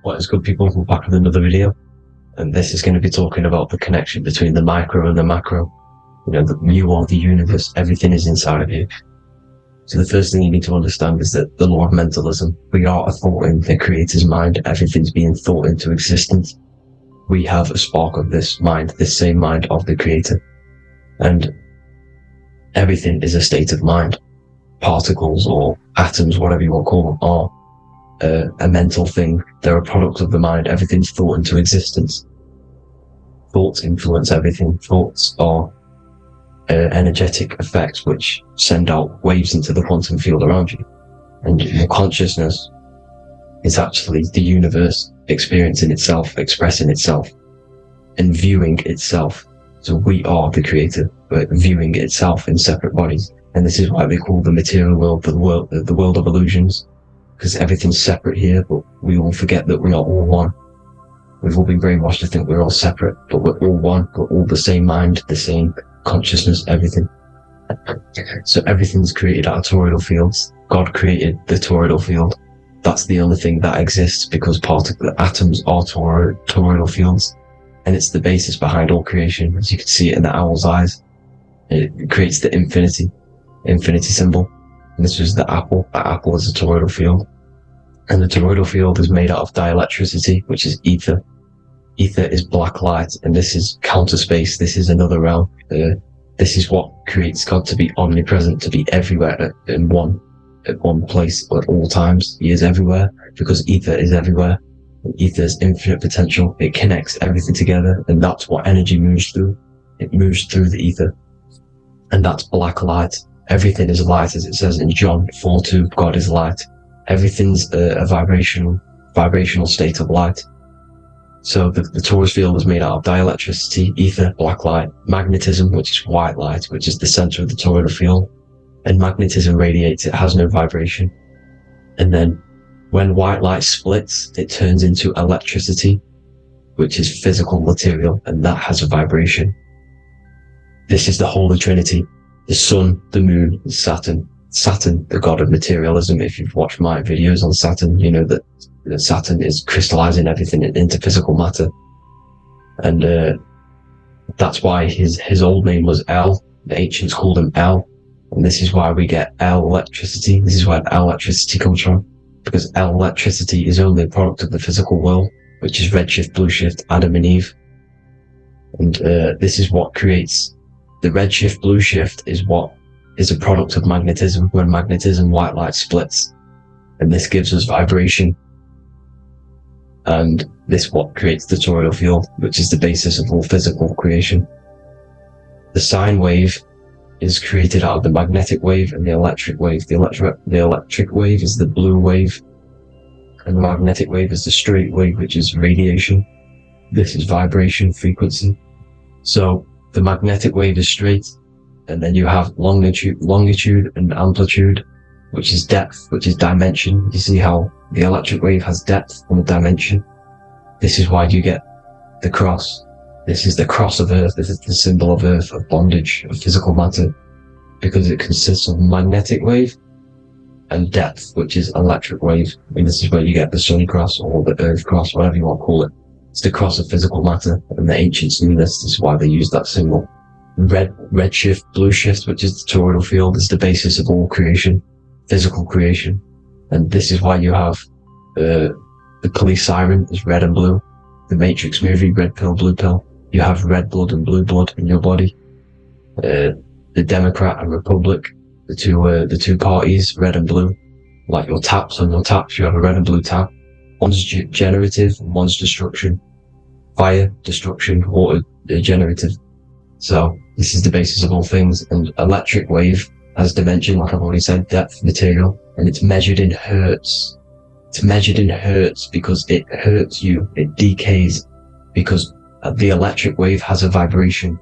What is good, people? We're back with another video, and this is going to be talking about the connection between the micro and the macro. You know, you are the universe, everything is inside of you. So the first thing you need to understand is that the law of mentalism, we are a thought in the creator's mind, everything's being thought into existence. We have a spark of this mind, this same mind of the creator, and everything is a state of mind. Particles or atoms, whatever you want to call them, are a mental thing. They're a product of the mind. Everything's thought into existence. Thoughts influence everything. Thoughts are energetic effects which send out waves into the quantum field around you. And your consciousness is actually the universe experiencing itself, expressing itself, and viewing itself. So we are the creator, but viewing itself in separate bodies. And this is why we call the material world the world of illusions. Because everything's separate here, but we all forget that we are all one. We've all been brainwashed to think we're all separate, but we're all one. We're all the same mind, the same consciousness, everything. So everything's created out of toroidal fields. God created the toroidal field. That's the only thing that exists, because atoms are toroidal fields. And it's the basis behind all creation. As you can see it in the owl's eyes. It creates the infinity symbol. And this was the apple. That apple is a toroidal field. And the toroidal field is made out of dielectricity, which is ether. Ether is black light, and this is counter space. This is another realm. This is what creates God to be omnipresent, to be everywhere at one place at all times. He is everywhere because ether is everywhere. Ether is infinite potential. It connects everything together, and that's what energy moves through. It moves through the ether, and that's black light. Everything is light, as it says in John 4:2. God is light. Everything's a vibrational state of light. So the torus field is made out of dielectricity, ether, black light, magnetism, which is white light, which is the center of the toroidal field. And magnetism radiates, it has no vibration. And then when white light splits, it turns into electricity, which is physical material, and that has a vibration. This is the Holy Trinity. The sun, the moon, Saturn. Saturn, the god of materialism. If you've watched my videos on Saturn, you know that Saturn is crystallizing everything into physical matter. And that's why his old name was El. The ancients called him El. And this is why we get El electricity. This is where El electricity comes from. Because El electricity is only a product of the physical world, which is redshift, blueshift, Adam and Eve. And this is what creates the redshift, blueshift is what is a product of magnetism. When magnetism, white light splits, and this gives us vibration. And this what creates the toroidal field, which is the basis of all physical creation. The sine wave is created out of the magnetic wave and the electric wave. The electric wave is the blue wave, and the magnetic wave is the straight wave, which is radiation. This is vibration, frequency. So the magnetic wave is straight, and then you have longitude and amplitude, which is depth, which is dimension. You see how the electric wave has depth and dimension. This is why you get the cross. This is the cross of Earth. This is the symbol of Earth, of bondage, of physical matter, because it consists of magnetic wave and depth, which is electric wave. I mean, this is where you get the sun cross or the earth cross, whatever you want to call it. It's the cross of physical matter, and the ancients knew this. This is why they used that symbol. Redshift, blueshift, which is the toroidal field, is the basis of all creation, physical creation. And this is why you have the police siren is red and blue. The Matrix movie, red pill, blue pill. You have red blood and blue blood in your body. The Democrat and Republic, the two parties, red and blue. Like your taps, on your taps, you have a red and blue tap. One's generative, one's destruction. Fire, destruction, water, generative. So this is the basis of all things. And electric wave has dimension, like I've already said, depth, material, and it's measured in hertz. It's measured in hertz because it hurts you, it decays, because the electric wave has a vibration,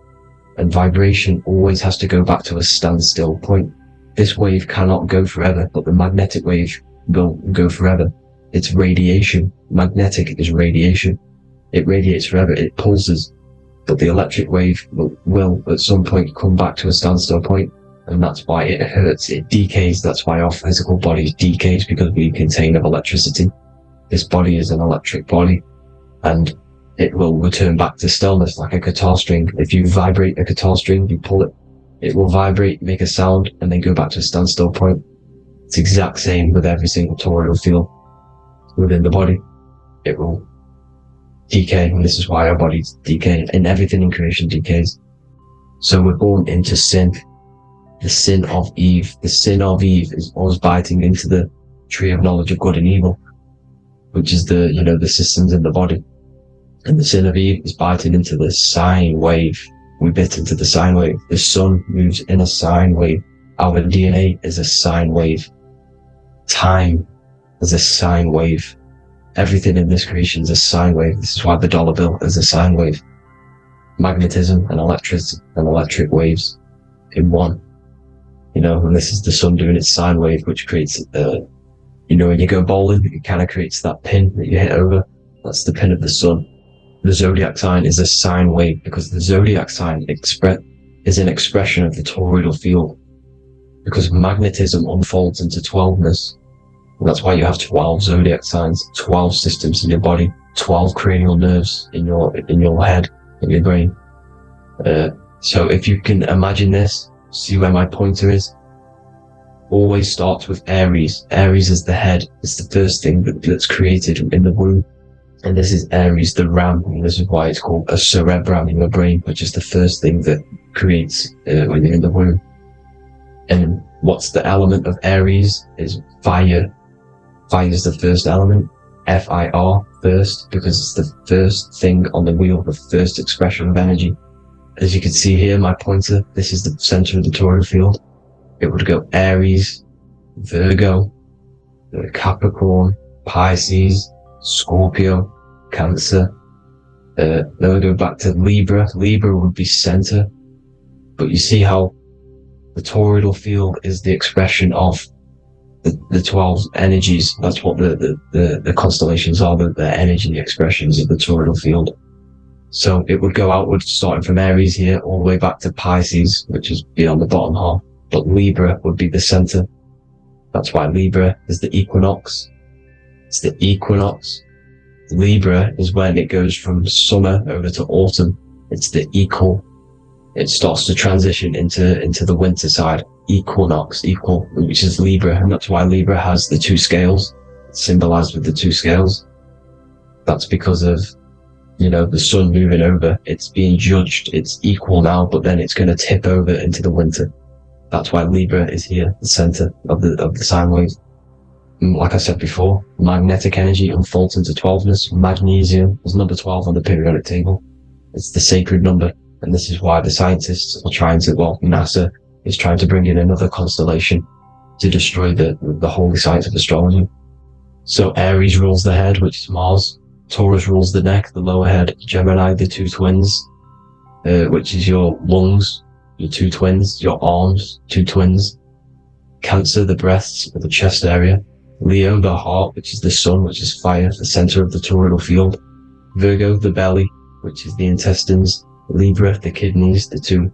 and vibration always has to go back to a standstill point. This wave cannot go forever, but the magnetic wave will go forever. It's radiation. Magnetic is radiation. It radiates forever. It pulses. But the electric wave will at some point come back to a standstill point, and that's why it hurts. It decays. That's why our physical body decays, because we contain of electricity. this body is an electric body, and it will return back to stillness like a guitar string. If you vibrate a guitar string, you pull it, it will vibrate, make a sound, and then go back to a standstill point. It's the exact same with every single toroidal field within the body. It will decay, and this is why our bodies decay, and everything in creation decays. So we're born into sin, the sin of Eve. The sin of Eve is us biting into the tree of knowledge of good and evil, which is the, the systems in the body. And the sin of Eve is biting into the sine wave. We bit into the sine wave. The sun moves in a sine wave. Our DNA is a sine wave. Time is a sine wave. Everything in this creation is a sine wave. This is why the dollar bill is a sine wave. Magnetism and electricity and electric waves in one. And this is the sun doing its sine wave, which creates, when you go bowling, it kind of creates that pin that you hit over. That's the pin of the sun. The zodiac sign is a sine wave, because the zodiac sign is an expression of the toroidal field, because magnetism unfolds into 12ness. And that's why you have 12 zodiac signs, 12 systems in your body, 12 cranial nerves in your head, in your brain. So if you can imagine this, see where my pointer is. Always starts with Aries. Aries is the head. It's the first thing that's created in the womb. And this is Aries, the ram. And this is why it's called a cerebrum in your brain, which is the first thing that creates when you're in the womb. And what's the element of Aries is fire. Fire is the first element. F-I-R, first, because it's the first thing on the wheel, the first expression of energy. As you can see here, my pointer, this is the center of the toroidal field. It would go Aries, Virgo, Capricorn, Pisces, Scorpio, Cancer. Then we go back to Libra. Libra would be center. But you see how the toroidal field is the expression of the 12 energies. That's what the constellations are, the energy expressions of the toroidal field. So it would go outward, starting from Aries here, all the way back to Pisces, which is on the bottom half. But Libra would be the center. That's why Libra is the equinox. It's the equinox. Libra is when it goes from summer over to autumn. It's the equal. It starts to transition into the winter side. Equinox, equal, which is Libra. And that's why Libra has the two scales. It's symbolized with the two scales. That's because of, the sun moving over. It's being judged. It's equal now, but then it's going to tip over into the winter. That's why Libra is here, the center of the sine wave. And like I said before, magnetic energy unfolds into 12ness. Magnesium is number 12 on the periodic table. It's the sacred number. And this is why the scientists are trying to, NASA is trying to bring in another constellation to destroy the holy science of astrology. So Aries rules the head, which is Mars. Taurus rules the neck, the lower head. Gemini, the two twins, which is your lungs, your two twins, your arms, two twins. Cancer, the breasts, or the chest area. Leo, the heart, which is the sun, which is fire, the center of the toroidal field. Virgo, the belly, which is the intestines. Libra, the kidneys, the two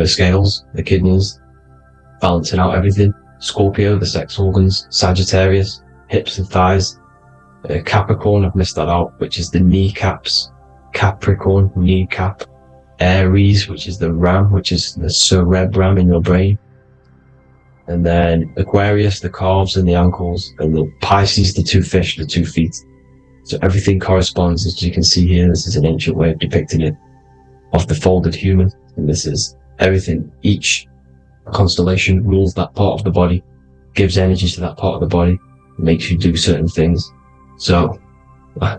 scales, the kidneys, balancing out everything. Scorpio, the sex organs. Sagittarius, hips and thighs. Capricorn, I've missed that out, which is the kneecaps. Capricorn, kneecap. Aries, which is the ram, which is the cerebrum in your brain. And then Aquarius, the calves and the ankles. And the Pisces, the two fish, the 2 feet. So everything corresponds, as you can see here. This is an ancient way of depicting it, of the folded human. And this is everything. Each constellation rules that part of the body, gives energy to that part of the body, makes you do certain things. So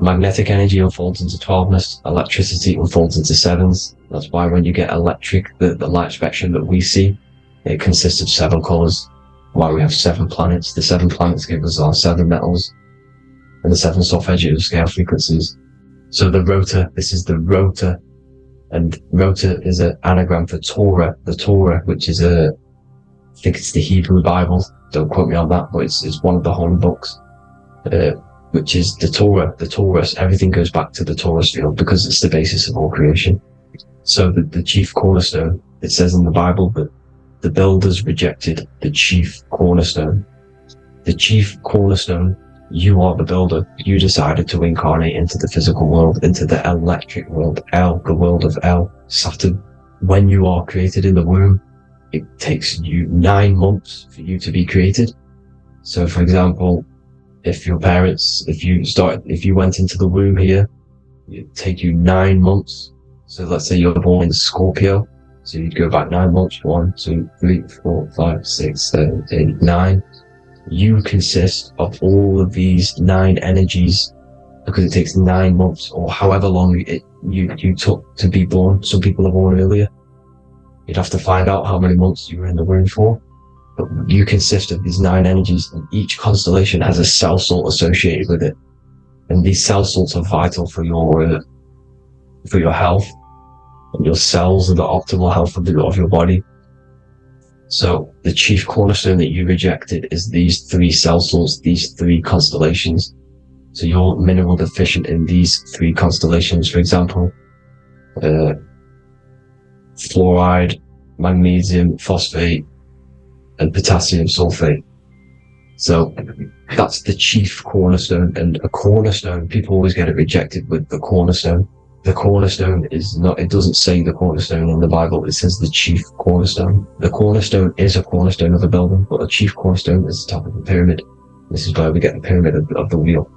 magnetic energy unfolds into 12ness, electricity unfolds into 7s. That's why when you get electric, the light spectrum that we see, it consists of 7 colors. Why we have 7 planets. The 7 planets give us our 7 metals and the 7 solfeggio scale frequencies. So the rotor, this is the rotor. And rotor is an anagram for Torah. The Torah, which is I think it's the Hebrew Bible. Don't quote me on that, but it's one of the holy books. Which is the Torah, the Taurus. Everything goes back to the Taurus field because it's the basis of all creation. So the chief cornerstone, it says in the Bible that the builders rejected the chief cornerstone. The chief cornerstone You are the builder. You decided to incarnate into the physical world, into the electric world, El, the world of El, Saturn. When you are created in the womb, it takes you 9 months for you to be created. So for example, if your parents, if you went into the womb here, it'd take you 9 months. So let's say you're born in Scorpio. So you'd go back 9 months, 1, 2, 3, 4, 5, 6, 7, 8, 9. You consist of all of these 9 energies because it takes 9 months or however long you took to be born. Some people are born earlier. You'd have to find out how many months you were in the womb for. But you consist of these 9 energies, and each constellation has a cell salt associated with it. And these cell salts are vital for your health, and your cells and the optimal health of your body. So the chief cornerstone that you rejected is these 3 cell salts, these 3 constellations. So you're mineral deficient in these 3 constellations. For example, fluoride, magnesium, phosphate, and potassium sulfate. So that's the chief cornerstone. And a cornerstone, people always get it rejected with the cornerstone. The cornerstone is not, it doesn't say the cornerstone in the Bible, it says the chief cornerstone. The cornerstone is a cornerstone of a building, but the chief cornerstone is the top of the pyramid. This is where we get the pyramid of the wheel.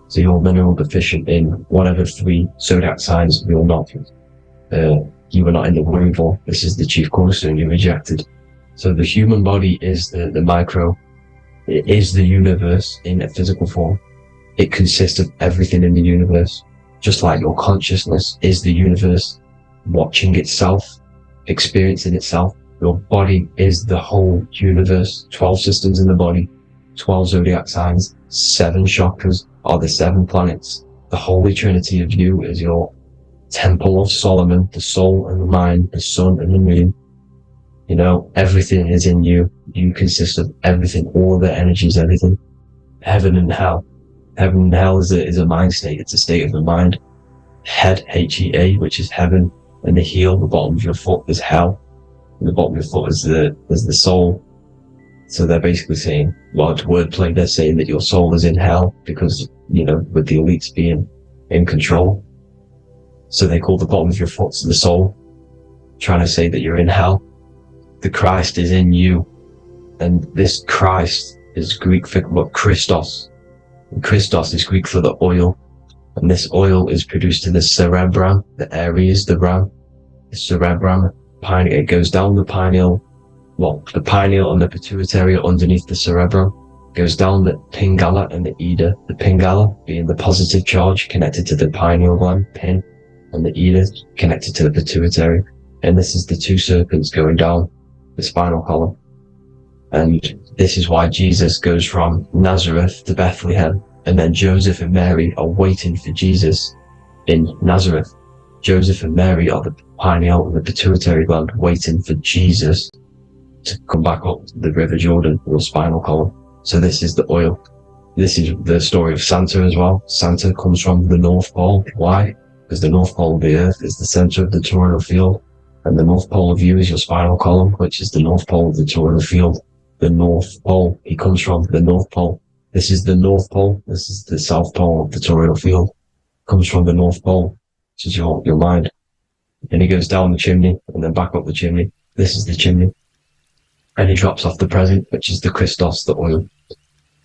So you're mineral deficient in whatever 3 zodiac signs you were not in the womb for. This is the chief cornerstone you rejected. So the human body is the micro. It is the universe in a physical form. It consists of everything in the universe. Just like your consciousness is the universe watching itself, experiencing itself. Your body is the whole universe. 12 systems in the body, 12 zodiac signs, 7 chakras are the 7 planets. The Holy Trinity of you is your Temple of Solomon, the soul and the mind, the sun and the moon. You know, everything is in you. You consist of everything, all the energies, everything. Heaven and hell. Heaven and hell is a mind state. It's a state of the mind. Head, H-E-A, which is heaven, and the heel, the bottom of your foot, is hell. And the bottom of your foot is the soul. So they're basically saying, well, it's wordplay. They're saying that your soul is in hell because, you know, with the elites being in control. So they call the bottom of your foot the soul, trying to say that you're in hell. The Christ is in you. And this Christ is Greek for Christos. Christos is Greek for the oil, and this oil is produced in the cerebrum, the areas, the ram, the cerebrum, pineal. It goes down the pineal, the pineal and the pituitary are underneath the cerebrum, goes down the pingala and the ida, the pingala being the positive charge connected to the pineal gland, pin, and the ida connected to the pituitary. And this is the 2 serpents going down the spinal column. And this is why Jesus goes from Nazareth to Bethlehem, and then Joseph and Mary are waiting for Jesus in Nazareth. Joseph and Mary are the pineal and the pituitary gland waiting for Jesus to come back up the River Jordan, or spinal column. So this is the oil. This is the story of Santa as well. Santa comes from the North Pole. Why? Because the North Pole of the Earth is the center of the toroidal field, and the North Pole of you is your spinal column, which is the North Pole of the toroidal field. The North Pole. He comes from the North Pole. This is the North Pole. This is the South Pole of the toroidal field. Comes from the North Pole, which is your mind. And he goes down the chimney and then back up the chimney. This is the chimney. And he drops off the present, which is the Christos, the oil.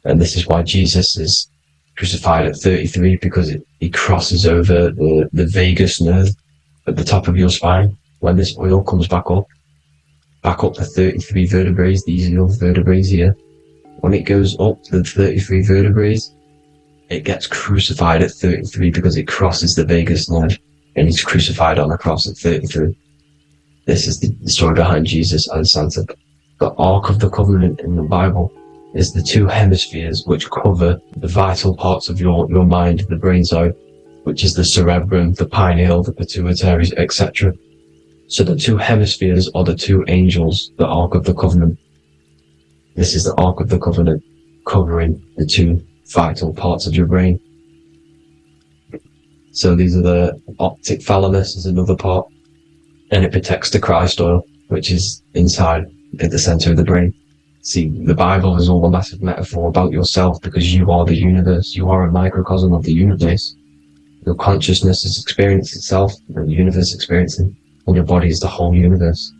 And this is why Jesus is crucified at 33, because he crosses over the vagus nerve at the top of your spine. When this oil comes back up the 33 vertebrae, these are your vertebrae here. When it goes up the 33 vertebrae, it gets crucified at 33 because it crosses the vagus nerve, and he's crucified on a cross at 33. This is the story behind Jesus and Santa. The Ark of the Covenant in the Bible is the 2 hemispheres which cover the vital parts of your mind, the brain side, which is the cerebrum, the pineal, the pituitary, etc. So the 2 hemispheres are the 2 angels, the Ark of the Covenant. This is the Ark of the Covenant, covering the 2 vital parts of your brain. So these are the optic thalamus is another part, and it protects the Christ oil, which is inside at the center of the brain. See, the Bible is all a massive metaphor about yourself, because you are the universe. You are a microcosm of the universe. Your consciousness is experiencing itself, and the universe experiencing, and your body is the whole universe.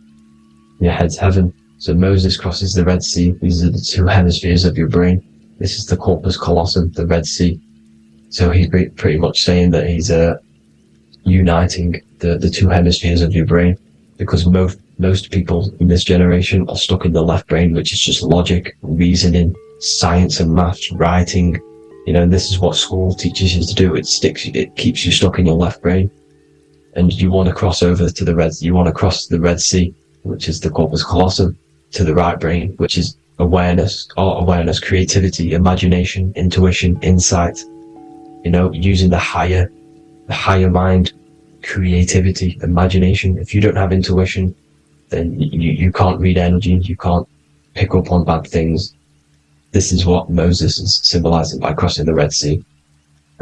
Your head's heaven. So Moses crosses the Red Sea. These are the two hemispheres of your brain. This is the corpus callosum, the Red Sea. So he's pretty much saying that he's uniting the two hemispheres of your brain, because most people in this generation are stuck in the left brain, which is just logic, reasoning, science and maths, writing. And this is what school teaches you to do. It keeps you stuck in your left brain. And you want to cross over to you want to cross the Red Sea, which is the corpus callosum, to the right brain, which is awareness, creativity, imagination, intuition, insight, using the higher mind, creativity, imagination. If you don't have intuition, then you can't read energy, you can't pick up on bad things. This is what Moses is symbolizing by crossing the Red Sea.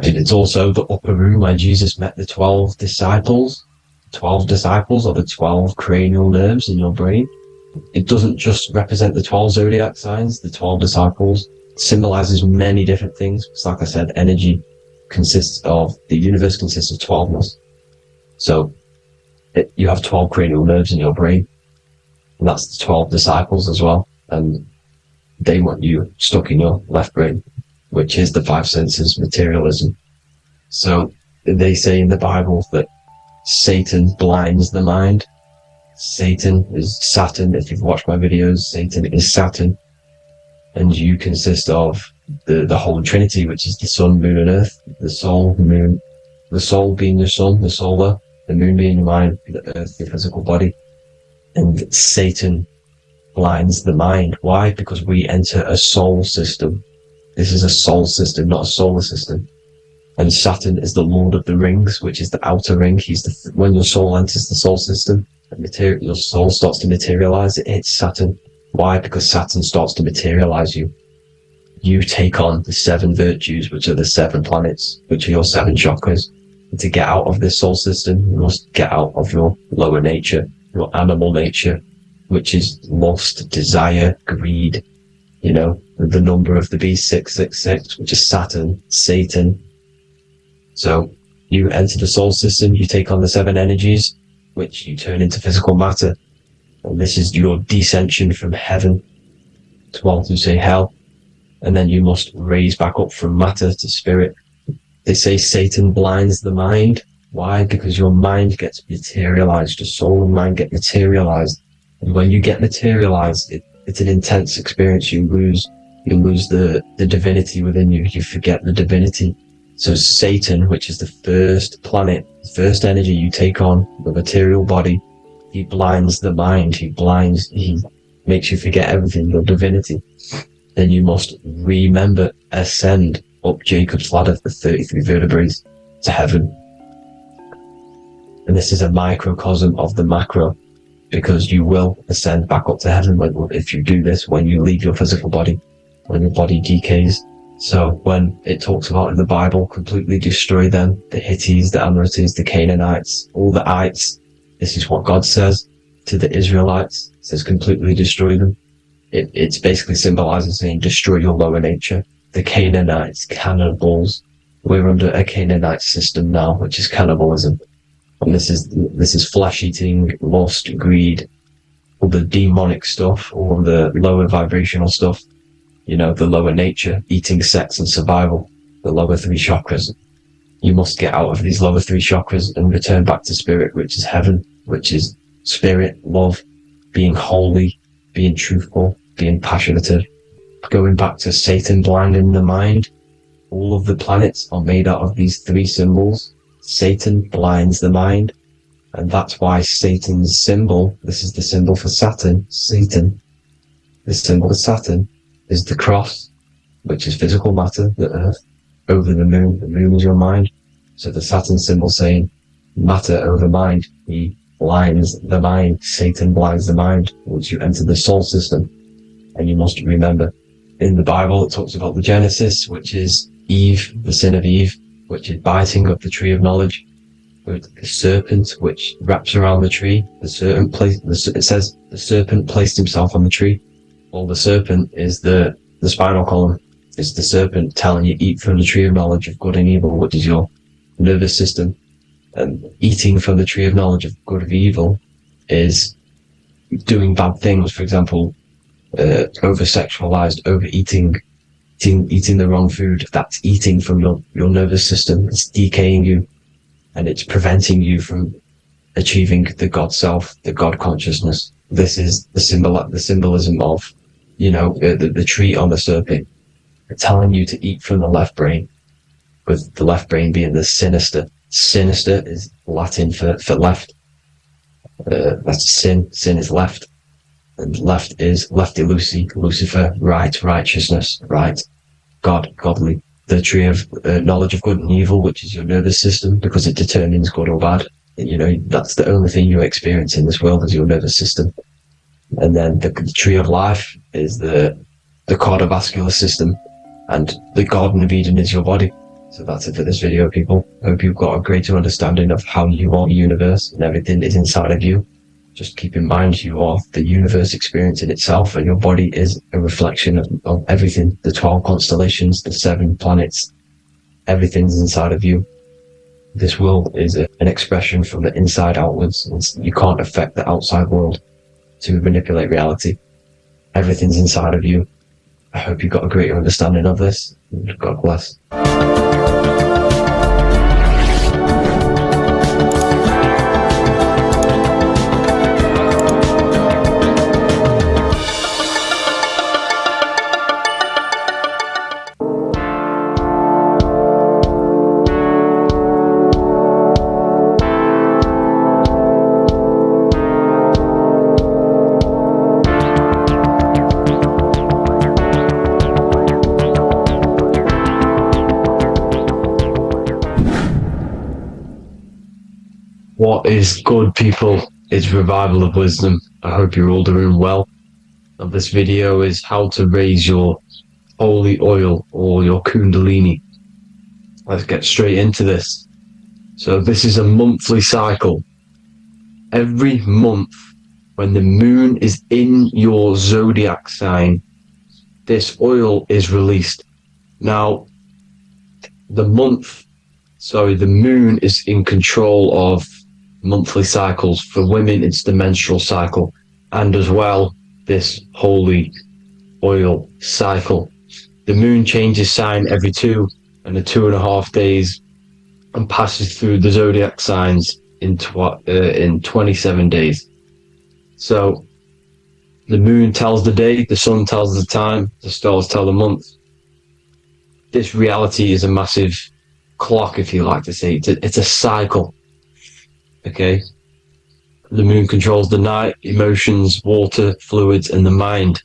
And it's also the upper room where Jesus met the 12 disciples. 12 disciples are the 12 cranial nerves in your brain. It doesn't just represent the 12 zodiac signs. The 12 disciples symbolizes many different things. It's like I said, energy the universe consists of 12ness. So you have 12 cranial nerves in your brain, and that's the 12 disciples as well. And they want you stuck in your left brain, which is the five senses, materialism. So they say in the Bible that Satan blinds the mind. Satan is Saturn. If you've watched my videos, Satan is Saturn. And you consist of the whole Trinity, which is the sun, moon, and earth. The soul, the moon, the soul being your sun, the solar, the moon being your mind, the earth, your physical body. And Satan blinds the mind. Why? Because we enter a soul system. This is a soul system, not a solar system. And Saturn is the Lord of the Rings, which is the outer ring. When your soul enters the soul system, your soul starts to materialize. It hits Saturn. Why? Because Saturn starts to materialize you. You take on the 7 virtues, which are the 7 planets, which are your 7 chakras. And to get out of this soul system, you must get out of your lower nature, your animal nature, which is lust, desire, greed. The number of the beast, 666, which is Saturn, Satan. So you enter the soul system, you take on the 7 energies, which you turn into physical matter. And this is your descension from heaven to what to say hell. And then you must raise back up from matter to spirit. They say Satan blinds the mind. Why? Because your mind gets materialized. Your soul and mind get materialized. And when you get materialized, it's an intense experience. You lose the divinity within you. You forget the divinity. So Satan, which is the first planet, the first energy you take on, the material body, he blinds the mind. He makes you forget everything, your divinity. Then you must remember, ascend up Jacob's ladder, the 33 vertebrae, to heaven. And this is a microcosm of the macro, because you will ascend back up to heaven if you do this, when you leave your physical body, when your body decays. So when it talks about in the Bible, completely destroy them, the Hittites, the Amorites, the Canaanites, all the ites, this is what God says to the Israelites. It says completely destroy them. It's basically symbolizing saying destroy your lower nature. The Canaanites, cannibals. We're under a Canaanite system now, which is cannibalism. And this is flesh eating, lust, greed, all the demonic stuff, all the lower vibrational stuff, the lower nature, eating, sex and survival, the lower 3 chakras. You must get out of these lower 3 chakras and return back to spirit, which is heaven, which is spirit, love, being holy, being truthful, being passionate, going back to Satan blinding the mind. All of the planets are made out of these 3 symbols. Satan blinds the mind, and that's why Satan's symbol, this is the symbol for Saturn, Satan, the symbol of Saturn is the cross, which is physical matter, the earth, over the moon. The moon is your mind. So the Saturn symbol saying matter over mind. He blinds the mind. Satan blinds the mind once you enter the soul system. And you must remember, in the Bible it talks about the Genesis, which is Eve, the sin of Eve, which is biting of the tree of knowledge, with the serpent which wraps around the tree. It says the serpent placed himself on the tree. Or the serpent is the spinal column. It's the serpent telling you eat from the tree of knowledge of good and evil, which is your nervous system. And eating from the tree of knowledge of good and evil is doing bad things. For example, over-sexualized, overeating, eating the wrong food. That's eating from your nervous system. It's decaying you, and it's preventing you from achieving the God self, the God consciousness. This is the symbolism of, the tree on the serpent, telling you to eat from the left brain, with the left brain being the sinister. Sinister is Latin for left. That's sin. Sin is left. And left is lefty loosey, Lucifer, right, righteousness, right, God, godly. The tree of knowledge of good and evil, which is your nervous system, because it determines good or bad. That's the only thing you experience in this world is your nervous system. And then the tree of life is the cardiovascular system, and the Garden of Eden is your body. So that's it for this video, people. Hope you've got a greater understanding of how you are the universe and everything is inside of you. Just keep in mind you are the universe experience in itself, and your body is a reflection of everything. The 12 constellations, the 7 planets, everything's inside of you. This world is an expression from the inside outwards. You can't affect the outside world to manipulate reality. Everything's inside of you. I hope you got a greater understanding of this. God bless. What is good, people? It's Revival of Wisdom. I hope you're all doing well. And this video is how to raise your holy oil or your kundalini. Let's get straight into this. So this is a monthly cycle. Every month, when the moon is in your zodiac sign, this oil is released. Now, the moon is in control of monthly cycles. For women, it's the menstrual cycle, and as well this holy oil cycle. The moon changes sign every 2.5 days and passes through the zodiac signs in 27 days. So the moon tells the day, the sun tells the time, the stars tell the month. This reality is a massive clock, if you like to say. It's a cycle. Okay, the moon controls the night, emotions, water, fluids, and the mind.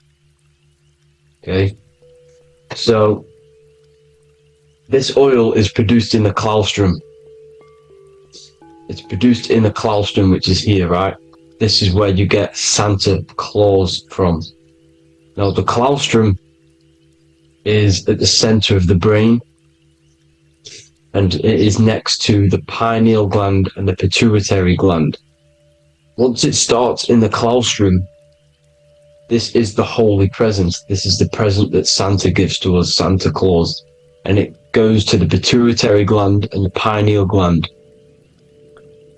Okay, so this oil is produced in the claustrum. It's produced in the claustrum, which is here, right? This is where you get Santa Claus from. Now, the claustrum is at the center of the brain, and it is next to the pineal gland and the pituitary gland. Once it starts in the claustrum, this is the holy present. This is the present that Santa gives to us, Santa Claus. And it goes to the pituitary gland and the pineal gland.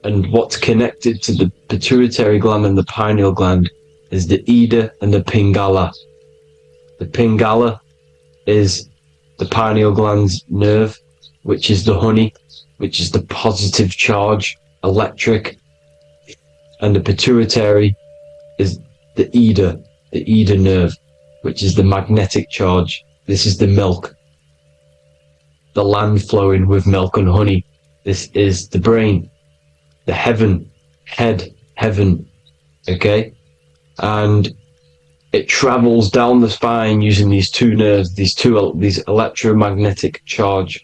And what's connected to the pituitary gland and the pineal gland is the Ida and the Pingala. The Pingala is the pineal gland's nerve, which is the honey, which is the positive charge, electric. And the pituitary is the Ida nerve, which is the magnetic charge. This is the milk, the land flowing with milk and honey. This is the brain, the heaven, heaven, okay? And it travels down the spine using these two nerves, these electromagnetic charge.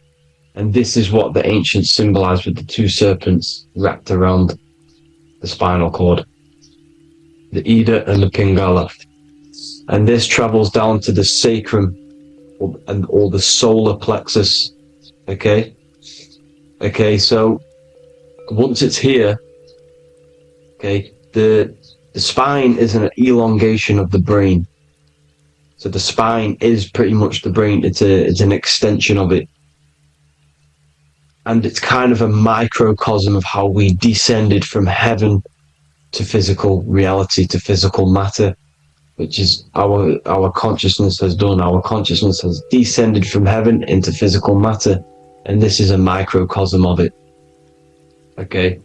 And this is what the ancients symbolized with the two serpents wrapped around the spinal cord, the Ida and the Pingala. And this travels down to the sacrum or the solar plexus. Okay, so once it's here, okay, the spine is an elongation of the brain. So the spine is pretty much the brain. It's an extension of it. And it's kind of a microcosm of how we descended from heaven to physical reality, to physical matter, which is our consciousness has done. Our consciousness has descended from heaven into physical matter, and this is a microcosm of it. Okay,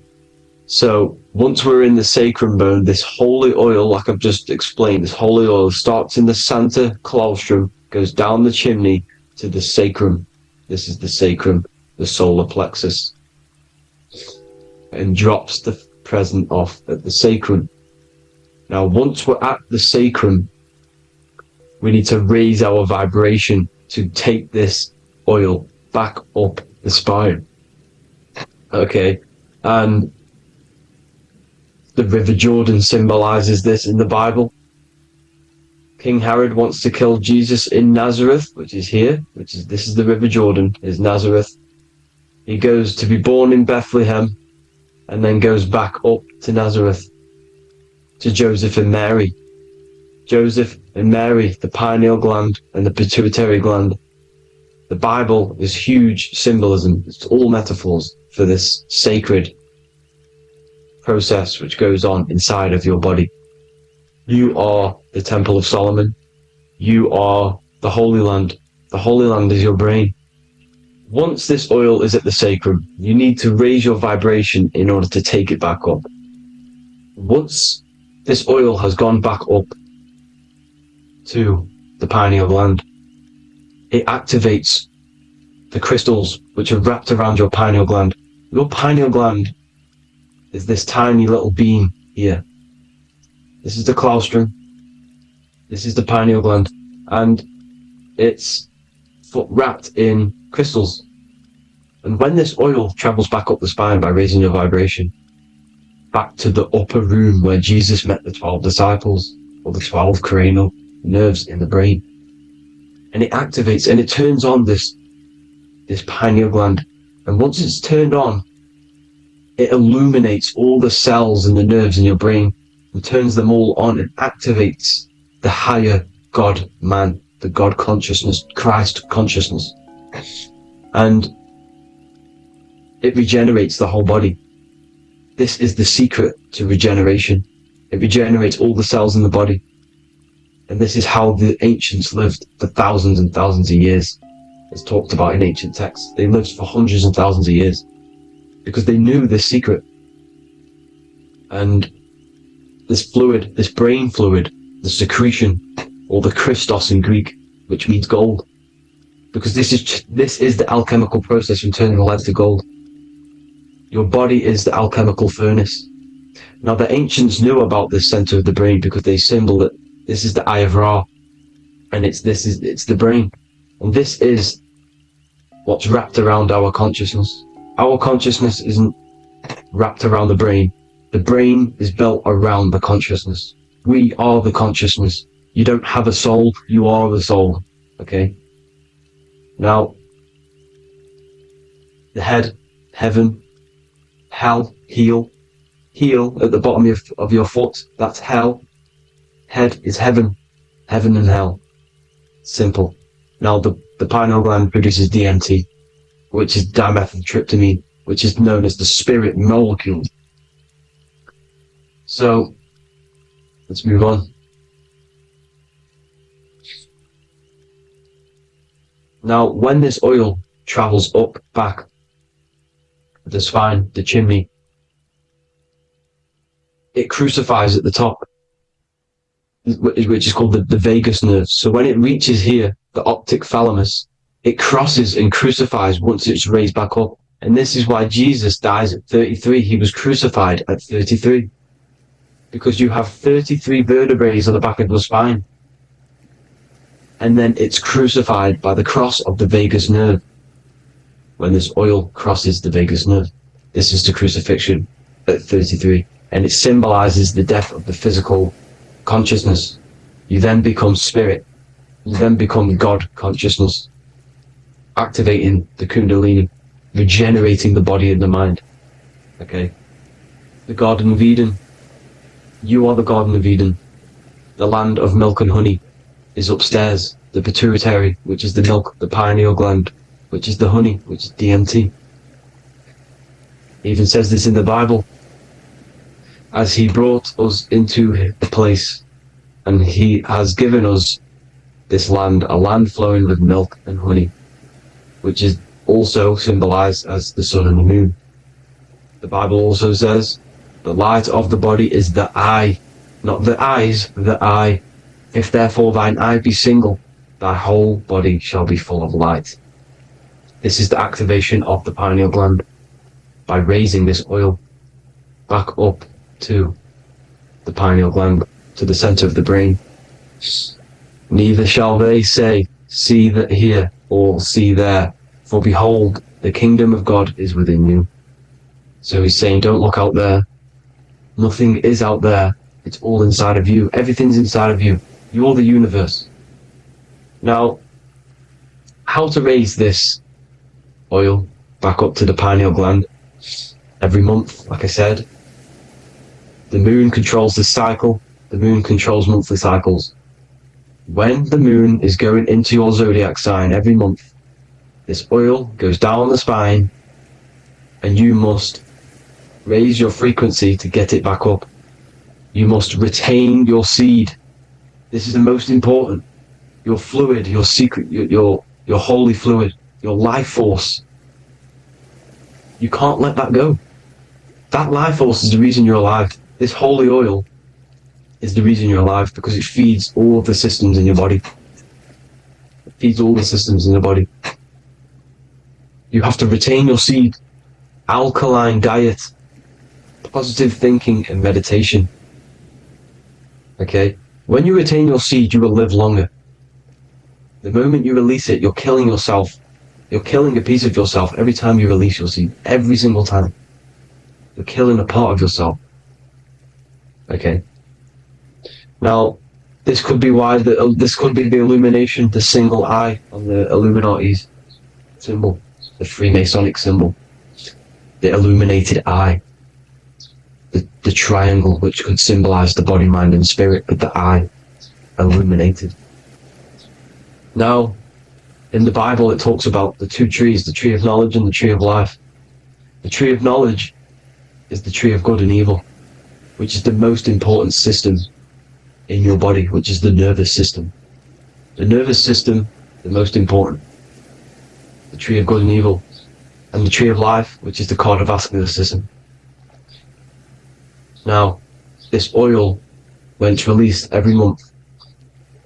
so once we're in the sacrum bone, this holy oil, like I've just explained, this holy oil starts in the Santa Claustrum, goes down the chimney to the sacrum. This is the sacrum, the solar plexus, and drops the present off at the sacrum. Now, once we're at the sacrum, we need to raise our vibration to take this oil back up the spine. Okay, and the River Jordan symbolizes this in the Bible. King Herod wants to kill Jesus in Nazareth, which is here, this is the River Jordan, is Nazareth. He goes to be born in Bethlehem and then goes back up to Nazareth, to Joseph and Mary. Joseph and Mary, the pineal gland and the pituitary gland. The Bible is huge symbolism. It's all metaphors for this sacred process which goes on inside of your body. You are the Temple of Solomon. You are the Holy Land. The Holy Land is your brain. Once this oil is at the sacrum, you need to raise your vibration in order to take it back up. Once this oil has gone back up to the pineal gland, it activates the crystals which are wrapped around your pineal gland. Your pineal gland is this tiny little beam here. This is the claustrum. This is the pineal gland, and it's wrapped in crystals. And when this oil travels back up the spine by raising your vibration back to the upper room where Jesus met the 12 disciples, or the 12 cranial nerves in the brain, and it activates and it turns on this pineal gland, and once it's turned on, it illuminates all the cells and the nerves in your brain and turns them all on and activates the higher God man, the God consciousness, Christ consciousness. And it regenerates the whole body. This is the secret to regeneration. It regenerates all the cells in the body. And this is how the ancients lived for thousands and thousands of years. It's talked about in ancient texts. They lived for hundreds of thousands of years because they knew this secret. And this fluid, this brain fluid, the secretion, or the Christos in Greek, which means gold, because this is the alchemical process from turning lead to gold. Your body is the alchemical furnace. Now the ancients knew about this center of the brain because they symboled it. This is the Eye of Ra, and it's the brain, and this is what's wrapped around our consciousness. Our consciousness isn't wrapped around the brain. The brain is built around the consciousness. We are the consciousness. You don't have a soul, you are the soul. Okay? Now, the head, heaven, hell, heel at the bottom of your foot, that's hell. Head is heaven, heaven and hell. Simple. Now, the pineal gland produces DMT, which is dimethyltryptamine, which is known as the spirit molecule. So, let's move on. Now, when this oil travels up, back, the spine, the chimney, it crucifies at the top, which is called the vagus nerve. So when it reaches here, the optic thalamus, it crosses and crucifies once it's raised back up. And this is why Jesus dies at 33. He was crucified at 33. Because you have 33 vertebrae on the back of your spine. And then it's crucified by the cross of the vagus nerve. When this oil crosses the vagus nerve, this is the crucifixion at 33. And it symbolizes the death of the physical consciousness. You then become spirit. You then become God consciousness. Activating the kundalini. Regenerating the body and the mind. Okay? The Garden of Eden. You are the Garden of Eden. The land of milk and honey. is upstairs, the pituitary, which is the milk, the pineal gland, which is the honey, which is DMT. He even says this in the Bible, as he brought us into a place, and he has given us this land, a land flowing with milk and honey, which is also symbolized as the sun and the moon. The Bible also says, the light of the body is the eye, not the eyes, the eye. If therefore thine eye be single, thy whole body shall be full of light. This is the activation of the pineal gland, by raising this oil back up to the pineal gland, to the center of the brain. Neither shall they say, see that here, or see there, for behold, the kingdom of God is within you. So he's saying, don't look out there. Nothing is out there. It's all inside of you. Everything's inside of you. You're the universe. Now, how to raise this oil back up to the pineal gland? Every month, like I said, the moon controls the cycle. The moon controls monthly cycles. When the moon is going into your zodiac sign every month, this oil goes down the spine, and you must raise your frequency to get it back up. You must retain your seed. This is the most important. Your fluid, your secret, your holy fluid, your life force. You can't let that go. That life force is the reason you're alive. This holy oil is the reason you're alive, because it feeds all of the systems in your body. It feeds all the systems in your body. You have to retain your seed. Alkaline diet, positive thinking, and meditation. Okay? When you retain your seed, you will live longer. The moment you release it, you're killing yourself. You're killing a piece of yourself every time you release your seed. Every single time. You're killing a part of yourself. Okay? Now, this could be why this could be the illumination, the single eye on the Illuminati's symbol, the Freemasonic symbol, the illuminated eye, the triangle, which could symbolize the body, mind, and spirit, but the eye illuminated. Now, in the Bible, it talks about the two trees, the tree of knowledge and the tree of life. The tree of knowledge is the tree of good and evil, which is the most important system in your body, which is the nervous system. The nervous system, the most important. The tree of good and evil. And the tree of life, which is the cardiovascular system. Now, this oil, when it's released every month,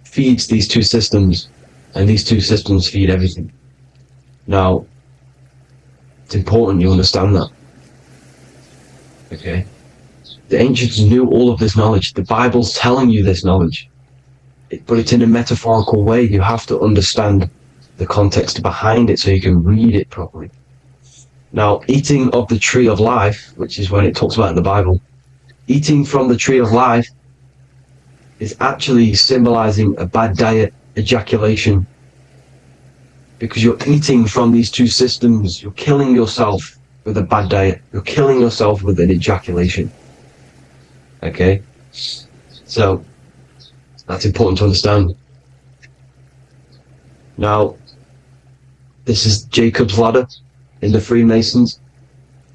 feeds these two systems, and these two systems feed everything. Now, it's important you understand that. Okay? The ancients knew all of this knowledge. The Bible's telling you this knowledge. But it's in a metaphorical way. You have to understand the context behind it so you can read it properly. Now, eating of the tree of life, which is when it talks about in the Bible, eating from the tree of life is actually symbolizing a bad diet, ejaculation. Because you're eating from these two systems. You're killing yourself with a bad diet. You're killing yourself with an ejaculation. Okay? So, that's important to understand. Now, this is Jacob's ladder in the Freemasons.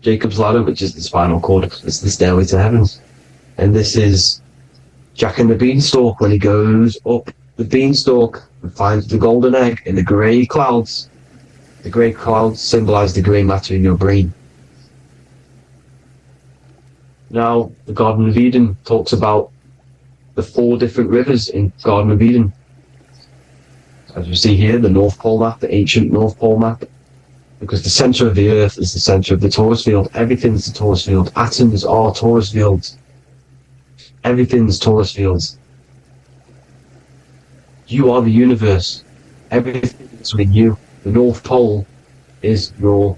Jacob's ladder, which is the spinal cord. It's the stairway to heaven. And this is Jack and the Beanstalk when he goes up the beanstalk and finds the golden egg in the grey clouds. The grey clouds symbolize the grey matter in your brain. Now, the Garden of Eden talks about the 4 different rivers in Garden of Eden. As we see here, the North Pole map, the ancient North Pole map. Because the center of the earth is the center of the torus field. Everything's the torus field. Atoms are torus fields. Everything's torus fields. You are the universe. Everything is within you. The North Pole is your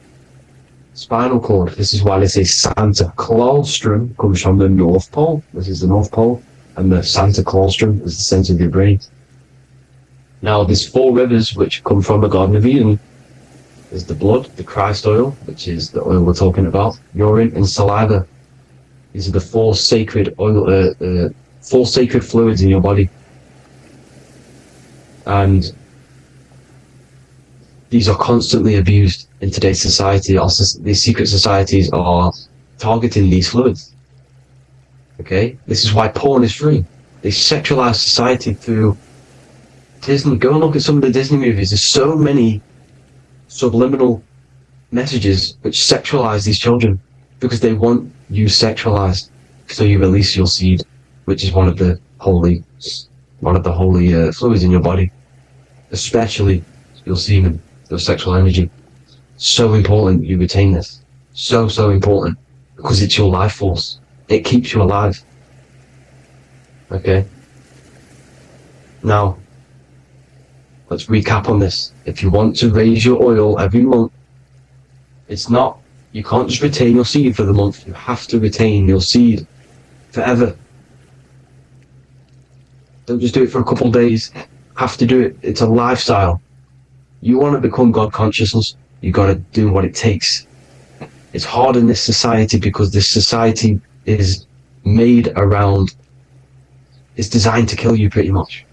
spinal cord. This is why they say Santa Claustrum comes from the North Pole. This is the North Pole. And the Santa Claustrum is the center of your brain. Now, there's 4 rivers which come from the Garden of Eden. There's the blood, the Christ oil, which is the oil we're talking about, urine, and saliva. These are the 4 sacred oil, 4 sacred fluids in your body. And these are constantly abused in today's society. Also, these secret societies are targeting these fluids. Okay? This is why porn is free. They sexualize society through Disney. Go and look at some of the Disney movies. There's so many subliminal messages which sexualize these children because they want you sexualized, so you release your seed, which is one of the holy fluids in your body, especially your semen, your sexual energy. So important you retain this. So important, because it's your life force. It keeps you alive. Okay? Now, let's recap on this. If you want to raise your oil every month, you can't just retain your seed for the month. You have to retain your seed forever. Don't just do it for a couple of days. Have to do it. It's a lifestyle. You want to become God consciousness, you got to do what it takes. It's hard in this society because this society is made around, it's designed to kill you pretty much.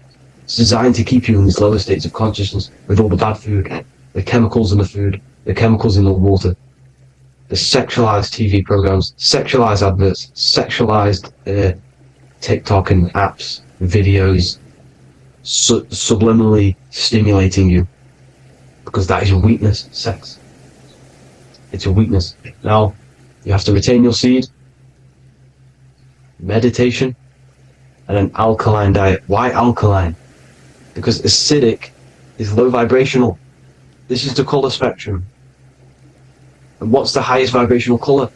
It's designed to keep you in these lower states of consciousness with all the bad food, the chemicals in the food, the chemicals in the water, the sexualized TV programs, sexualized adverts, sexualized TikTok and apps, videos, subliminally stimulating you. Because that is your weakness, sex. It's your weakness. Now, you have to retain your seed, meditation, and an alkaline diet. Why alkaline? Because acidic is low vibrational. This is the color spectrum. And what's the highest vibrational color?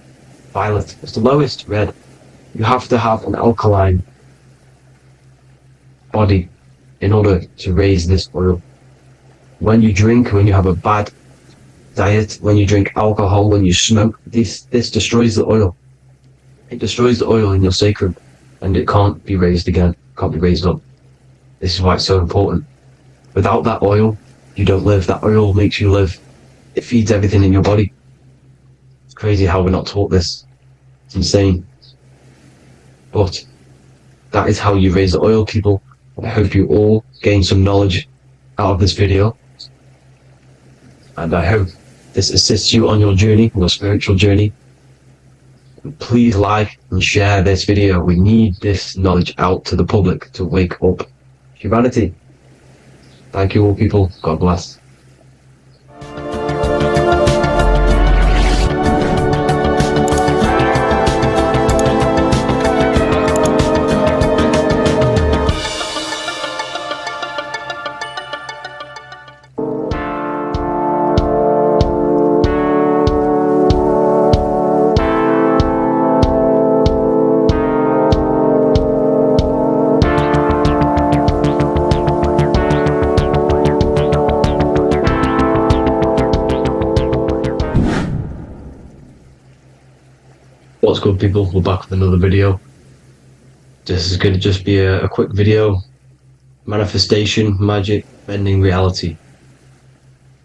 Violet. It's the lowest, red. You have to have an alkaline body in order to raise this oil. When you drink, when you have a bad diet, when you drink alcohol, when you smoke, this destroys the oil. It destroys the oil in your sacrum, and it can't be raised again, can't be raised up. This is why it's so important. Without that oil, you don't live. That oil makes you live. It feeds everything in your body. It's crazy how we're not taught this. It's insane. But that is how you raise the oil, people. I hope you all gain some knowledge out of this video. And I hope this assists you on your journey, your spiritual journey. And please like and share this video. We need this knowledge out to the public to wake up humanity. Thank you all, people. God bless. What's good, people? We're back with another video. This is going to just be a quick video. Manifestation, magic, bending reality.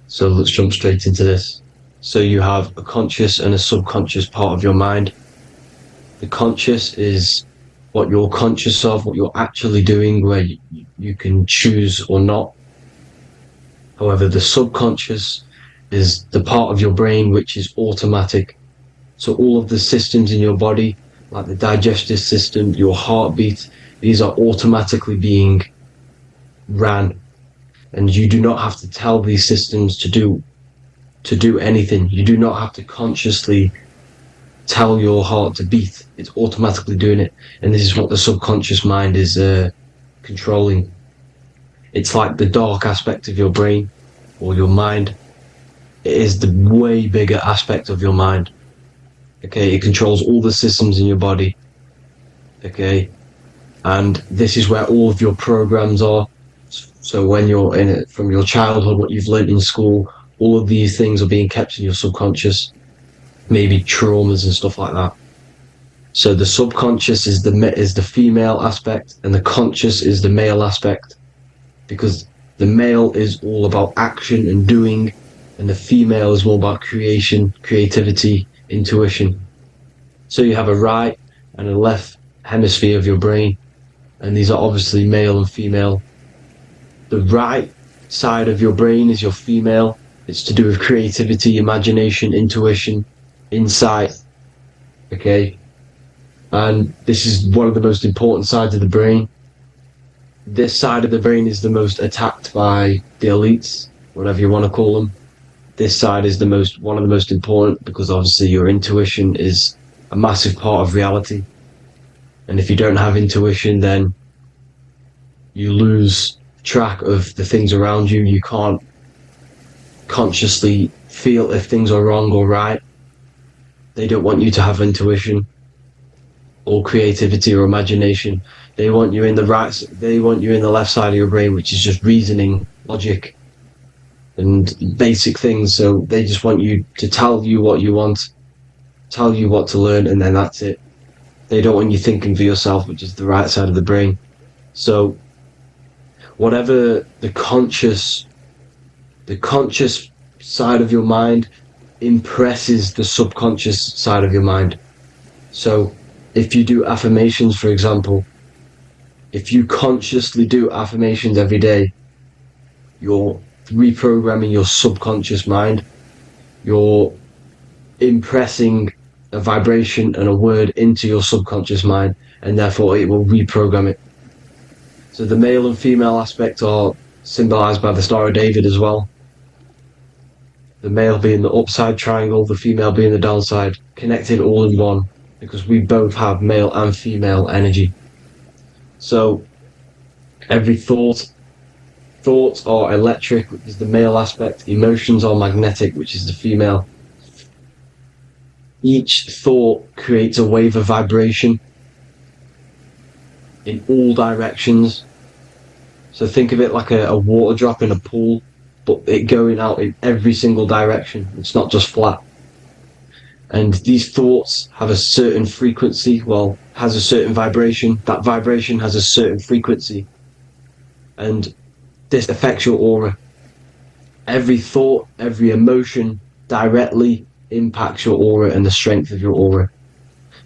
So let's jump straight into this. So you have a conscious and a subconscious part of your mind. The conscious is what you're conscious of, what you're actually doing, where you can choose or not. However, the subconscious is the part of your brain which is automatic. So all of the systems in your body, like the digestive system, your heartbeat, these are automatically being ran. And you do not have to tell these systems to do anything. You do not have to consciously tell your heart to beat. It's automatically doing it. And this is what the subconscious mind is controlling. It's like the dark aspect of your brain or your mind. It is the way bigger aspect of your mind. Okay, it controls all the systems in your body. Okay, and this is where all of your programs are. So when you're in it, from your childhood, what you've learned in school, all of these things are being kept in your subconscious. Maybe traumas and stuff like that. So the subconscious is the female aspect, and the conscious is the male aspect, because the male is all about action and doing, and the female is more about creation, creativity, intuition. So you have a right and a left hemisphere of your brain, and these are obviously male and female. The right side of your brain is your female. It's to do with creativity, imagination, intuition, insight. Okay. And this is one of the most important sides of the brain. This side of the brain is the most attacked by the elites, whatever you want to call them. This side is one of the most important, because obviously your intuition is a massive part of reality. And if you don't have intuition, then you lose track of the things around you. You can't consciously feel if things are wrong or right. They don't want you to have intuition or creativity or imagination. They want you in the left side of your brain, which is just reasoning, logic, and basic things. So they just want you to tell you what you want, tell you what to learn, and then that's it. They don't want you thinking for yourself, which is the right side of the brain. So whatever the conscious side of your mind impresses the subconscious side of your mind. So if you do affirmations, for example, if you consciously do affirmations every day, you're reprogramming your subconscious mind. You're impressing a vibration and a word into your subconscious mind, and therefore it will reprogram it. So the male and female aspect are symbolized by the Star of David as well. The male being the upside triangle, the female being the downside, connected all in one, because we both have male and female energy. So every thoughts are electric, which is the male aspect. Emotions are magnetic, which is the female. Each thought creates a wave of vibration in all directions. So think of it like a water drop in a pool, but it going out in every single direction. It's not just flat. And these thoughts have a certain frequency, has a certain vibration. That vibration has a certain frequency. And this affects your aura. Every thought, every emotion directly impacts your aura and the strength of your aura.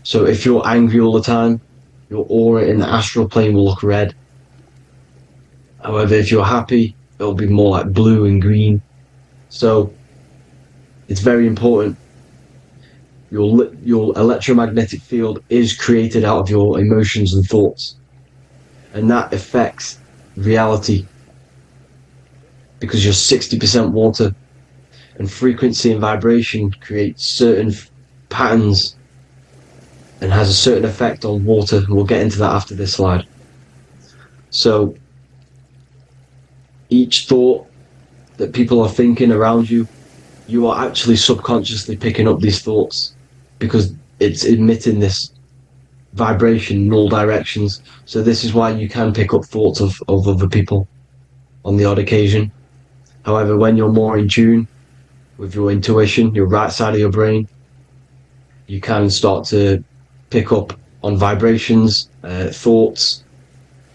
So if you're angry all the time, your aura in the astral plane will look red. However, if you're happy, it'll be more like blue and green. So it's very important. Your electromagnetic field is created out of your emotions and thoughts, and that affects reality, because you're 60% water, and frequency and vibration create certain patterns and has a certain effect on water, and we'll get into that after this slide. So each thought that people are thinking around you, you are actually subconsciously picking up these thoughts, because it's emitting this vibration in all directions. So this is why you can pick up thoughts of other people on the odd occasion. However, when you're more in tune with your intuition, your right side of your brain, you can start to pick up on vibrations, thoughts,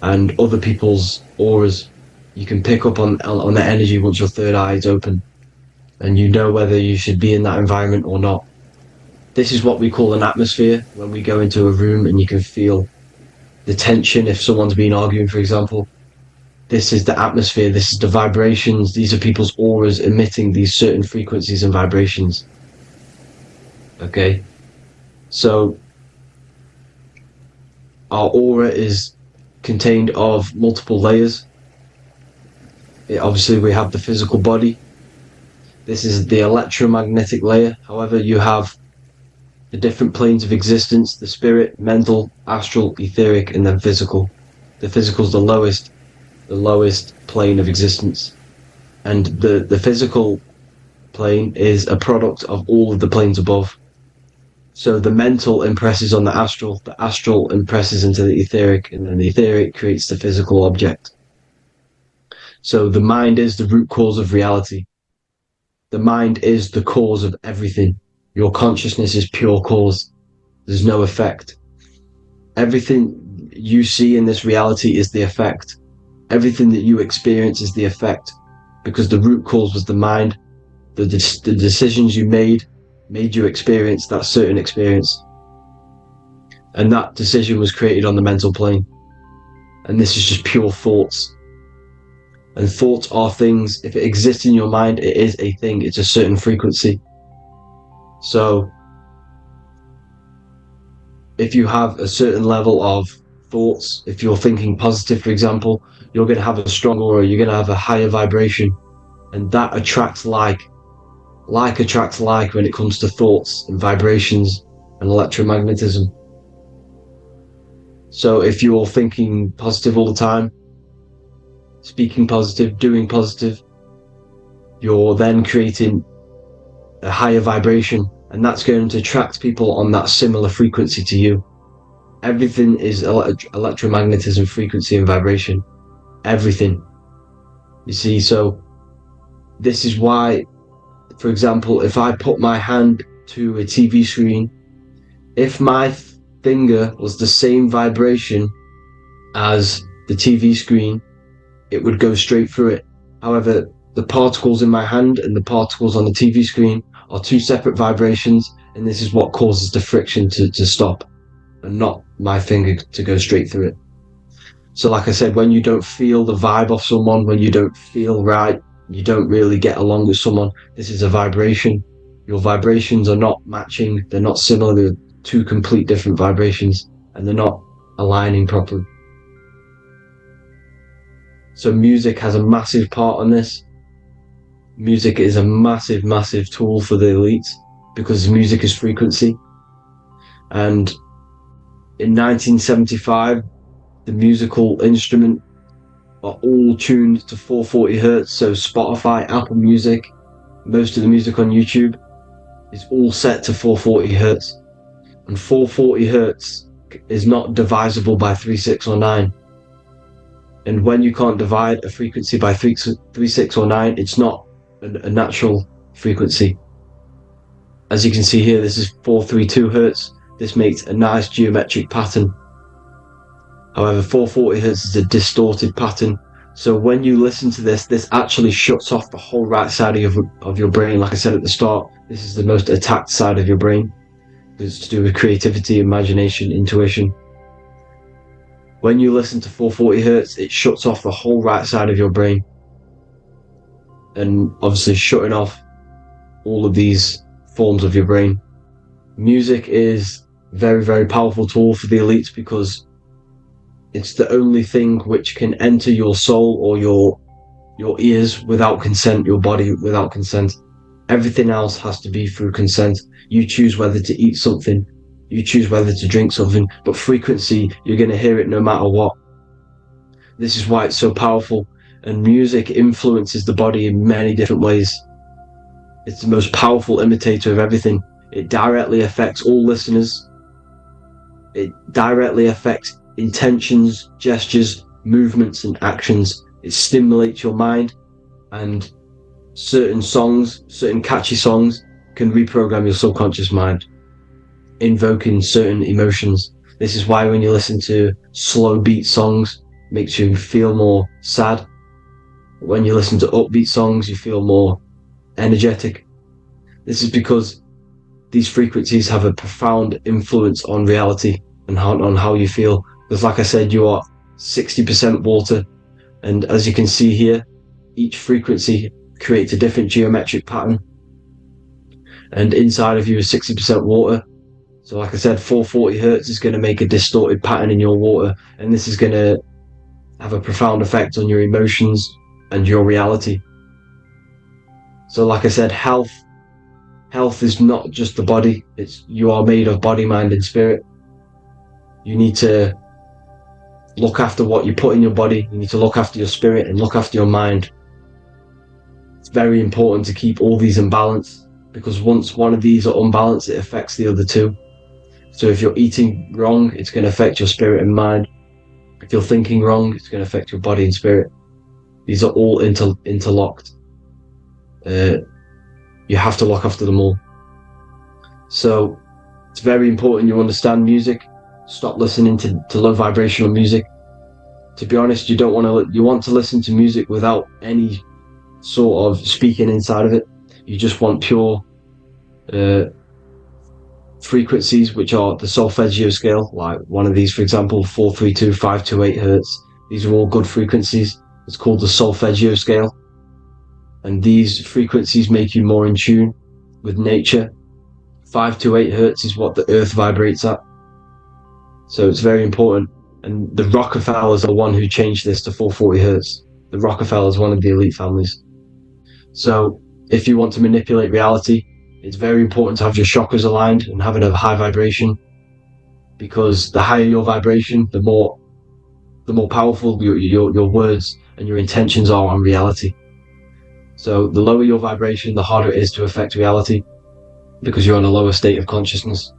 and other people's auras. You can pick up on the energy once your third eye is open, and you know whether you should be in that environment or not. This is what we call an atmosphere. When we go into a room and you can feel the tension, if someone's been arguing, for example, this is the atmosphere, this is the vibrations, these are people's auras emitting these certain frequencies and vibrations. Okay? So our aura is contained of multiple layers. Obviously we have the physical body. This is the electromagnetic layer. However, you have the different planes of existence: the spirit, mental, astral, etheric, and then physical. The physical is the lowest plane of existence. And the physical plane is a product of all of the planes above. So the mental impresses on the astral impresses into the etheric, and then the etheric creates the physical object. So the mind is the root cause of reality. The mind is the cause of everything. Your consciousness is pure cause. There's no effect. Everything you see in this reality is the effect. Everything that you experience is the effect, because the root cause was the mind. The decisions you made you experience that certain experience. And that decision was created on the mental plane. And this is just pure thoughts. And thoughts are things. If it exists in your mind, it is a thing. It's a certain frequency. So if you have a certain level of thoughts, if you're thinking positive, for example, you're going to have a strong aura, you're going to have a higher vibration, and that attracts like. Like attracts like when it comes to thoughts and vibrations and electromagnetism. So if you're thinking positive all the time, speaking positive, doing positive, you're then creating a higher vibration, and that's going to attract people on that similar frequency to you. Everything is electromagnetism, frequency and vibration. Everything. You see, so this is why, for example, if I put my hand to a TV screen, if my finger was the same vibration as the TV screen, it would go straight through it. However, the particles in my hand and the particles on the TV screen are two separate vibrations, and this is what causes the friction to stop, and not my finger to go straight through it. So like I said, when you don't feel the vibe of someone, when you don't feel right, you don't really get along with someone, this is a vibration. Your vibrations are not matching, they're not similar, they're two complete different vibrations, and they're not aligning properly. So music has a massive part on this. Music is a massive, massive tool for the elites, because music is frequency. And in 1975, the musical instrument are all tuned to 440 hertz. So Spotify, Apple Music, most of the music on YouTube is all set to 440 hertz. And 440 hertz is not divisible by 3, 6 or 9. And when you can't divide a frequency by 3, 6 or 9, it's not a natural frequency. As you can see here, this is 432 hertz. This makes a nice geometric pattern. However, 440 hertz is a distorted pattern. So when you listen to this, this actually shuts off the whole right side of your brain. Like I said at the start, this is the most attacked side of your brain. It's to do with creativity, imagination, intuition. When you listen to 440 hertz, it shuts off the whole right side of your brain. And obviously shutting off all of these forms of your brain. Music is a very, very powerful tool for the elites, because it's the only thing which can enter your soul or your ears without consent, your body without consent. Everything else has to be through consent. You choose whether to eat something, you choose whether to drink something, but frequency, you're going to hear it no matter what. This is why it's so powerful, and music influences the body in many different ways. It's the most powerful imitator of everything. It directly affects all listeners. It directly affects intentions, gestures, movements and actions. It stimulates your mind, and certain songs, certain catchy songs can reprogram your subconscious mind, invoking certain emotions. This is why when you listen to slow beat songs, it makes you feel more sad. When you listen to upbeat songs, you feel more energetic. This is because these frequencies have a profound influence on reality and on how you feel. Because like I said, you are 60% water, and as you can see here, each frequency creates a different geometric pattern, and inside of you is 60% water. So like I said, 440 hertz is going to make a distorted pattern in your water, and this is going to have a profound effect on your emotions and your reality. So like I said, health is not just the body. You are made of body, mind and spirit. You need to look after what you put in your body. You need to look after your spirit and look after your mind. It's very important to keep all these in balance, because once one of these are unbalanced, it affects the other two. So if you're eating wrong, it's going to affect your spirit and mind. If you're thinking wrong, it's going to affect your body and spirit. These are all interlocked. You have to look after them all. So it's very important you understand music. Stop listening to low vibrational music. To be honest, you want to listen to music without any sort of speaking inside of it. You just want pure frequencies, which are the solfeggio scale, like one of these, for example, 432, 528 hertz. These are all good frequencies. It's called the solfeggio scale. And these frequencies make you more in tune with nature. 5 to 8 hertz is what the earth vibrates at. So it's very important. And the Rockefellers are the one who changed this to 440 hertz. The Rockefellers, one of the elite families. So if you want to manipulate reality, it's very important to have your chakras aligned and having a high vibration, because the higher your vibration, the more powerful your words and your intentions are on reality. So the lower your vibration, the harder it is to affect reality, because you're on a lower state of consciousness.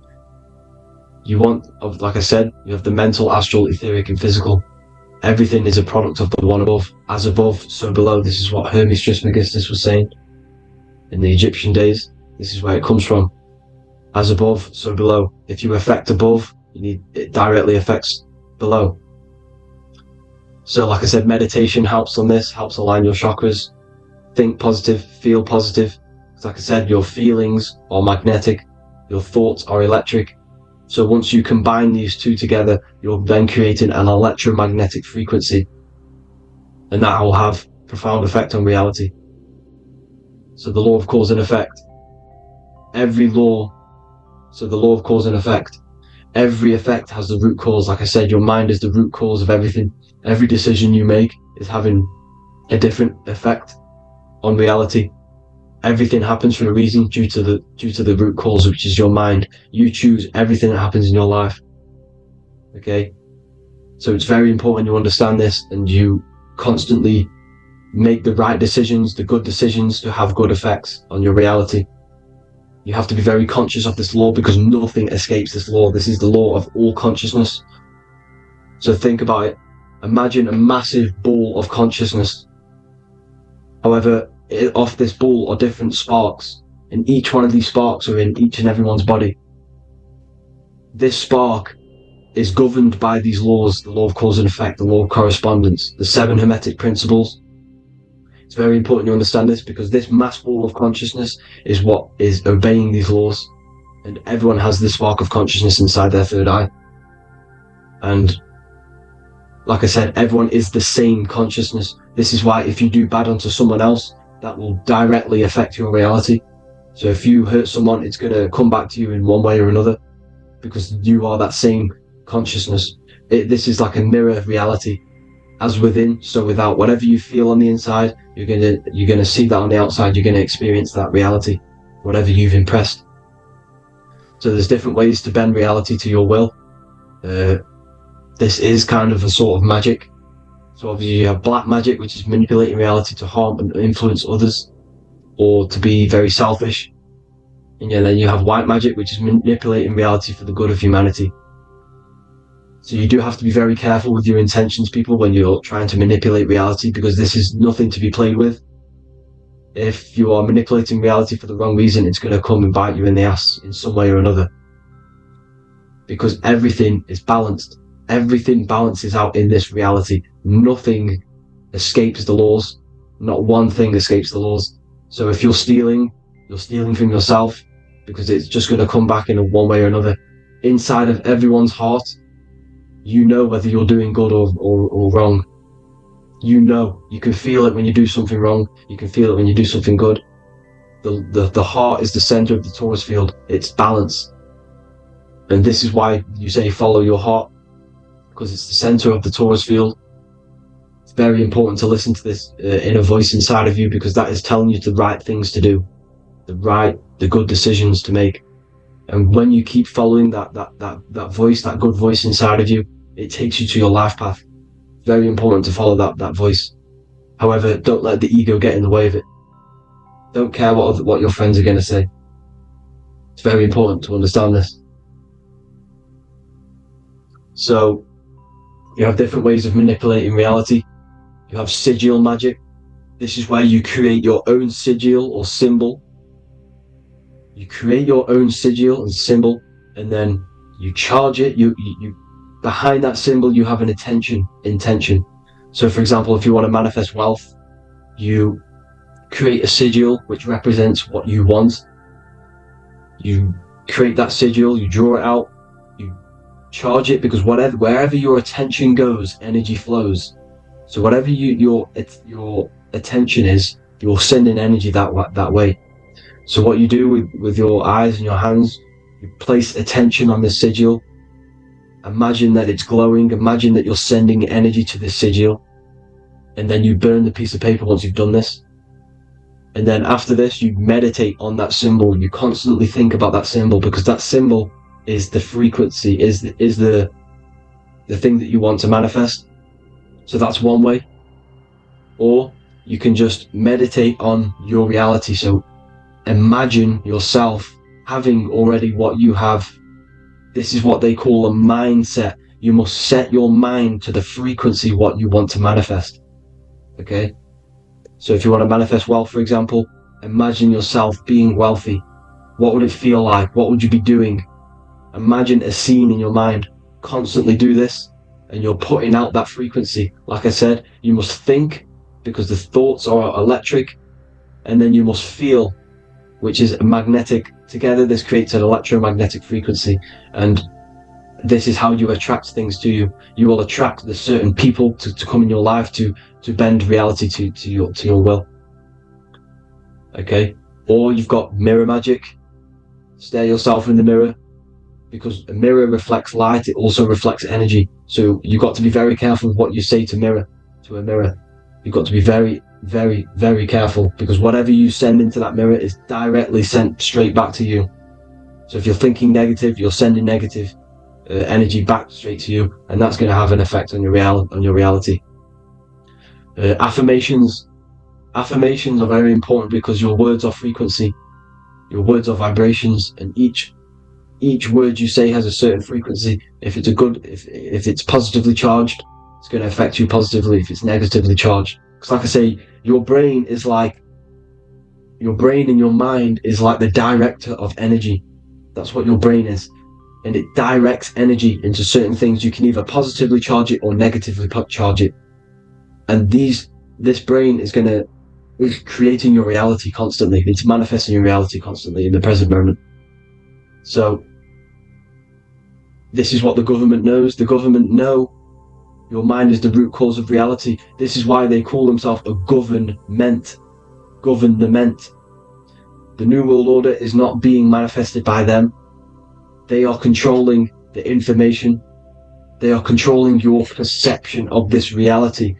You want, like I said, you have the mental, astral, etheric, and physical. Everything is a product of the one above. As above, so below. This is what Hermes Trismegistus was saying in the Egyptian days. This is where it comes from. As above, so below. If you affect above, it directly affects below. So like I said, meditation helps on this, helps align your chakras. Think positive, feel positive. Like I said, your feelings are magnetic, your thoughts are electric. So once you combine these two together, you're then creating an electromagnetic frequency, and that will have profound effect on reality. So the law of cause and effect. The law of cause and effect. Every effect has the root cause. Like I said, your mind is the root cause of everything. Every decision you make is having a different effect on reality. Everything happens for a reason, due to the root cause, which is your mind. You choose everything that happens in your life. Okay? So it's very important you understand this, and you constantly make the right decisions, the good decisions, to have good effects on your reality. You have to be very conscious of this law, because nothing escapes this law. This is the law of all consciousness. So think about it. Imagine a massive ball of consciousness. However, off this ball are different sparks, and each one of these sparks are in each and everyone's body. This spark is governed by these laws, the law of cause and effect, the law of correspondence, the 7 hermetic principles. It's very important you understand this, because this mass ball of consciousness is what is obeying these laws, and everyone has this spark of consciousness inside their third eye. And like I said, everyone is the same consciousness. This is why if you do bad onto someone else, that will directly affect your reality. So if you hurt someone, it's going to come back to you in one way or another, because you are that same consciousness. This is like a mirror reality. As within, so without. Whatever you feel on the inside, you're gonna see that on the outside. You're going to experience that reality, whatever you've impressed. So there's different ways to bend reality to your will. This is kind of a sort of magic. So obviously you have black magic, which is manipulating reality to harm and influence others, or to be very selfish. And then you have white magic, which is manipulating reality for the good of humanity. So you do have to be very careful with your intentions, people, when you're trying to manipulate reality, because this is nothing to be played with. If you are manipulating reality for the wrong reason, it's going to come and bite you in the ass in some way or another. Because everything is balanced. Everything balances out in this reality. Nothing escapes the laws. Not one thing escapes the laws. So if you're stealing from yourself, because it's just going to come back in one way or another. Inside of everyone's heart, you know whether you're doing good or wrong. You know, you can feel it when you do something wrong. You can feel it when you do something good. The heart is the center of the Taurus field. It's balance. And this is why you say follow your heart, because it's the center of the Taurus field. It's very important to listen to this inner voice inside of you, because that is telling you the right things to do, the good decisions to make. And when you keep following that voice, that good voice inside of you, it takes you to your life path. Very important to follow that voice. However, don't let the ego get in the way of it. Don't care what your friends are going to say. It's very important to understand this. So, you have different ways of manipulating reality. You have sigil magic. This is where you create your own sigil or symbol. You create your own sigil and symbol, and then you charge it. You behind that symbol, you have an intention. So for example, if you want to manifest wealth, you create a sigil which represents what you want. You create that sigil, you draw it out, you charge it, because wherever your attention goes, energy flows. So whatever your attention is, you're sending energy that way. So what you do with your eyes and your hands, you place attention on the sigil. Imagine that it's glowing. Imagine that you're sending energy to the sigil. And then you burn the piece of paper once you've done this. And then after this, you meditate on that symbol. You constantly think about that symbol, because that symbol is the frequency, is the thing that you want to manifest. So that's one way. Or you can just meditate on your reality. So imagine yourself having already what you have. This is what they call a mindset. You must set your mind to the frequency what you want to manifest. Okay? So if you want to manifest wealth, for example, imagine yourself being wealthy. What would it feel like? What would you be doing? Imagine a scene in your mind. Constantly do this, and you're putting out that frequency. Like I said, you must think, because the thoughts are electric, and then you must feel, which is magnetic. Together, this creates an electromagnetic frequency, and this is how you attract things to you. You will attract the certain people to come in your life to bend reality to your will. Okay? Or you've got mirror magic. Stare yourself in the mirror, because a mirror reflects light. It also reflects energy. So you've got to be very careful with what you say to a mirror. You've got to be very, very, very careful, because whatever you send into that mirror is directly sent straight back to you. So if you're thinking negative, you're sending negative energy back straight to you, and that's going to have an effect on your reality. Affirmations are very important, because your words are frequency, your words are vibrations, and each word you say has a certain frequency. If it's positively charged, it's going to affect you positively. If it's negatively charged, because like I say, your brain and your mind is like the director of energy. That's what your brain is, and it directs energy into certain things. You can either positively charge it or negatively charge it, and this brain is creating your reality constantly. It's manifesting your reality constantly in the present moment. So this is what the government knows. The government know your mind is the root cause of reality. This is why they call themselves a government. The New World Order is not being manifested by them. They are controlling the information. They are controlling your perception of this reality.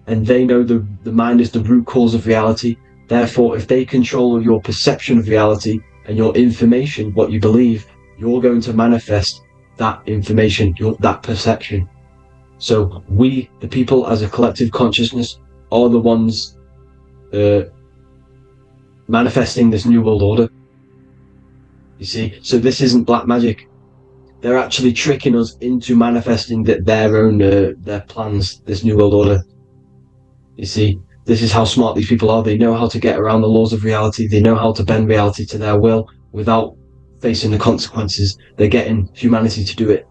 And they know the mind is the root cause of reality. Therefore, if they control your perception of reality and your information, what you believe, you're going to manifest that information, that perception. So we, the people as a collective consciousness, are the ones manifesting this New World Order. You see, so this isn't black magic. They're actually tricking us into manifesting their own their plans, this New World Order. You see, this is how smart these people are. They know how to get around the laws of reality. They know how to bend reality to their will without facing the consequences. They're getting humanity to do it.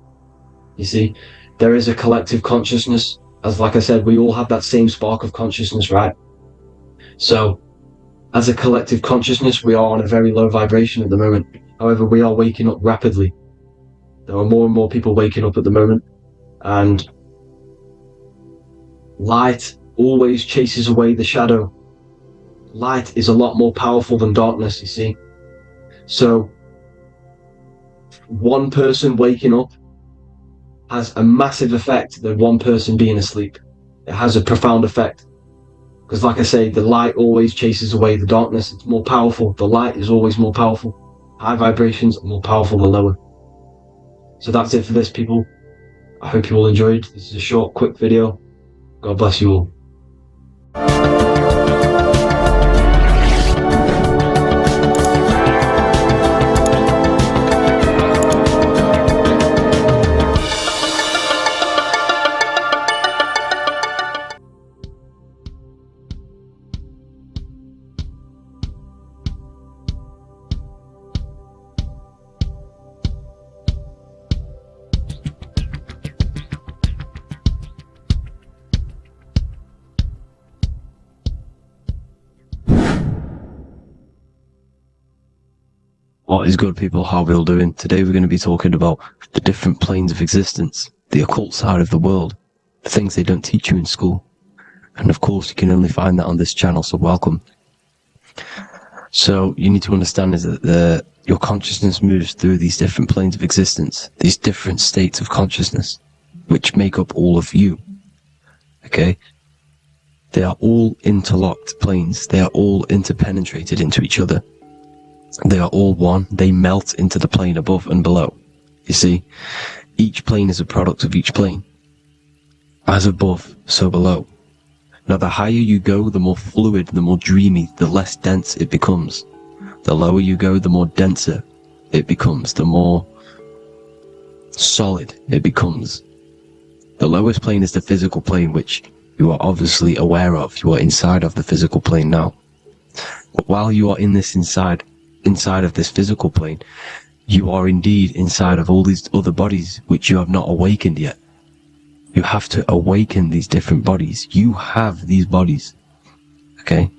You see, there is a collective consciousness. As like I said, we all have that same spark of consciousness, right? So as a collective consciousness, we are on a very low vibration at the moment. However, we are waking up rapidly. There are more and more people waking up at the moment, and light always chases away the shadow. Light is a lot more powerful than darkness, you see. So one person waking up has a massive effect than one person being asleep. It has a profound effect, because like I say, the light always chases away the darkness. It's more powerful. The light is always more powerful. High vibrations are more powerful than lower. So that's it for this, people. I hope you all enjoyed. This is a short, quick video. God bless you all. What is good, people? How are we all doing? Today we're going to be talking about the different planes of existence, the occult side of the world, the things they don't teach you in school. And of course, you can only find that on this channel, so welcome. So you need to understand is that your consciousness moves through these different planes of existence, these different states of consciousness, which make up all of you. Okay? They are all interlocked planes. They are all interpenetrated into each other. They are all one. They melt into the plane above and below. You see? Each plane is a product of each plane. As above, so below. Now, the higher you go, the more fluid, the more dreamy, the less dense it becomes. The lower you go, the more denser it becomes, the more solid it becomes. The lowest plane is the physical plane, which you are obviously aware of. You are inside of the physical plane now. But while you are in this inside of this physical plane, you are indeed inside of all these other bodies which you have not awakened yet. You have to awaken these different bodies. You have these bodies. Okay?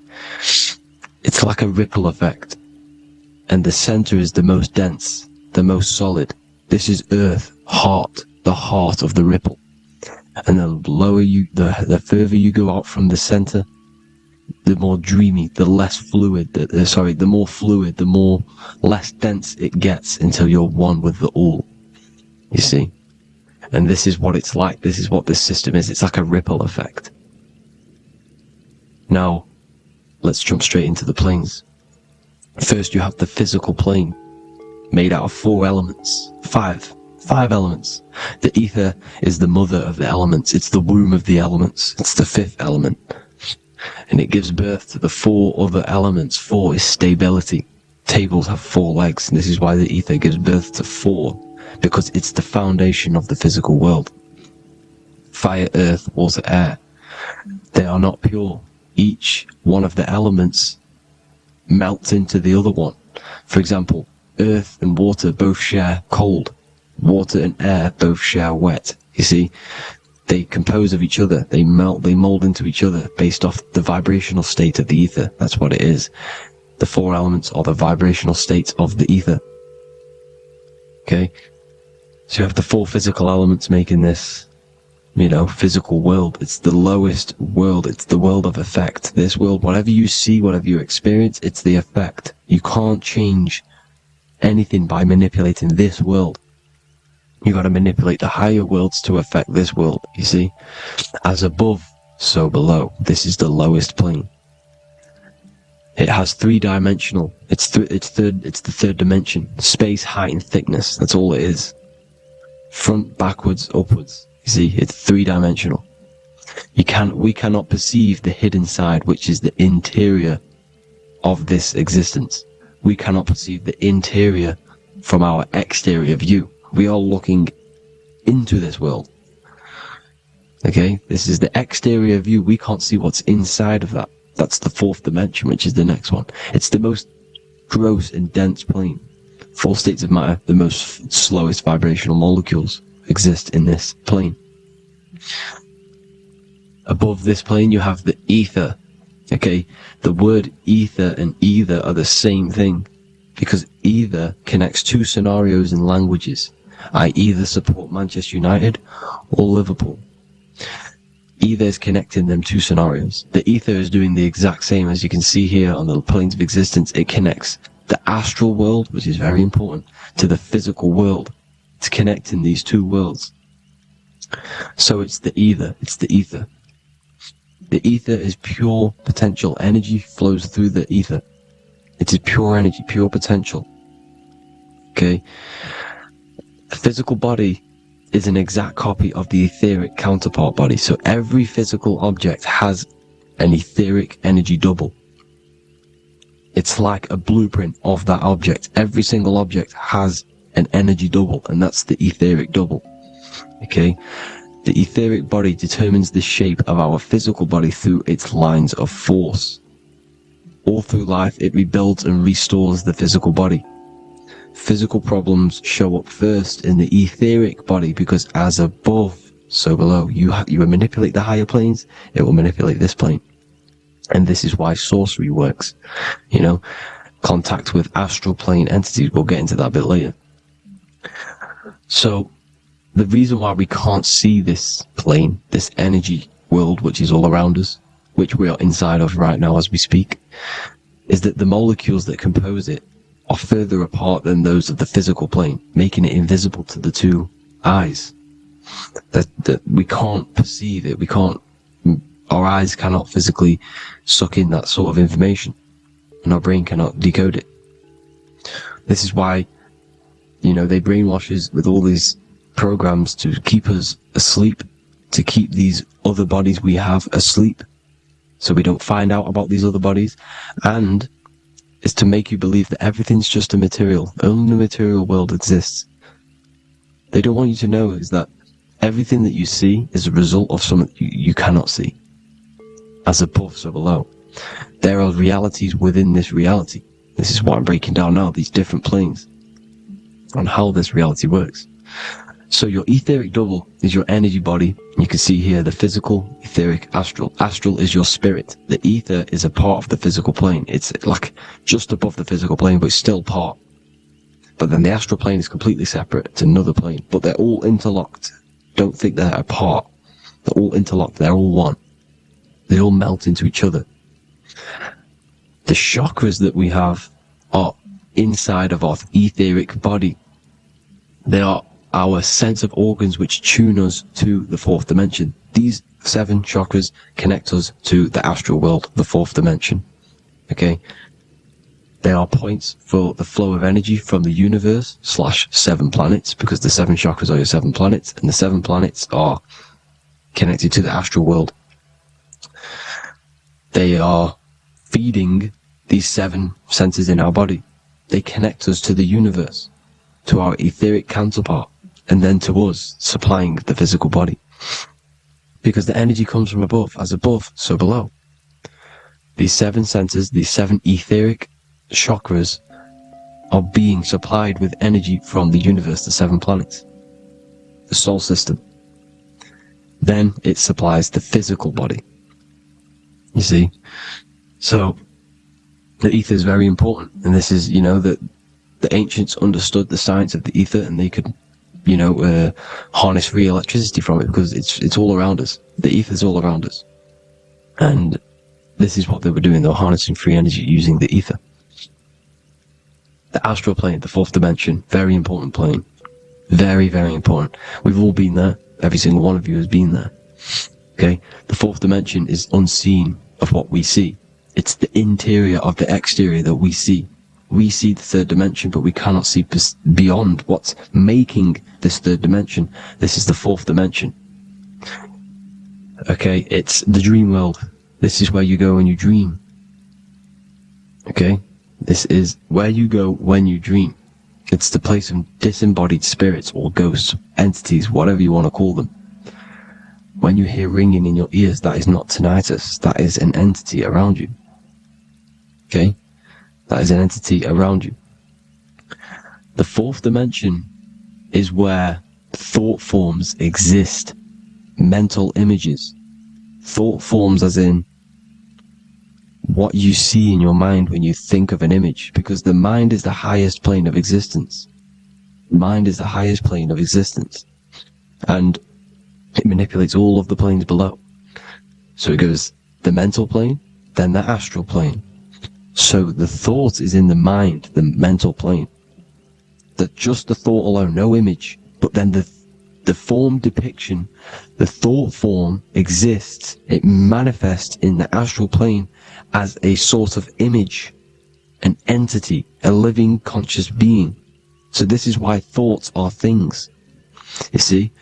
It's like a ripple effect. And the center is the most dense, the most solid. This is earth, heart, the heart of the ripple. And the lower you, the further you go out from the center, the more dreamy, the less fluid, the more fluid, the more less dense it gets until you're one with the all. You see? And this is what it's like. This is what this system is. It's like a ripple effect. Now, let's jump straight into the planes. First, you have the physical plane, made out of 4 elements. Five elements. The ether is the mother of the elements. It's the womb of the elements. It's the 5th element. And it gives birth to the 4 other elements. 4 is stability. Tables have 4 legs. And this is why the ether gives birth to 4. Because it's the foundation of the physical world. Fire, earth, water, air. They are not pure. Each one of the elements melts into the other one. For example, earth and water both share cold. Water and air both share wet. You see, they compose of each other. They melt, they mold into each other based off the vibrational state of the ether. That's what it is. The 4 elements are the vibrational states of the ether. Okay? So you have the 4 physical elements making this, physical world. It's the lowest world. It's the world of effect. This world, whatever you see, whatever you experience, it's the effect. You can't change anything by manipulating this world. You got to manipulate the higher worlds to affect this world, you see? As above, so below. This is the lowest plane. It has 3-dimensional. It's the 3rd dimension. Space, height, and thickness. That's all it is. Front, backwards, upwards. You see, it's 3-dimensional. We cannot perceive the hidden side, which is the interior of this existence. We cannot perceive the interior from our exterior view. We are looking into this world. Okay, this is the exterior view. We can't see what's inside of that. That's the 4th dimension, which is the next one. It's the most gross and dense plane. 4 states of matter, the most slowest vibrational molecules exist in this plane. Above this plane, you have the ether. Okay, the word ether and either are the same thing, because either connects 2 scenarios in languages. I either support Manchester United or Liverpool. Either is connecting them 2 scenarios. The ether is doing the exact same, as you can see here on the planes of existence. It connects the astral world, which is very important, to the physical world. It's connecting these 2 worlds. So it's the ether. It's the ether. The ether is pure potential. Energy flows through the ether. It is pure energy, pure potential. Okay? The physical body is an exact copy of the etheric counterpart body. So every physical object has an etheric energy double. It's like a blueprint of that object. Every single object has an energy double, and that's the etheric double. Okay? The etheric body determines the shape of our physical body through its lines of force. All through life, it rebuilds and restores the physical body. Physical problems show up first in the etheric body, because as above, so below. You manipulate the higher planes, it will manipulate this plane. And this is why sorcery works. Contact with astral plane entities. We'll get into that a bit later. So, the reason why we can't see this plane, this energy world which is all around us, which we are inside of right now as we speak, is that the molecules that compose it are further apart than those of the physical plane, making it invisible to the two eyes. That we can't perceive it. Our eyes cannot physically suck in that sort of information, and our brain cannot decode it. This is why, they brainwash us with all these programs to keep us asleep, to keep these other bodies we have asleep, so we don't find out about these other bodies, and it's to make you believe that everything's just a material. Only the material world exists. They don't want you to know is that everything that you see is a result of something you cannot see. As above, so below. There are realities within this reality. This is what I'm breaking down now, these different planes, on how this reality works. So your etheric double is your energy body. You can see here the physical, etheric, astral. Astral is your spirit. The ether is a part of the physical plane. It's like just above the physical plane, but it's still part. But then the astral plane is completely separate. It's another plane, but they're all interlocked. Don't think they're apart. They're all interlocked. They're all one. They all melt into each other. The chakras that we have are inside of our etheric body. They are our sense of organs which tune us to the fourth dimension. These 7 chakras connect us to the astral world, the fourth dimension. Okay? They are points for the flow of energy from the universe / 7 planets, because the 7 chakras are your 7 planets, and the 7 planets are connected to the astral world. They are feeding these 7 senses in our body. They connect us to the universe, to our etheric counterpart, and then to us, supplying the physical body. Because the energy comes from above. As above, so below. These 7 senses, these 7 etheric chakras, are being supplied with energy from the universe, the 7 planets, the solar system. Then it supplies the physical body. You see? So, the ether is very important. And this is, that the ancients understood the science of the ether, and they could, harness free electricity from it, because it's all around us. The ether is all around us. And this is what they were doing. They were harnessing free energy using the ether. The astral plane, the fourth dimension, very important plane. Very, very important. We've all been there. Every single one of you has been there. Okay? The fourth dimension is unseen of what we see. It's the interior of the exterior that we see. We see the third dimension, but we cannot see beyond what's making this third dimension. This is the fourth dimension. Okay? It's the dream world. This is where you go when you dream. Okay? This is where you go when you dream. It's the place of disembodied spirits or ghosts, entities, whatever you want to call them. When you hear ringing in your ears, that is not tinnitus. That is an entity around you. Okay? That is an entity around you. The fourth dimension is where thought forms exist. Mental images. Thought forms as in what you see in your mind when you think of an image, because the mind is the highest plane of existence. Mind is the highest plane of existence, and it manipulates all of the planes below. So it goes the mental plane, then the astral plane. So the thought is in the mind, the mental plane. That just the thought alone, no image, but then the form depiction, the thought form exists. It manifests in the astral plane as a sort of image, an entity, a living conscious being. So this is why thoughts are things. You see,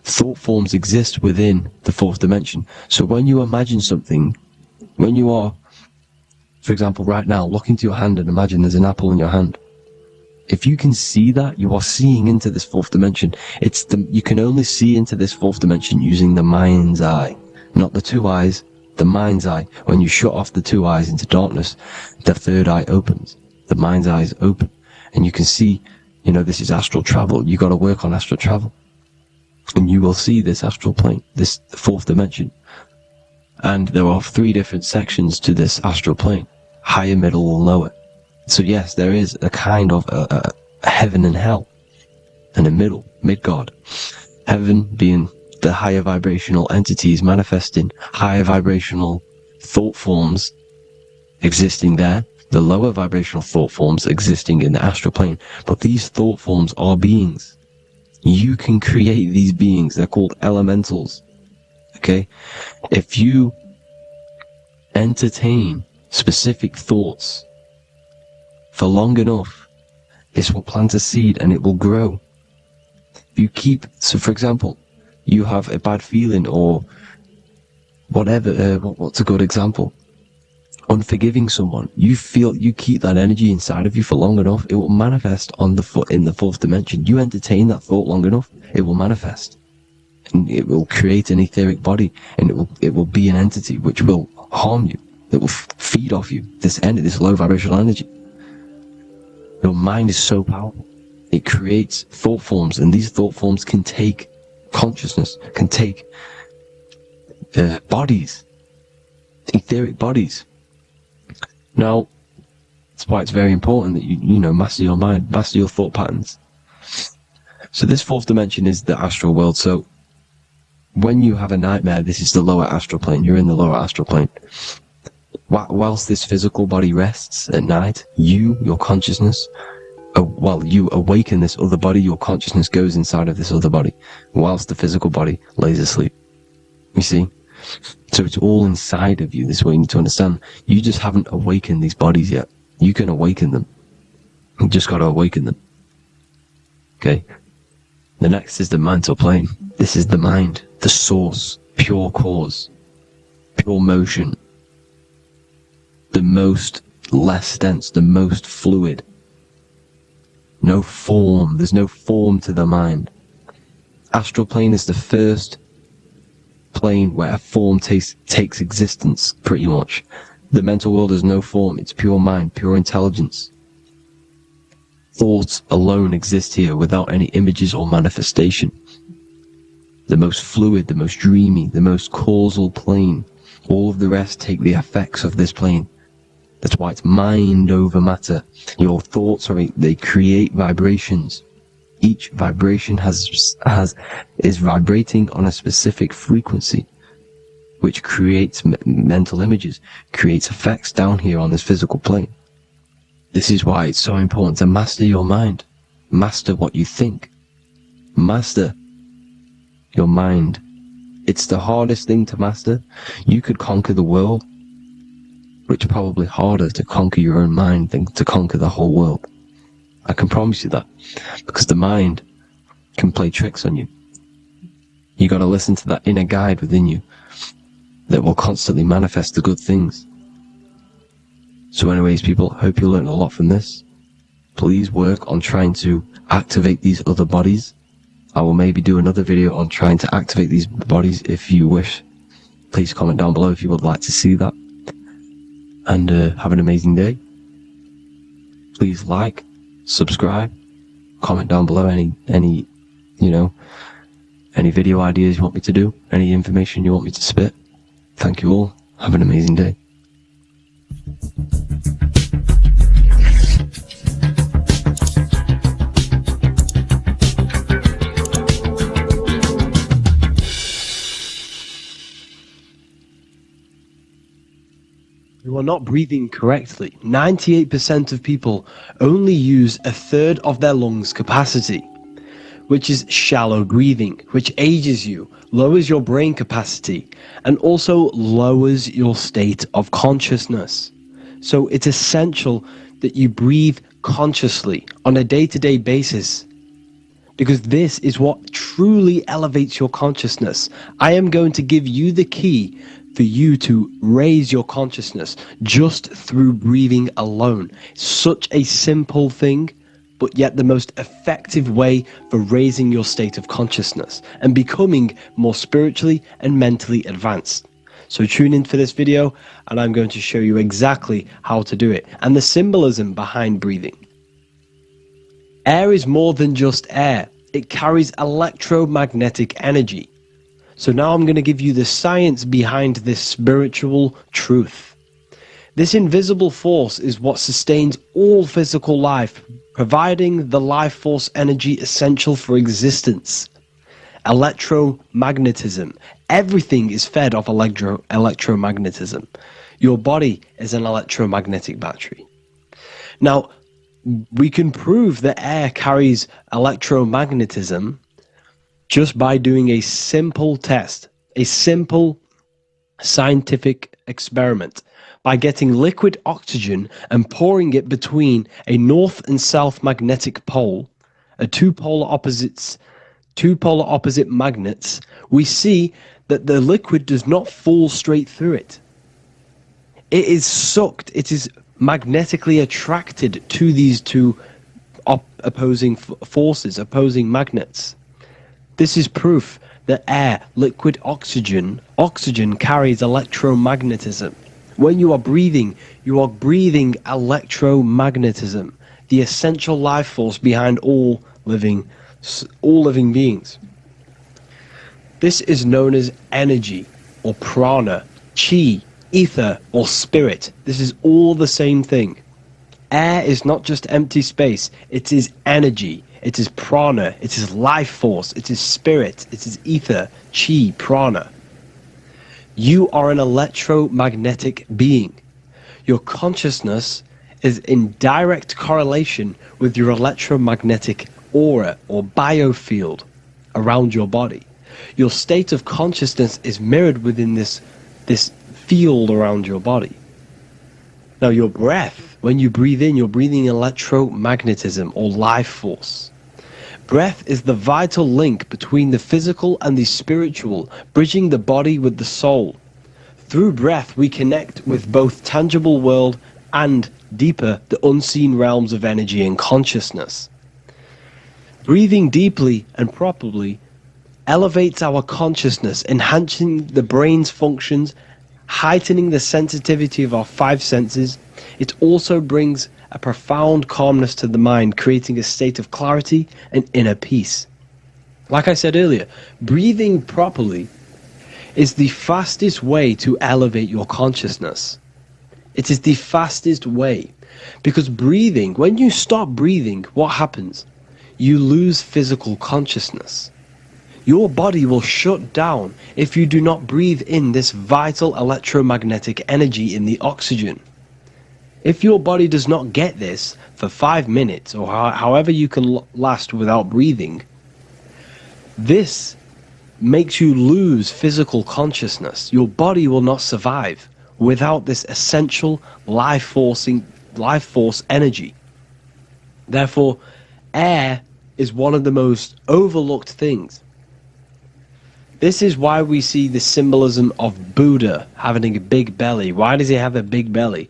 thought forms exist within the fourth dimension. So when you imagine something, when you are, for example, right now, look into your hand and imagine there's an apple in your hand. If you can see that, you are seeing into this fourth dimension. You can only see into this fourth dimension using the mind's eye, not the 2 eyes, the mind's eye. When you shut off the 2 eyes into darkness, the third eye opens. The mind's eye is open, and you can see, this is astral travel. You got to work on astral travel, and you will see this astral plane, this fourth dimension. And there are 3 different sections to this astral plane: higher, middle, and lower. So yes, there is a kind of a heaven and hell, and a mid-God. Heaven being the higher vibrational entities manifesting higher vibrational thought forms existing there, the lower vibrational thought forms existing in the astral plane. But these thought forms are beings. You can create these beings. They're called elementals. Okay? If you entertain specific thoughts for long enough, this will plant a seed and it will grow. If you keep, so for example, you have a bad feeling or whatever, what's a good example? Unforgiving someone. You keep that energy inside of you for long enough, it will manifest on in the fourth dimension. You entertain that thought long enough, it will manifest. And it will create an etheric body, and it will be an entity which will harm you. It will feed off you, this low vibrational energy. Your mind is so powerful. It creates thought forms, and these thought forms can take consciousness, can take bodies, etheric bodies. Now, that's why it's very important that you master your mind, master your thought patterns. So this fourth dimension is the astral world. So when you have a nightmare, this is the lower astral plane. You're in the lower astral plane. Whilst this physical body rests at night, your consciousness, you awaken this other body, your consciousness goes inside of this other body, whilst the physical body lays asleep. You see? So it's all inside of you. This is what you need to understand. You just haven't awakened these bodies yet. You can awaken them. You just got to awaken them. Okay? The next is the mental plane. This is the mind, the source, pure cause, pure motion, the most less dense, the most fluid. No form. There's no form to the mind. Astral plane is the first plane where a form takes existence, pretty much. The mental world has no form. It's pure mind, pure intelligence. Thoughts alone exist here without any images or manifestation. The most fluid, the most dreamy, the most causal plane. All of the rest take the effects of this plane. That's why it's mind over matter. Your thoughts they create vibrations. Each vibration is vibrating on a specific frequency, which creates mental images, creates effects down here on this physical plane. This is why it's so important to master your mind. Master what you think. Master your mind. It's the hardest thing to master. You could conquer the world, but it's probably harder to conquer your own mind than to conquer the whole world. I can promise you that, because the mind can play tricks on you. You got to listen to that inner guide within you that will constantly manifest the good things. So anyways, people, hope you learned a lot from this. Please work on trying to activate these other bodies. I will maybe do another video on trying to activate these bodies if you wish. Please comment down below if you would like to see that. And have an amazing day. Please like, subscribe, comment down below any video ideas you want me to do, any information you want me to spit. Thank you all. Have an amazing day. You are not breathing correctly. 98% of people only use a third of their lungs capacity, which is shallow breathing, which ages you, lowers your brain capacity, and also lowers your state of consciousness. So it's essential that you breathe consciously on a day-to-day basis, because this is what truly elevates your consciousness. I am going to give you the key for you to raise your consciousness just through breathing alone. Such a simple thing, but yet the most effective way for raising your state of consciousness and becoming more spiritually and mentally advanced. So tune in for this video, and I'm going to show you exactly how to do it and the symbolism behind breathing. Air is more than just air. It carries electromagnetic energy. So now I'm going to give you the science behind this spiritual truth. This invisible force is what sustains all physical life, providing the life force energy essential for existence. electromagnetism. Everything is fed off electromagnetism. Your body is an electromagnetic battery. Now, we can prove that air carries electromagnetism just by doing a simple test, a simple scientific experiment, by getting liquid oxygen and pouring it between a north and south magnetic pole, two polar opposite magnets. We see that the liquid does not fall straight through it. It is sucked, it is magnetically attracted to these two opposing forces, opposing magnets. This is proof that air, liquid oxygen carries electromagnetism. When you are breathing electromagnetism, the essential life force behind all living beings. This is known as energy, or prana, chi, ether, or spirit. This is all the same thing. Air is not just empty space, it is energy, it is prana, it is life force, it is spirit, it is ether, chi, prana. You are an electromagnetic being. Your consciousness is in direct correlation with your electromagnetic aura or biofield around your body. Your state of consciousness is mirrored within this field around your body. Now, your breath, when you breathe in, you're breathing electromagnetism or life force. Breath is the vital link between the physical and the spiritual, bridging the body with the soul. Through breath, we connect with both tangible world and deeper, the unseen realms of energy and consciousness. Breathing deeply and properly elevates our consciousness, enhancing the brain's functions, heightening the sensitivity of our five senses. It also brings a profound calmness to the mind, creating a state of clarity and inner peace. Like I said earlier, breathing properly is the fastest way to elevate your consciousness. It is the fastest way, because breathing, when you stop breathing, what happens? You lose physical consciousness. Your body will shut down if you do not breathe in this vital electromagnetic energy in the oxygen. If your body does not get this for 5 minutes, or however you can last without breathing, this makes you lose physical consciousness. Your body will not survive without this essential life force energy. Therefore, air is one of the most overlooked things. This is why we see the symbolism of Buddha having a big belly. Why does he have a big belly?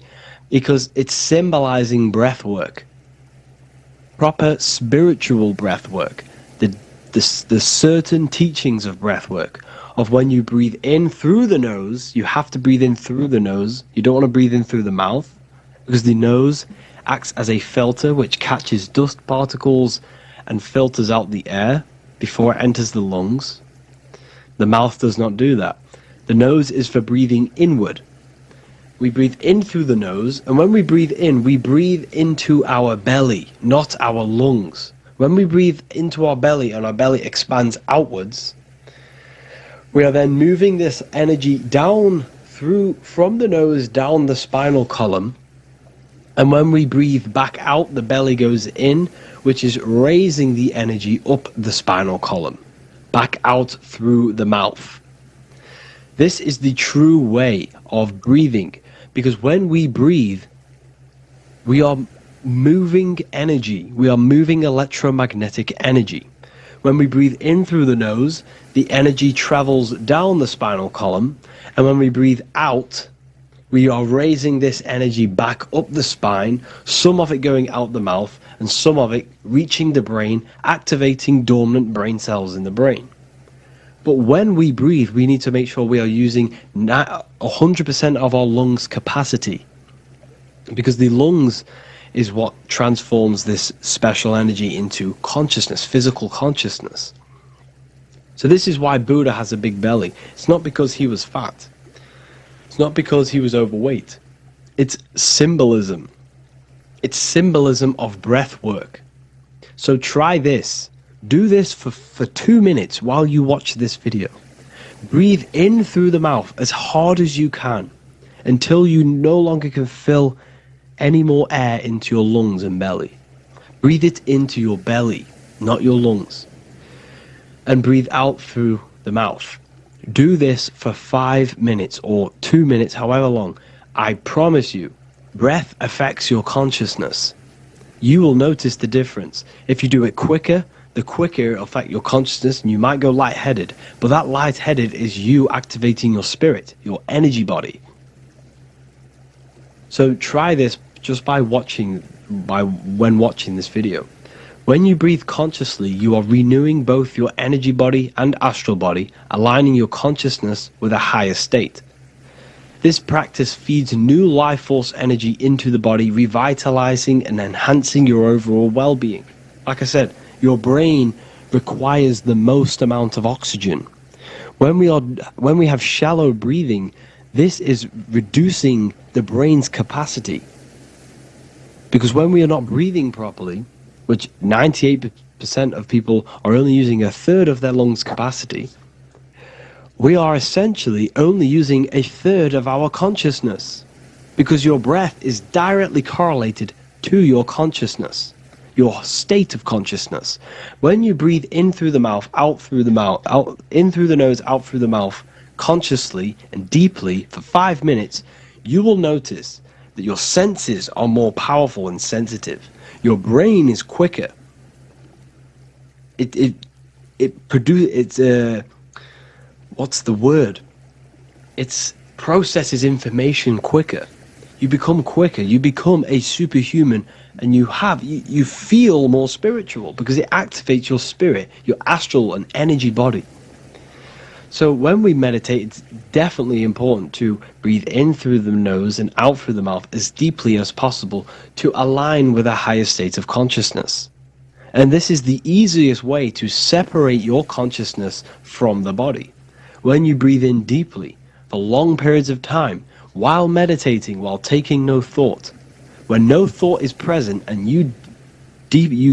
Because it's symbolizing breath work, proper spiritual breath work, the certain teachings of breath work, of when you breathe in through the nose, you have to breathe in through the nose. You don't want to breathe in through the mouth, because the nose acts as a filter which catches dust particles and filters out the air before it enters the lungs. The mouth does not do that. The nose is for breathing inward. We breathe in through the nose, and when we breathe into our belly, not our lungs. When we breathe into our belly and our belly expands outwards, we are then moving this energy down from the nose down the spinal column, and when we breathe back out, the belly goes in, which is raising the energy up the spinal column, back out through the mouth. This is the true way of breathing, because when we breathe, we are moving energy. We are moving electromagnetic energy. When we breathe in through the nose, the energy travels down the spinal column, and when we breathe out, we are raising this energy back up the spine, some of it going out the mouth, and some of it reaching the brain, activating dormant brain cells in the brain. But when we breathe, we need to make sure we are using 100% of our lungs' capacity, because the lungs is what transforms this special energy into consciousness, physical consciousness. So this is why Buddha has a big belly. It's not because he was fat. It's not because he was overweight. It's symbolism. It's symbolism of breath work. So try this. Do this for 2 minutes while you watch this video. Breathe in through the mouth as hard as you can until you no longer can fill any more air into your lungs and belly. Breathe it into your belly, not your lungs. And breathe out through the mouth. Do this for 5 minutes or 2 minutes, however long. I promise you, breath affects your consciousness. You will notice the difference. If you do it quicker, the quicker it'll affect your consciousness, and you might go lightheaded. But that lightheaded is you activating your spirit, your energy body. So try this just when watching this video. When you breathe consciously, you are renewing both your energy body and astral body, aligning your consciousness with a higher state. This practice feeds new life force energy into the body, revitalizing and enhancing your overall well-being. Like I said, your brain requires the most amount of oxygen. When we have shallow breathing, this is reducing the brain's capacity. Because when we are not breathing properly, which 98% of people are only using a third of their lungs capacity, we are essentially only using a third of our consciousness, because your breath is directly correlated to your consciousness, your state of consciousness. When you breathe in through the mouth, out through the mouth, out in through the nose, out through the mouth, consciously and deeply for 5 minutes, you will notice that your senses are more powerful and sensitive. Your brain is quicker. What's the word? It processes information quicker. You become quicker. You become a superhuman, and you feel more spiritual because it activates your spirit, your astral and energy body. So when we meditate, it's definitely important to breathe in through the nose and out through the mouth as deeply as possible to align with a higher state of consciousness. And this is the easiest way to separate your consciousness from the body. When you breathe in deeply for long periods of time, while meditating, while taking no thought, when no thought is present and you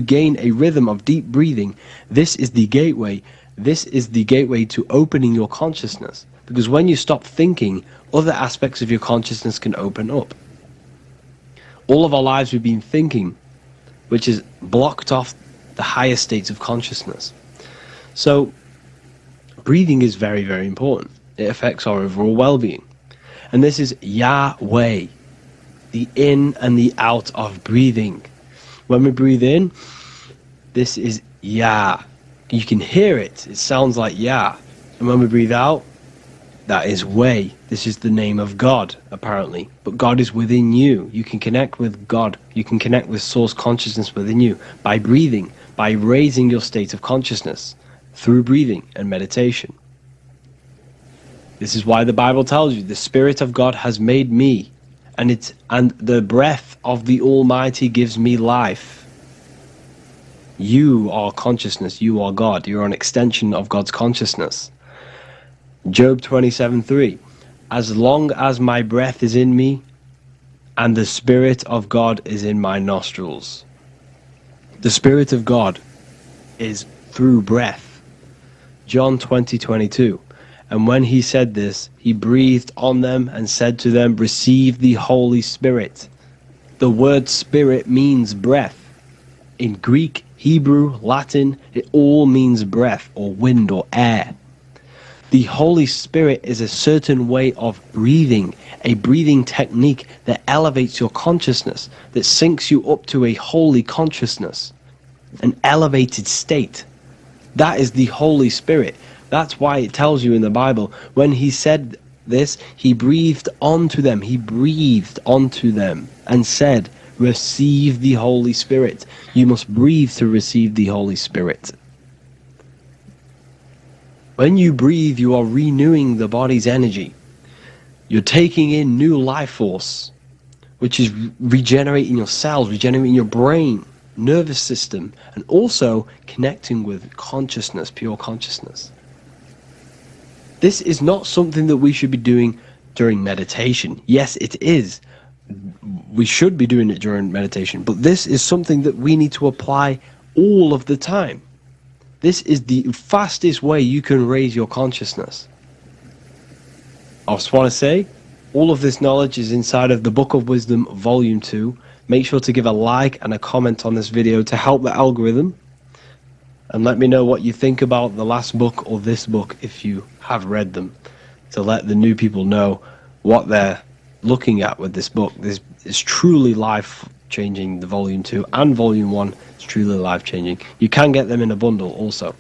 gain a rhythm of deep breathing, this is the gateway. This is the gateway to opening your consciousness, because when you stop thinking, other aspects of your consciousness can open up. All of our lives we've been thinking, which has blocked off the higher states of consciousness. So breathing is very, very important. It affects our overall well-being. And this is Yahweh, the in and the out of breathing. When we breathe in, this is Yah. You can hear it. It sounds like Yah. And when we breathe out, that is Way. This is the name of God, apparently. But God is within you. You can connect with God. You can connect with source consciousness within you by breathing, by raising your state of consciousness through breathing and meditation. This is why the Bible tells you the Spirit of God has made me, and the breath of the Almighty gives me life. You are consciousness, you are God, you're an extension of God's consciousness. Job 27:3, as long as my breath is in me and the Spirit of God is in my nostrils. The Spirit of God is through breath. John 20:22, and when he said this, he breathed on them and said to them, receive the Holy Spirit. The word spirit means breath. In Greek, Hebrew, Latin, it all means breath or wind or air. The Holy Spirit is a certain way of breathing, a breathing technique that elevates your consciousness, that syncs you up to a holy consciousness, an elevated state. That is the Holy Spirit. That's why it tells you in the Bible, when he said this, he breathed onto them. He breathed onto them and said, receive the Holy Spirit. You must breathe to receive the Holy Spirit. When you breathe, you are renewing the body's energy. You're taking in new life force, which is regenerating your cells, regenerating your brain, nervous system, and also connecting with consciousness, pure consciousness. This is not something that we should be doing during meditation. Yes, it is. We should be doing it during meditation, but this is something that we need to apply all of the time. This is the fastest way you can raise your consciousness. I just want to say, all of this knowledge is inside of the Book of Wisdom, Volume 2. Make sure to give a like and a comment on this video to help the algorithm. And let me know what you think about the last book or this book if you have read them, to let the new people know what they're looking at with this book. This is truly life-changing, the Volume 2 and Volume 1 is truly life-changing. You can get them in a bundle also.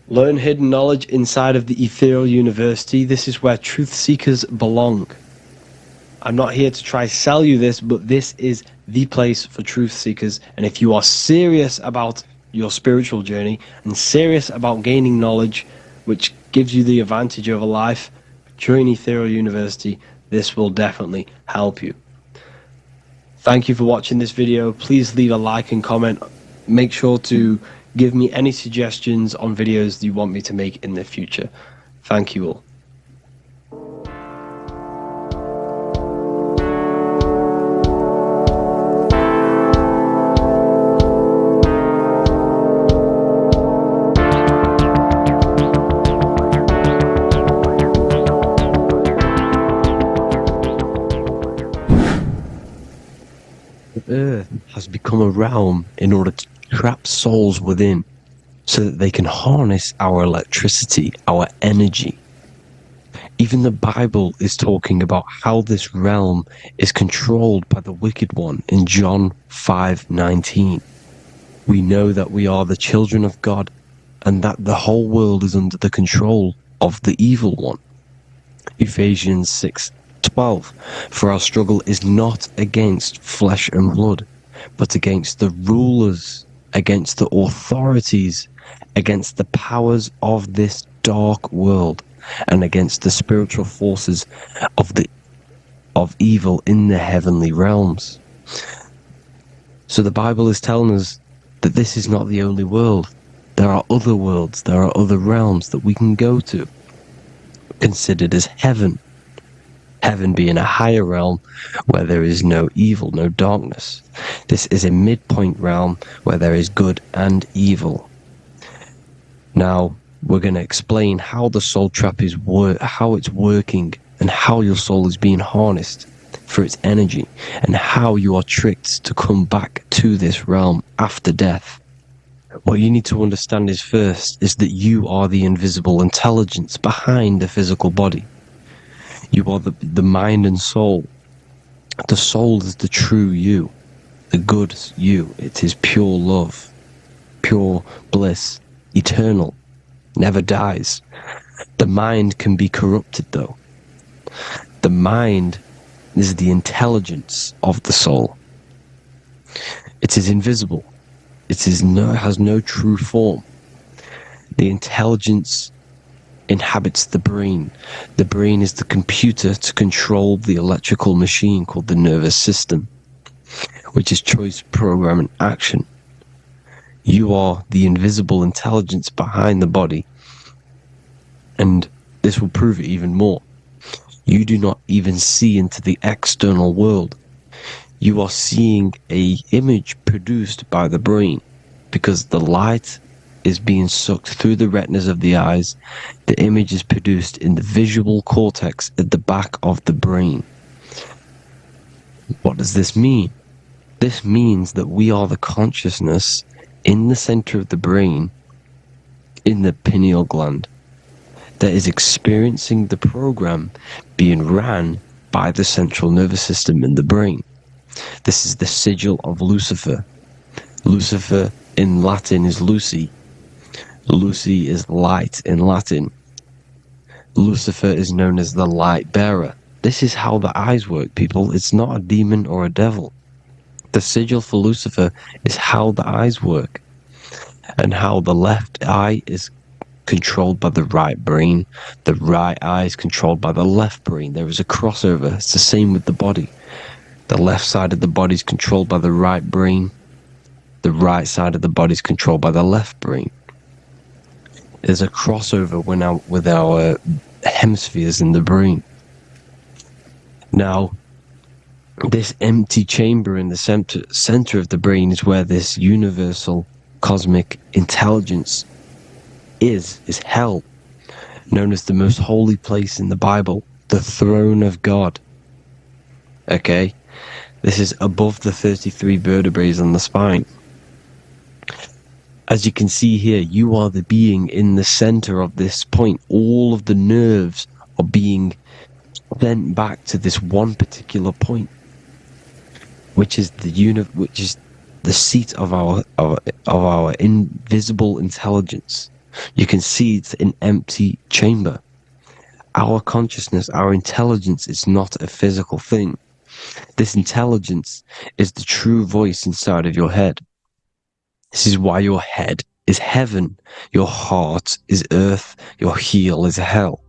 Learn hidden knowledge inside of the Ethereal University. This is where truth seekers belong. I'm not here to try sell you this, but this is the place for truth seekers. And if you are serious about your spiritual journey and serious about gaining knowledge, which gives you the advantage over life, join Ethereal University. This will definitely help you. Thank you for watching this video. Please leave a like and comment. Make sure to give me any suggestions on videos you want me to make in the future. Thank you all. Earth has become a realm in order to trap souls within so that they can harness our electricity, our energy. Even the Bible is talking about how this realm is controlled by the wicked one in John 5:19. We know that we are the children of God and that the whole world is under the control of the evil one. Ephesians 6:12. For our struggle is not against flesh and blood, but against the rulers, against the authorities, against the powers of this dark world, and against the spiritual forces of evil in the heavenly realms. So the Bible is telling us that this is not the only world. There are other worlds, there are other realms that we can go to, considered as heaven. Heaven being a higher realm where there is no evil, no darkness. This is a midpoint realm where there is good and evil. Now, we're going to explain how the soul trap is how it's working and how your soul is being harnessed for its energy and how you are tricked to come back to this realm after death. What you need to understand is first is that you are the invisible intelligence behind the physical body. You are the mind and soul. The soul is the true you, the good you. It is pure love, pure bliss, eternal, never dies. The mind can be corrupted though. The mind is the intelligence of the soul. It is invisible. It has no true form. The intelligence inhabits the brain. The brain is the computer to control the electrical machine called the nervous system, which is choice, program, and action. You are the invisible intelligence behind the body, and this will prove it even more. You do not even see into the external world. You are seeing an image produced by the brain, because the light is being sucked through the retinas of the eyes. The image is produced in the visual cortex at the back of the brain. What does this mean? This means that we are the consciousness in the center of the brain, in the pineal gland, that is experiencing the program being ran by the central nervous system in the brain. This is the sigil of Lucifer. Lucifer in Latin is Lucy. Lucy is light in Latin. Lucifer is known as the light bearer. This is how the eyes work, people. It's not a demon or a devil. The sigil for Lucifer is how the eyes work, and how the left eye is controlled by the right brain. The right eye is controlled by the left brain. There is a crossover. It's the same with the body. The left side of the body is controlled by the right brain. The right side of the body is controlled by the left brain. There's a crossover with our hemispheres in the brain. Now, this empty chamber in the center of the brain is where this universal cosmic intelligence is hell, known as the most holy place in the Bible, the throne of God. Okay? This is above the 33 vertebrae on the spine. As you can see here, you are the being in the center of this point. All of the nerves are being sent back to this one particular point, which is the seat of our invisible intelligence. You can see it's an empty chamber. Our consciousness, our intelligence is not a physical thing. This intelligence is the true voice inside of your head. This is why your head is heaven, your heart is earth, your heel is hell.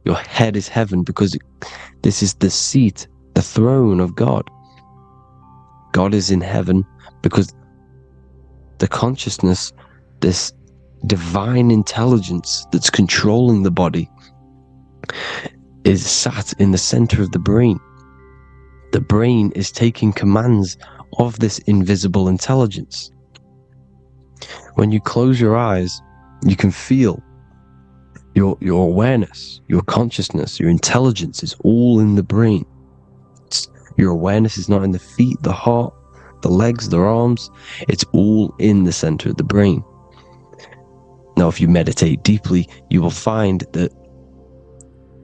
Your head is heaven because this is the seat, the throne of God. God is in heaven because the consciousness, this divine intelligence that's controlling the body, is sat in the center of the brain. The brain is taking commands of this invisible intelligence. When you close your eyes, you can feel your awareness, your consciousness, your intelligence is all in the brain. Your awareness is not in the feet, the heart, the legs, the arms. It's all in the center of the brain. Now, if you meditate deeply, you will find that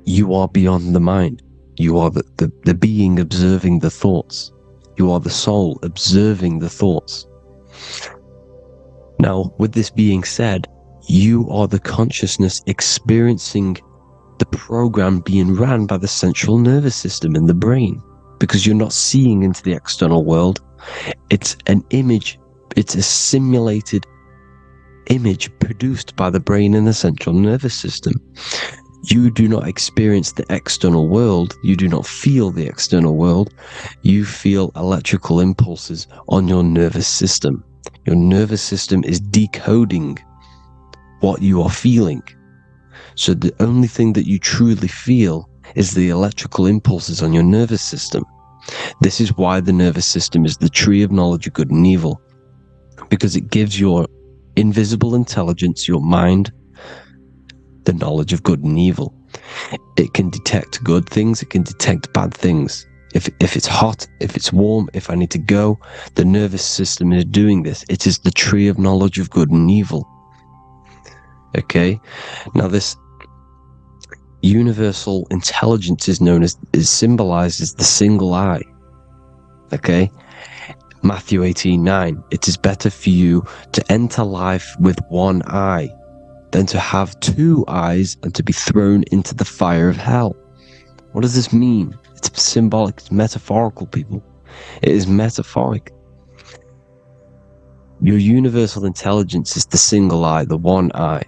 you are beyond the mind. You are the being observing the thoughts. You are the soul observing the thoughts. Now, with this being said, you are the consciousness experiencing the program being ran by the central nervous system in the brain, because you're not seeing into the external world. It's an image, it's a simulated image produced by the brain and the central nervous system. You do not experience the external world. You do not feel the external world. You feel electrical impulses on your nervous system. Your nervous system is decoding what you are feeling. So the only thing that you truly feel is the electrical impulses on your nervous system. This is why the nervous system is the tree of knowledge of good and evil, because it gives your invisible intelligence, your mind, the knowledge of good and evil. It can detect good things, it can detect bad things. If it's hot, if it's warm, if I need to go, the nervous system is doing this. It is the tree of knowledge of good and evil. Okay? Now this universal intelligence is symbolized as the single eye. Okay? Matthew 18:9. It is better for you to enter life with one eye than to have two eyes and to be thrown into the fire of hell. What does this mean? It's symbolic, it's metaphorical, people. It is metaphoric. Your universal intelligence is the single eye, the one eye.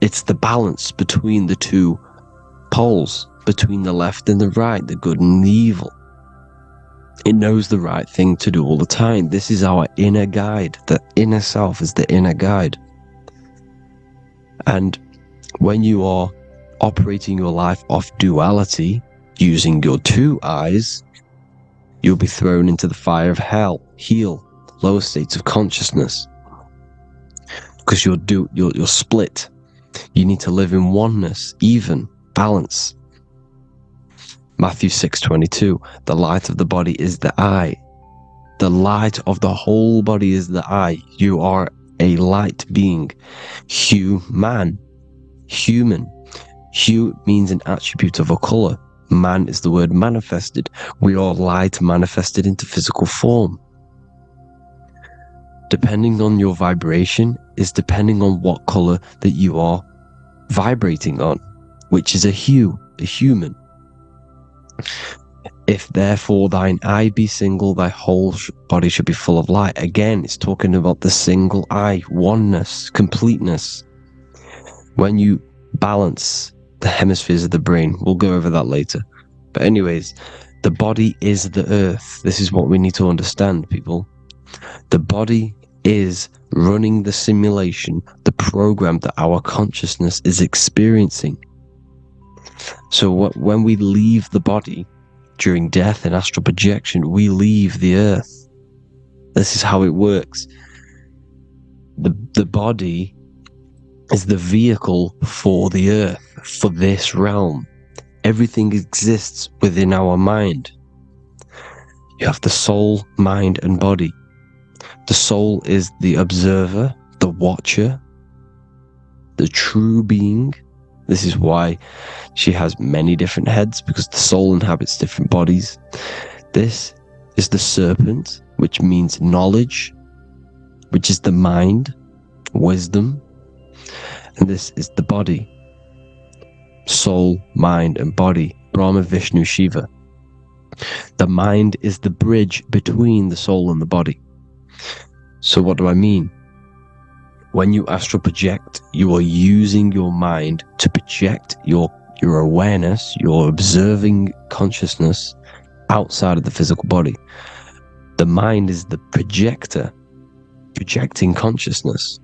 It's the balance between the two poles, between the left and the right, the good and the evil. It knows the right thing to do all the time. This is our inner guide. The inner self is the inner guide. And when you are operating your life off duality, using your two eyes, you'll be thrown into the fire of hell, heel, lower states of consciousness. Because you're split. You need to live in oneness, even, balance. Matthew 6:22, the light of the body is the eye. The light of the whole body is the eye. You are a light being. Human. Hue means an attribute of a color. Man is the word manifested. We are light manifested into physical form. Depending on your vibration is depending on what color that you are vibrating on, which is a hue, a human. If therefore thine eye be single, thy whole body should be full of light. Again, it's talking about the single eye, oneness, completeness. When you balance the hemispheres of the brain, we'll go over that later. But anyways, the body is the earth. This is what we need to understand, people. The body is running the simulation, the program that our consciousness is experiencing. So when we leave the body during death and astral projection, we leave the earth. This is how it works. the body is the vehicle for the earth, for this realm. Everything exists within our mind. You have the soul, mind, and body. The soul is the observer, the watcher, the true being. This is why she has many different heads, because the soul inhabits different bodies. This is the serpent, which means knowledge, which is the mind, wisdom. And this is the body, soul, mind, and body, Brahma, Vishnu, Shiva. The mind is the bridge between the soul and the body. So what do I mean? When you astral project, you are using your mind to project your awareness, your observing consciousness outside of the physical body. The mind is the projector, projecting consciousness.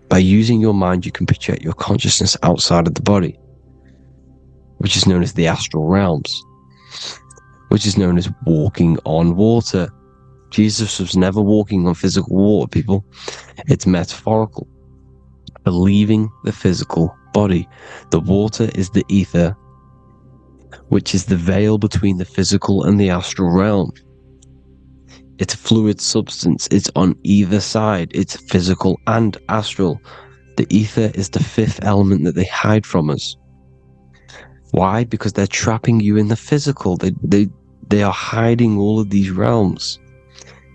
By using your mind, you can project your consciousness outside of the body, which is known as the astral realms, which is known as walking on water. Jesus was never walking on physical water, people. It's metaphorical. Believing the physical body. The water is the ether, which is the veil between the physical and the astral realm. It's a fluid substance. It's on either side. It's physical and astral. The ether is the fifth element that they hide from us. Why? Because they're trapping you in the physical. They are hiding all of these realms.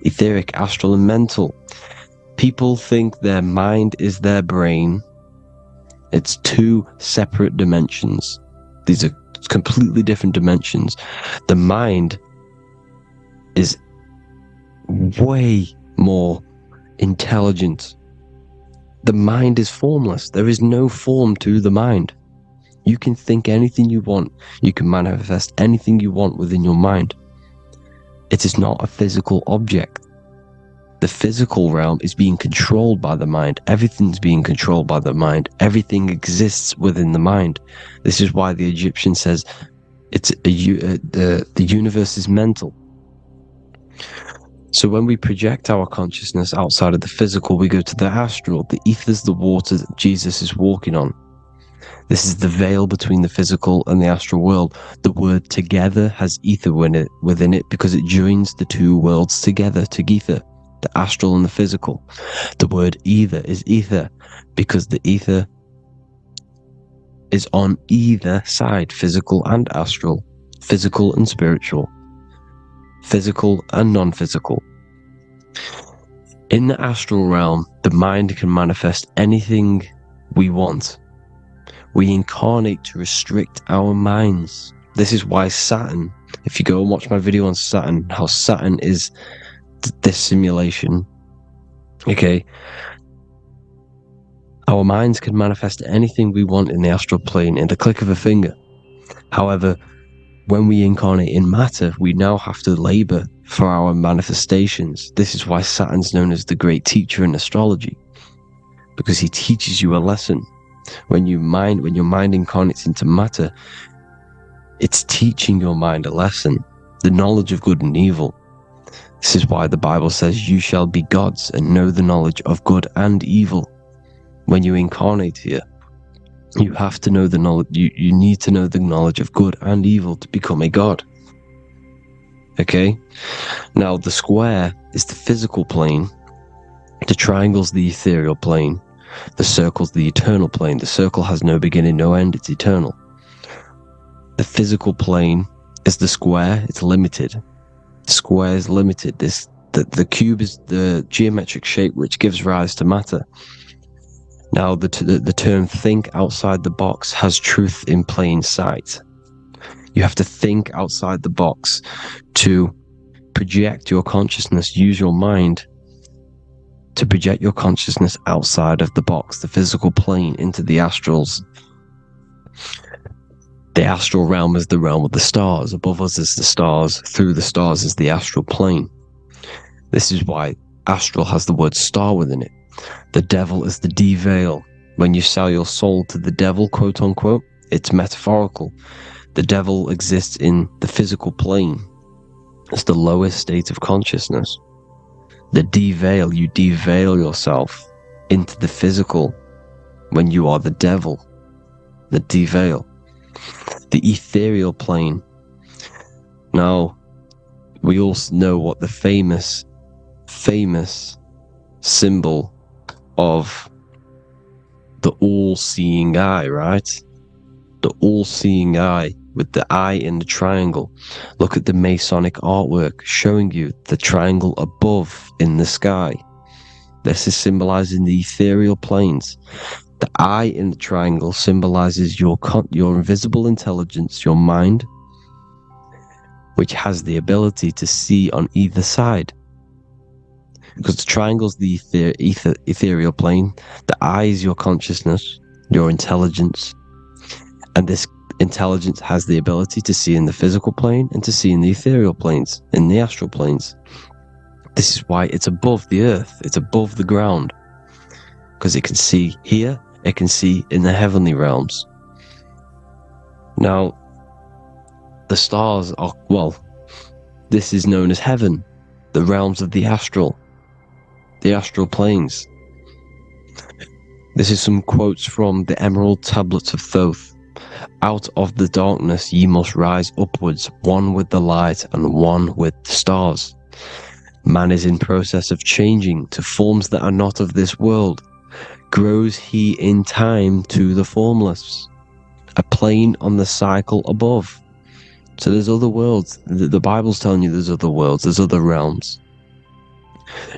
Etheric, astral, and mental. People think their mind is their brain. It's two separate dimensions. These are completely different dimensions. The mind is way more intelligent. The mind is formless. There is no form to the mind. You can think anything you want. You can manifest anything you want within your mind. It is not a physical object. The physical realm is being controlled by the mind. Everything's being controlled by the mind. Everything exists within the mind. This is why the Egyptian says the universe is mental. So when we project our consciousness outside of the physical, we go to the astral. The ether is the water that Jesus is walking on. This is the veil between the physical and the astral world. The word together has ether within it because it joins the two worlds together, the astral and the physical. The word either is ether because the ether is on either side, physical and astral, physical and spiritual, physical and non-physical. In the astral realm, the mind can manifest anything we want. We incarnate to restrict our minds. This is why Saturn, if you go and watch my video on Saturn, how Saturn is this simulation, okay, our minds can manifest anything we want in the astral plane in the click of a finger. However, when we incarnate in matter, we now have to labor for our manifestations. This is why Saturn's known as the great teacher in astrology, because he teaches you a lesson. When your mind incarnates into matter, it's teaching your mind a lesson, the knowledge of good and evil. This is why the Bible says, you shall be gods and know the knowledge of good and evil. When you incarnate here, you have to know the knowledge, you need to know the knowledge of good and evil to become a god. Okay? Now, the square is the physical plane, the triangle's the ethereal plane, the circle's the eternal plane. The circle has no beginning, no end, it's eternal. The physical plane is the square, it's limited. The square is limited. The cube is the geometric shape which gives rise to matter. Now, the term think outside the box has truth in plain sight. You have to think outside the box to project your consciousness, use your mind to project your consciousness outside of the box, the physical plane, into the astrals. The astral realm is the realm of the stars. Above us is the stars. Through the stars is the astral plane. This is why astral has the word star within it. The devil is the de-veil. When you sell your soul to the devil, quote unquote, it's metaphorical. The devil exists in the physical plane. It's the lowest state of consciousness. The de-veil, you de-veil yourself into the physical when you are the devil, the devil, the ethereal plane. Now, we all know what the famous symbol of the all-seeing eye, right? The all-seeing eye with the eye in the triangle. Look at the Masonic artwork showing you the triangle above in the sky. This is symbolizing the ethereal planes. The eye in the triangle symbolizes your invisible intelligence, your mind, which has the ability to see on either side. Because the triangle is the ethereal plane. The eye is your consciousness, your intelligence. And this intelligence has the ability to see in the physical plane and to see in the ethereal planes, in the astral planes. This is why it's above the earth. It's above the ground. Because it can see here, it can see in the heavenly realms. Now, the stars are, well, this is known as heaven, the realms of the astral planes. This is some quotes from the Emerald Tablets of Thoth. Out of the darkness ye must rise upwards, one with the light and one with the stars. Man is in process of changing to forms that are not of this world. Grows he in time to the formless, a plane on the cycle above. So there's other worlds. The Bible's telling you there's other worlds, there's other realms.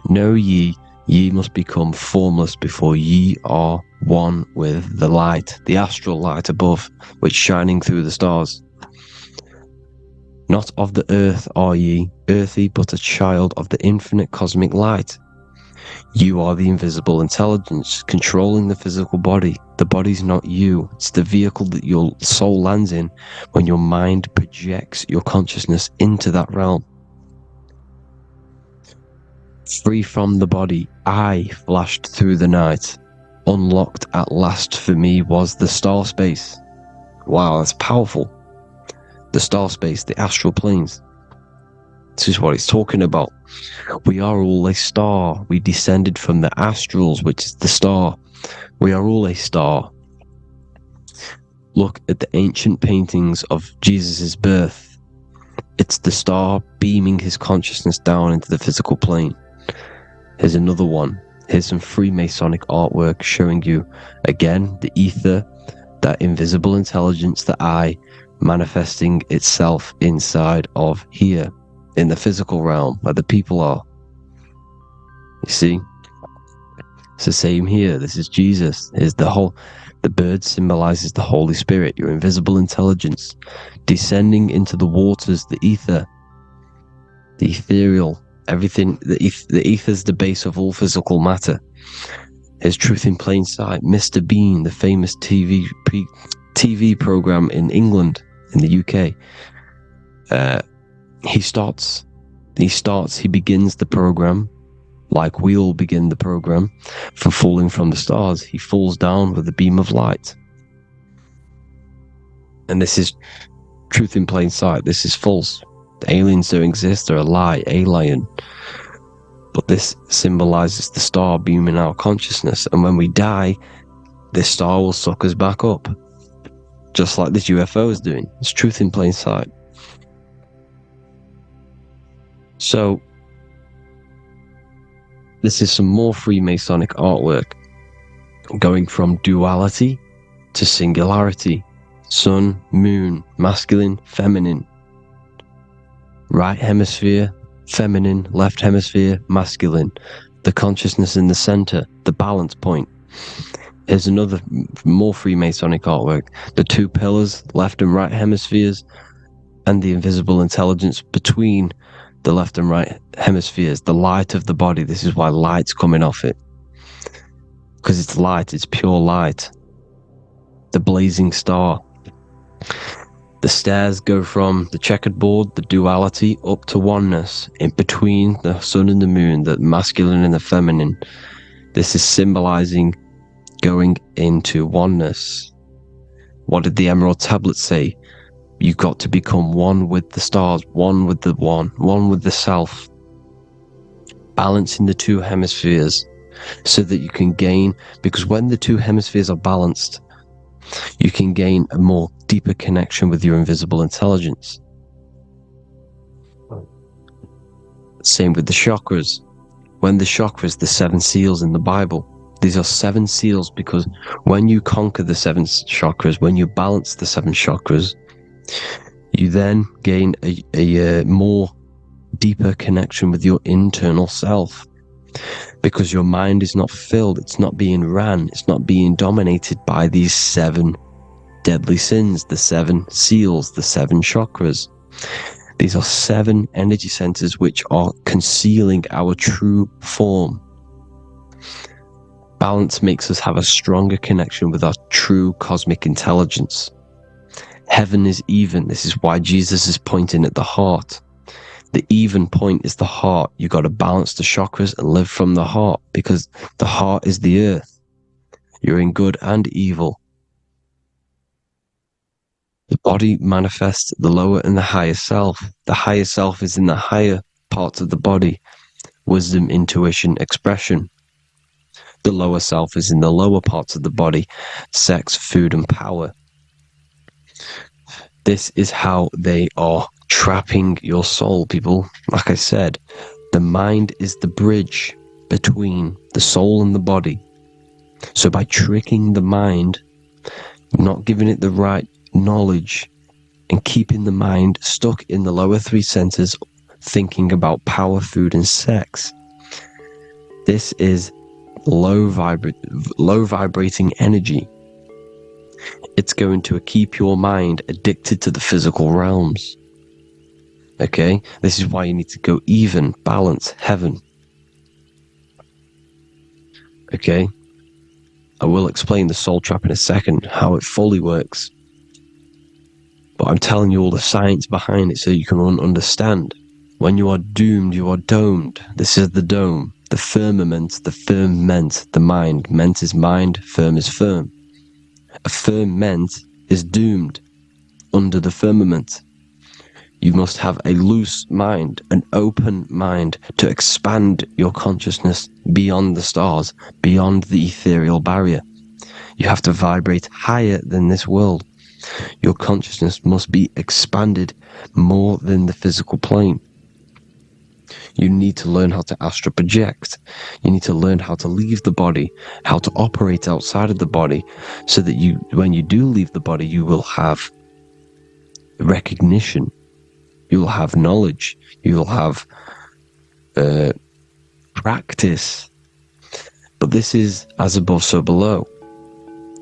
Know ye must become formless before ye are one with the light, the astral light above, which shining through the stars. Not of the earth are ye, earthy, but a child of the infinite cosmic light. You are the invisible intelligence controlling the physical body. The body's not you. It's the vehicle that your soul lands in when your mind projects your consciousness into that realm. Free from the body, I flashed through the night. Unlocked at last for me was the star space. Wow, that's powerful. The star space, the astral planes. This is what it's talking about. We are all a star. We descended from the astrals, which is the star. We are all a star. Look at the ancient paintings of Jesus' birth. It's the star beaming his consciousness down into the physical plane. Here's another one. Here's some Freemasonic artwork showing you, again, the ether, that invisible intelligence, the eye, manifesting itself inside of here, in the physical realm, where the people are. You see? It's the same here. This is Jesus. Here's the bird symbolizes the Holy Spirit, your invisible intelligence, descending into the waters, the ether, the ethereal, everything. The ether is the base of all physical matter. Here's Truth in Plain Sight. Mr. Bean, the famous TV program in England, in the UK. He begins the program like we all begin the program for falling from the stars. He falls down with a beam of light. And this is Truth in Plain Sight. This is false. The aliens don't exist. They're a lie, alien. But this symbolizes the star beaming our consciousness. And when we die, this star will suck us back up. Just like this UFO is doing. It's Truth in Plain Sight. So, this is some more Freemasonic artwork. Going from duality to singularity. Sun, moon, masculine, feminine. Right hemisphere, feminine, left hemisphere, masculine. The consciousness in the center, the balance point. Here's another more Freemasonic artwork. The two pillars, left and right hemispheres, and the invisible intelligence between the left and right hemispheres. The light of the body. This is why light's coming off it. Because it's light, it's pure light. The blazing star. The stairs go from the checkered board, the duality, up to oneness, in between the sun and the moon, the masculine and the feminine. This is symbolizing going into oneness. What did the Emerald Tablets say? You've got to become one with the stars, one with the self. Balancing the two hemispheres. so that you can gain, because when the two hemispheres are balanced, you can gain a more deeper connection with your invisible intelligence. Same with the chakras. When the chakras, the 7 seals in the Bible, these are 7 seals because when you conquer the 7 chakras, when you balance the 7 chakras, you then gain a more deeper connection with your internal self, because your mind is not filled, it's not being ran, it's not being dominated by these 7 deadly sins, the 7 seals, the 7 chakras. These are 7 energy centers which are concealing our true form. Balance makes us have a stronger connection with our true cosmic intelligence. Heaven is even. This is why Jesus is pointing at the heart. The even point is the heart. You got to balance the chakras and live from the heart, because the heart is the earth. You're in good and evil. The body manifests the lower and the higher self. The higher self is in the higher parts of the body, wisdom, intuition, expression. The lower self is in the lower parts of the body, sex, food, and power. This is how they are trapping your soul, people. Like I said, the mind is the bridge between the soul and the body. So by tricking the mind, not giving it the right knowledge, and keeping the mind stuck in the lower 3 centers, thinking about power, food, and sex, this is low vibrating energy. It's going to keep your mind addicted to the physical realms. Okay, this is why you need to go even, balance, heaven. Okay, I will explain the soul trap in a second, how it fully works. But I'm telling you all the science behind it so you can understand. When you are doomed, you are domed. This is the dome, the firmament, the firmament, the mind. Ment is mind, firm is firm. A firmament is doomed under the firmament. You must have a loose mind, an open mind, to expand your consciousness beyond the stars, beyond the ethereal barrier. You have to vibrate higher than this world. Your consciousness must be expanded more than the physical plane. You need to learn how to astral project. You need to learn how to leave the body, how to operate outside of the body, so that you, when you do leave the body, you will have recognition. You will have knowledge. You will have practice. But this is as above, so below.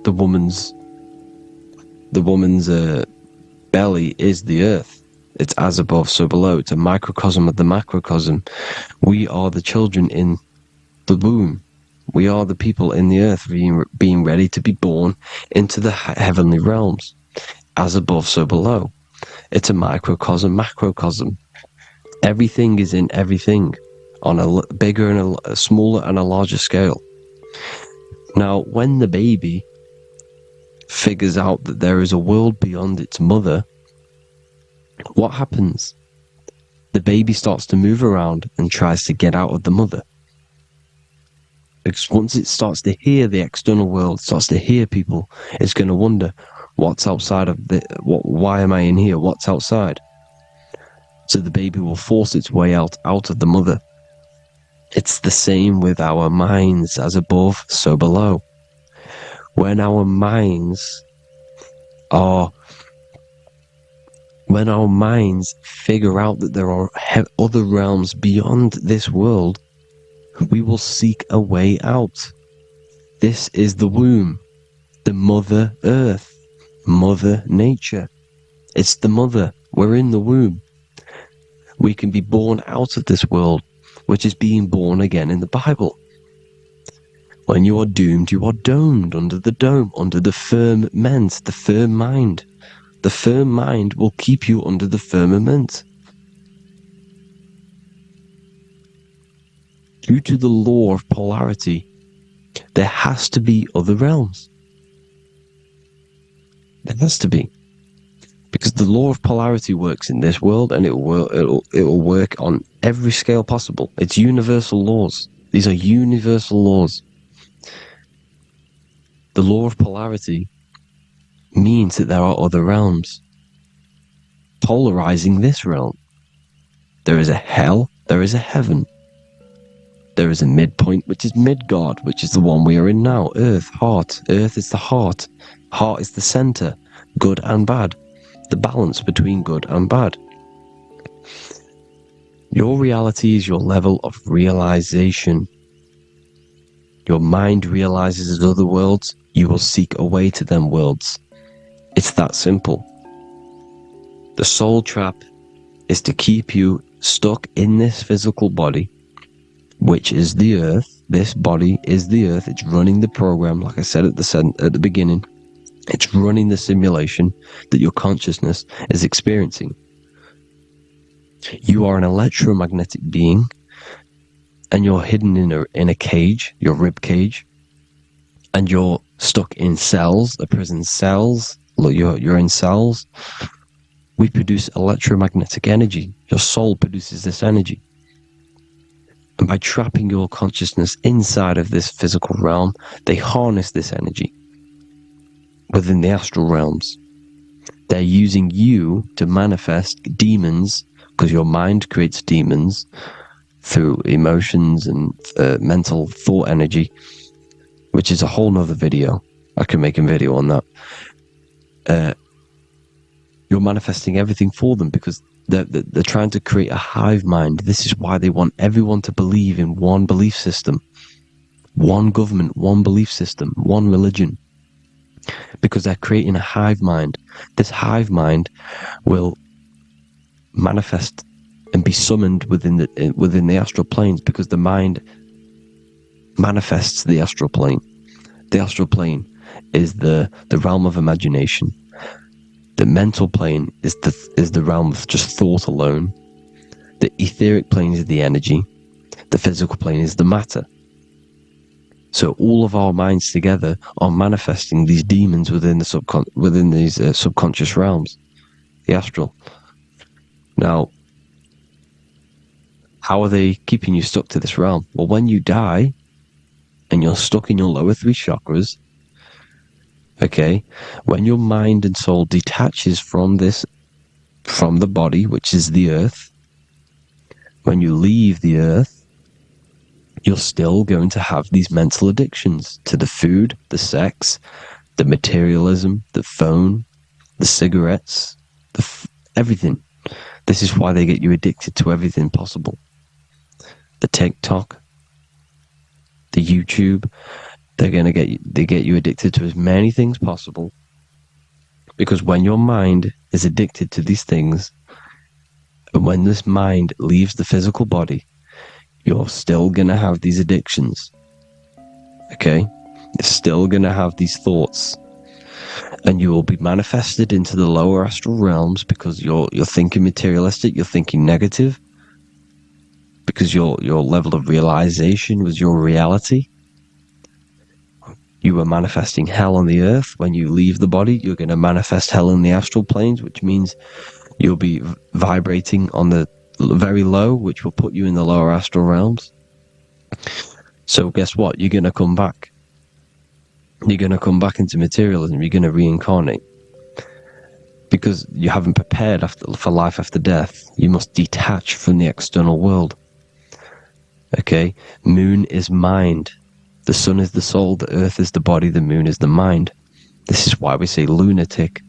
The woman's belly is the earth. It's as above, so below. It's a microcosm of the macrocosm. We are the children in the womb. We are the people in the earth being ready to be born into the heavenly realms. As above, so below. It's a microcosm, macrocosm. Everything is in everything on a bigger and a smaller and a larger scale. Now, when the baby figures out that there is a world beyond its mother, what happens? The baby starts to move around and tries to get out of the mother. Because once it starts to hear the external world, starts to hear people, it's going to wonder, what's outside of why am I in here? What's outside? So the baby will force its way out of the mother. It's the same with our minds, as above, so below. When our minds figure out that there are other realms beyond this world, we will seek a way out. This is the womb, the Mother Earth, Mother Nature. It's the mother. We're in the womb. We can be born out of this world, which is being born again in the Bible. When you are doomed, you are domed under the dome, under the firmament, the firm mind. The firm mind will keep you under the firmament. Due to the law of polarity, there has to be other realms. There has to be. Because the law of polarity works in this world, and it will work on every scale possible. It's universal laws. These are universal laws. The law of polarity means that there are other realms polarizing this realm. There is a hell, there is a heaven. There is a midpoint, which is Midgard, which is the one we are in now. Earth, heart. Earth is the heart. Heart is the center. Good and bad. The balance between good and bad. Your reality is your level of realization. Your mind realizes other worlds, you will seek a way to them worlds. It's that simple. The soul trap is to keep you stuck in this physical body, which is the earth. This body is the earth. It's running the program, like I said at the beginning. It's running the simulation that your consciousness is experiencing. You are an electromagnetic being, and you're hidden in a cage, your rib cage, and you're stuck in cells, the prison cells. Look, you're in cells. We produce electromagnetic energy. Your soul produces this energy. And by trapping your consciousness inside of this physical realm, they harness this energy within the astral realms. They're using you to manifest demons, because your mind creates demons through emotions and mental thought energy, which is a whole nother video. I can make a video on that. You're manifesting everything for them because they're trying to create a hive mind. This is why they want everyone to believe in one belief system, one government, one belief system, one religion, because they're creating a hive mind. This hive mind will manifest and be summoned within the astral planes, because the mind manifests the astral plane. The astral plane is the realm of imagination. The mental plane is the realm of just thought alone. The etheric plane is the energy. The physical plane is the matter. So all of our minds together are manifesting these demons within these subconscious realms, the astral. Now, how are they keeping you stuck to this realm? Well, when you die and you're stuck in your lower three chakras, okay, when your mind and soul detaches from the body, which is the earth, when you leave the earth, you're still going to have these mental addictions to the food, the sex, the materialism, the phone, the cigarettes, everything. This is why they get you addicted to everything possible. The TikTok, the YouTube, they get you addicted to as many things possible, because when your mind is addicted to these things, and when this mind leaves the physical body, you're still going to have these addictions. Okay? You're still going to have these thoughts, and you will be manifested into the lower astral realms because you're thinking materialistic, you're thinking negative, because your level of realization was your reality. You were manifesting hell on the earth. When you leave the body, you're going to manifest hell in the astral planes, which means you'll be vibrating on the very low, which will put you in the lower astral realms. So guess what? You're going to come back. You're going to come back into materialism. You're going to reincarnate. Because you haven't prepared for life after death. You must detach from the external world. Okay? Moon is mind. The sun is the soul, the earth is the body, the moon is the mind. This is why we say lunatic.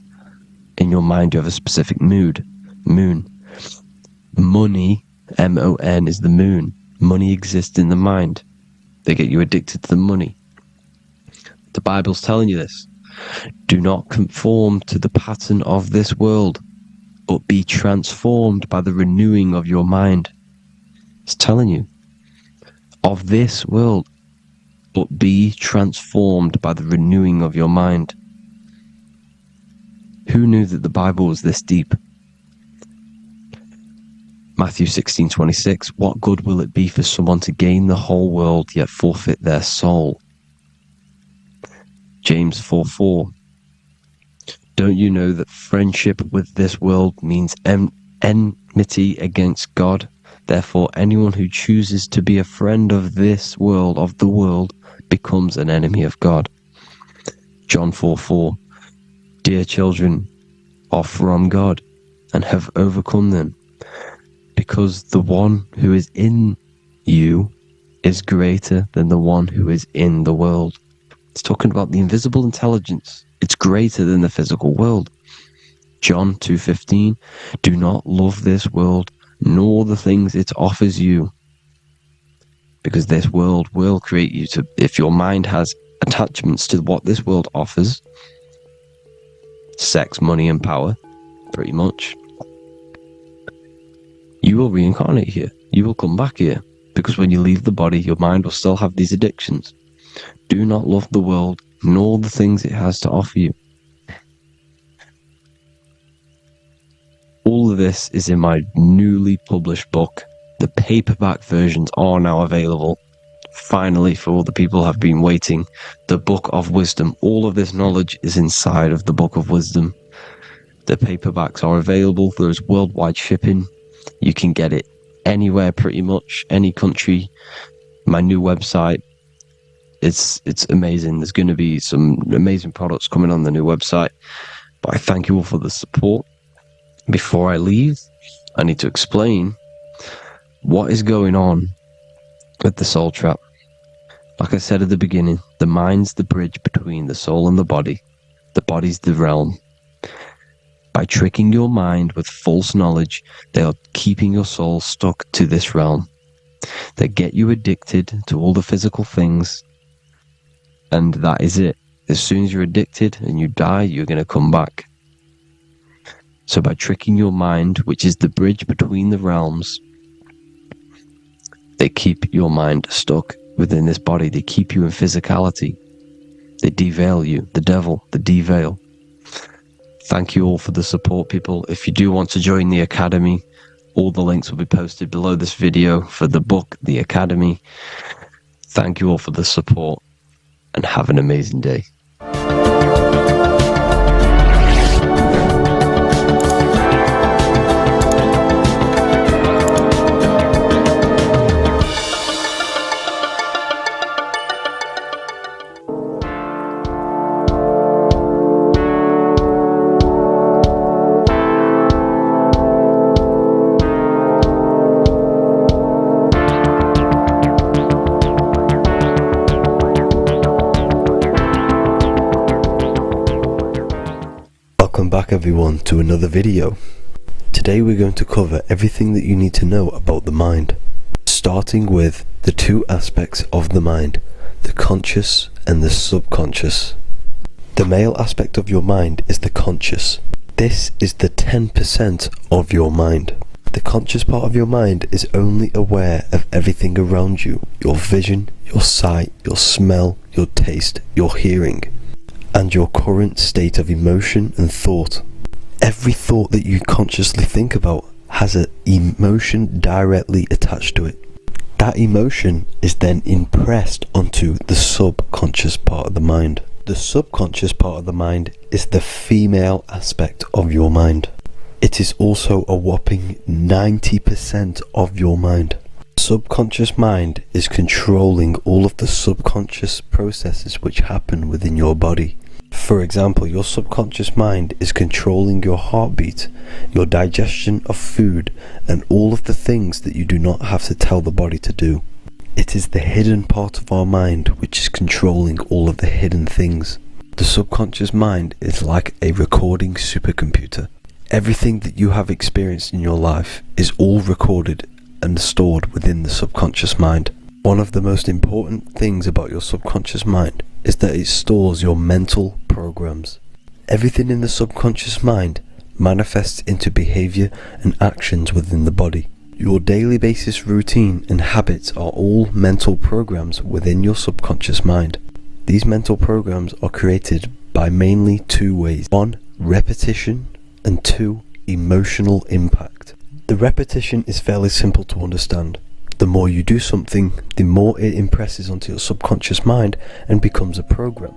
In your mind you have a specific mood. Moon. Money, M-O-N, is the moon. Money exists in the mind. They get you addicted to the money. The Bible's telling you this. Do not conform to the pattern of this world, but be transformed by the renewing of your mind. It's telling you. Of this world, but be transformed by the renewing of your mind. Who knew that the Bible was this deep? Matthew 16:26, what good will it be for someone to gain the whole world yet forfeit their soul? James 4:4, don't you know that friendship with this world means enmity against God? Therefore, anyone who chooses to be a friend of this world, of the world, becomes an enemy of God. John 4:4. Dear children, are from God and have overcome them, because the one who is in you is greater than the one who is in the world. It's talking about the invisible intelligence. It's greater than the physical world. John 2:15. Do not love this world, nor the things it offers you, because this world will create you to, if your mind has attachments to what this world offers, sex, money, and power, pretty much, you will reincarnate here. You will come back here, because when you leave the body, your mind will still have these addictions. Do not love the world, nor the things it has to offer you. All of this is in my newly published book. The paperback versions are now available. Finally, for all the people who have been waiting, the Book of Wisdom. All of this knowledge is inside of the Book of Wisdom. The paperbacks are available. There's worldwide shipping. You can get it anywhere, pretty much, any country. My new website, it's amazing. There's going to be some amazing products coming on the new website. But I thank you all for the support. Before I leave, I need to explain what is going on with the soul trap. Like I said at the beginning, the mind's the bridge between the soul and the body. The body's the realm. By tricking your mind with false knowledge, they are keeping your soul stuck to this realm. They get you addicted to all the physical things, and that is it. As soon as you're addicted and you die, you're going to come back. So by tricking your mind, which is the bridge between the realms, they keep your mind stuck within this body. They keep you in physicality. They deveil you, the devil, the deveil. Thank you all for the support, people. If you do want to join the Academy, all the links will be posted below this video for the book, The Academy. Thank you all for the support, and have an amazing day. Welcome back everyone to another video. Today we're going to cover everything that you need to know about the mind, starting with the two aspects of the mind, the conscious and the subconscious. The male aspect of your mind is the conscious. This is the 10% of your mind. The conscious part of your mind is only aware of everything around you, your vision, your sight, your smell, your taste, your hearing, and your current state of emotion and thought. Every thought that you consciously think about has an emotion directly attached to it. That emotion is then impressed onto the subconscious part of the mind. The subconscious part of the mind is the female aspect of your mind. It is also a whopping 90% of your mind. Subconscious mind is controlling all of the subconscious processes which happen within your body. For example, your subconscious mind is controlling your heartbeat, your digestion of food, and all of the things that you do not have to tell the body to do. It is the hidden part of our mind which is controlling all of the hidden things. The subconscious mind is like a recording supercomputer. Everything that you have experienced in your life is all recorded and stored within the subconscious mind. One of the most important things about your subconscious mind is that it stores your mental programs. Everything in the subconscious mind manifests into behavior and actions within the body. Your daily basis routine and habits are all mental programs within your subconscious mind. These mental programs are created by mainly two ways. 1, repetition, and 2, emotional impact. The repetition is fairly simple to understand. The more you do something, the more it impresses onto your subconscious mind and becomes a program.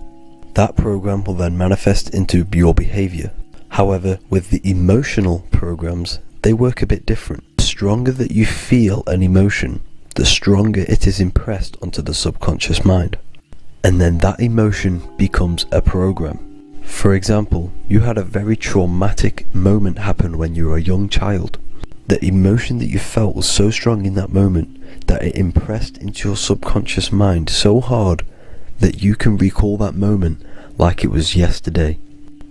That program will then manifest into your behavior. However, with the emotional programs, they work a bit different. stronger that you feel an emotion, the stronger it is impressed onto the subconscious mind. And then that emotion becomes a program. For example, you had a very traumatic moment happen when you were a young child. The emotion that you felt was so strong in that moment that it impressed into your subconscious mind so hard that you can recall that moment like it was yesterday.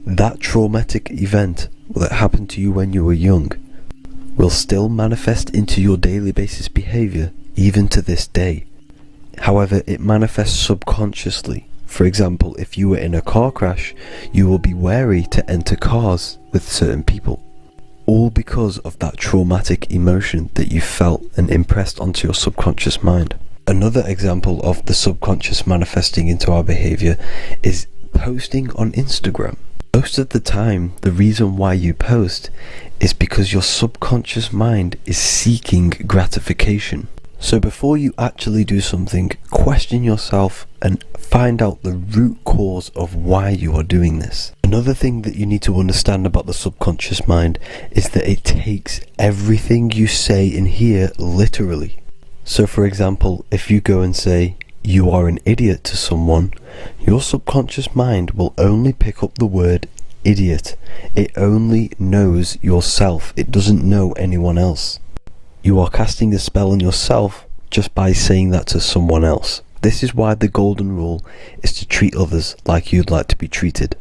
That traumatic event that happened to you when you were young will still manifest into your daily basis behavior even to this day. However, it manifests subconsciously. For example, if you were in a car crash, you will be wary to enter cars with certain people. All because of that traumatic emotion that you felt and impressed onto your subconscious mind. Another example of the subconscious manifesting into our behavior is posting on Instagram. Most of the time, the reason why you post is because your subconscious mind is seeking gratification. So before you actually do something, question yourself and find out the root cause of why you are doing this. Another thing that you need to understand about the subconscious mind is that it takes everything you say and hear literally. So for example, if you go and say, "You are an idiot" to someone, your subconscious mind will only pick up the word idiot. It only knows yourself. It doesn't know anyone else. You are casting a spell on yourself just by saying that to someone else. This is why the golden rule is to treat others like you'd like to be treated.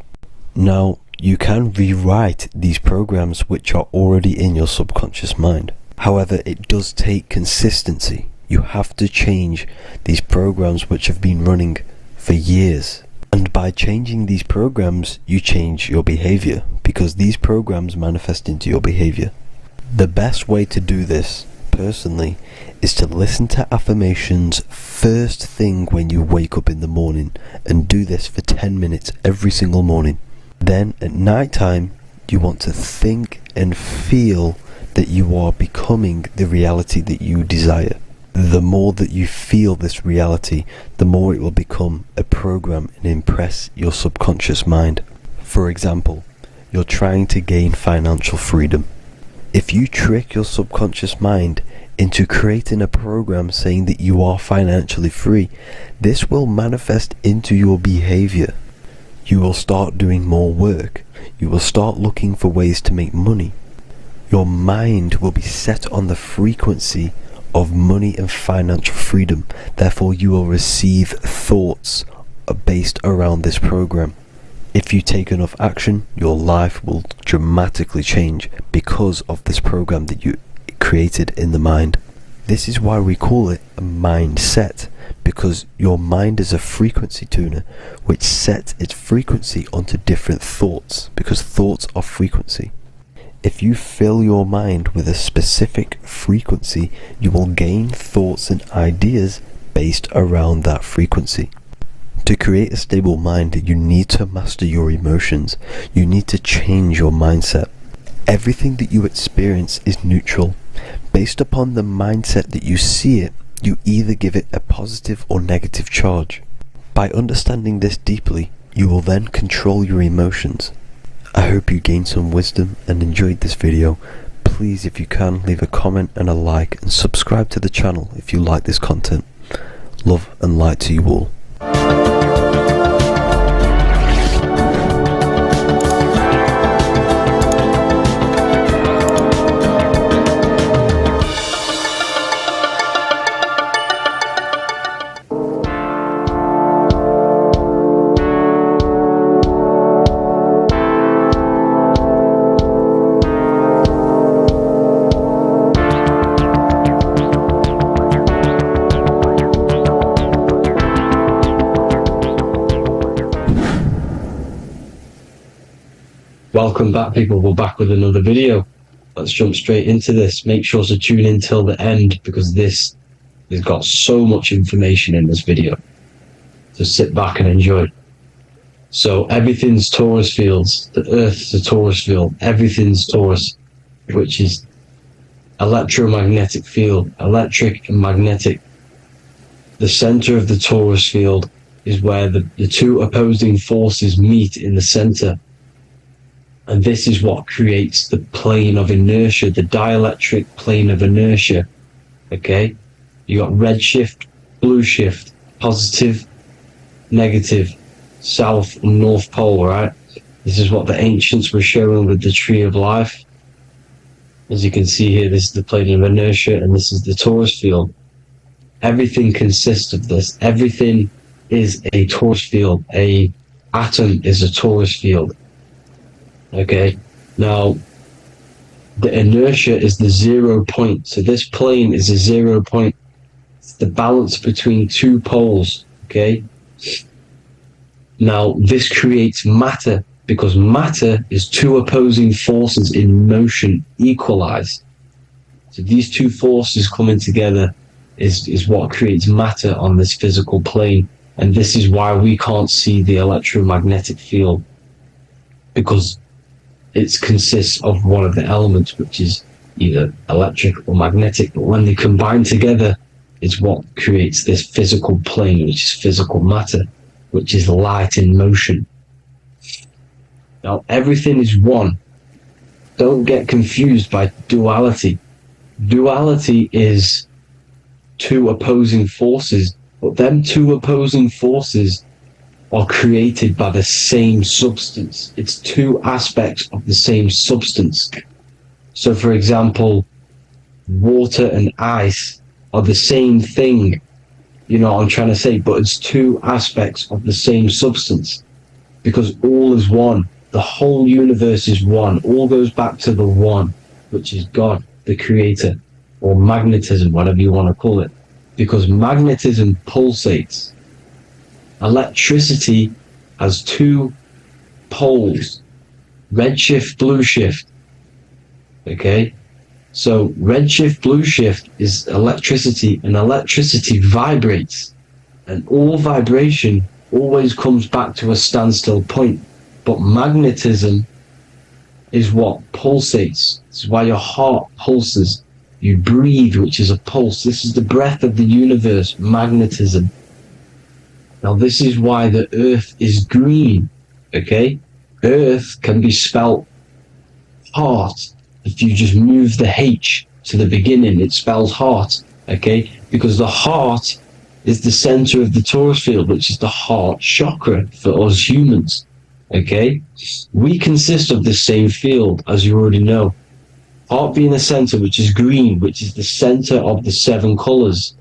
Now, you can rewrite these programs which are already in your subconscious mind. However, it does take consistency. You have to change these programs which have been running for years. And by changing these programs, you change your behavior, because these programs manifest into your behavior. The best way to do this, personally, is to listen to affirmations first thing when you wake up in the morning, and do this for 10 minutes every single morning. Then at night time, you want to think and feel that you are becoming the reality that you desire. The more that you feel this reality, the more it will become a program and impress your subconscious mind. For example, you're trying to gain financial freedom. If you trick your subconscious mind into creating a program saying that you are financially free, this will manifest into your behavior. You will start doing more work. You will start looking for ways to make money. Your mind will be set on the frequency of money and financial freedom. Therefore, you will receive thoughts based around this program. If you take enough action, your life will dramatically change because of this program that you created in the mind. This is why we call it a mindset, because your mind is a frequency tuner which sets its frequency onto different thoughts, because thoughts are frequency. If you fill your mind with a specific frequency, you will gain thoughts and ideas based around that frequency. To create a stable mind, you need to master your emotions. You need to change your mindset. Everything that you experience is neutral. Based upon the mindset that you see it, you either give it a positive or negative charge. By understanding this deeply, you will then control your emotions. I hope you gained some wisdom and enjoyed this video. Please, if you can, leave a comment and a like, and subscribe to the channel if you like this content. Love and light to you all. Welcome back, people. We're back with another video. Let's jump straight into this. Make sure to tune in till the end, because this has got so much information in this video. So sit back and enjoy. So everything's torus fields. The Earth's a torus field. Everything's torus, which is electromagnetic field, electric and magnetic. The center of the torus field is where the two opposing forces meet in the center. And this is what creates the plane of inertia, the dielectric plane of inertia. Okay? You got red shift, blue shift, positive, negative, south and north pole, right? This is what the ancients were showing with the tree of life. As you can see here, this is the plane of inertia, and this is the torus field. Everything consists of this. Everything is a torus field. A atom is a torus field. Okay? Now, the inertia is the 0 point. So this plane is a 0 point. It's the balance between two poles. Okay? Now, this creates matter, because matter is two opposing forces in motion equalized. So these two forces coming together is what creates matter on this physical plane. And this is why we can't see the electromagnetic field, because it consists of one of the elements, which is either electric or magnetic. But when they combine together, it's what creates this physical plane, which is physical matter, which is light in motion. Now, everything is one. Don't get confused by duality. Duality is two opposing forces, but them two opposing forces are created by the same substance. It's two aspects of the same substance. So, for example, water and ice are the same thing, you know what I'm trying to say, but it's two aspects of the same substance, because all is one. The whole universe is one. All goes back to the one, which is God, the creator, or magnetism, whatever you want to call it, because magnetism pulsates. Electricity has two poles, red shift, blue shift. Okay? So red shift, blue shift is electricity, and electricity vibrates. And all vibration always comes back to a standstill point. But magnetism is what pulsates. This is why your heart pulses. You breathe, which is a pulse. This is the breath of the universe, magnetism. Now, this is why the earth is green, okay? Earth can be spelt heart. If you just move the H to the beginning, it spells heart, okay? Because the heart is the center of the torus field, which is the heart chakra for us humans, okay? We consist of the same field, as you already know. Heart being the center, which is green, which is the center of the 7 colors.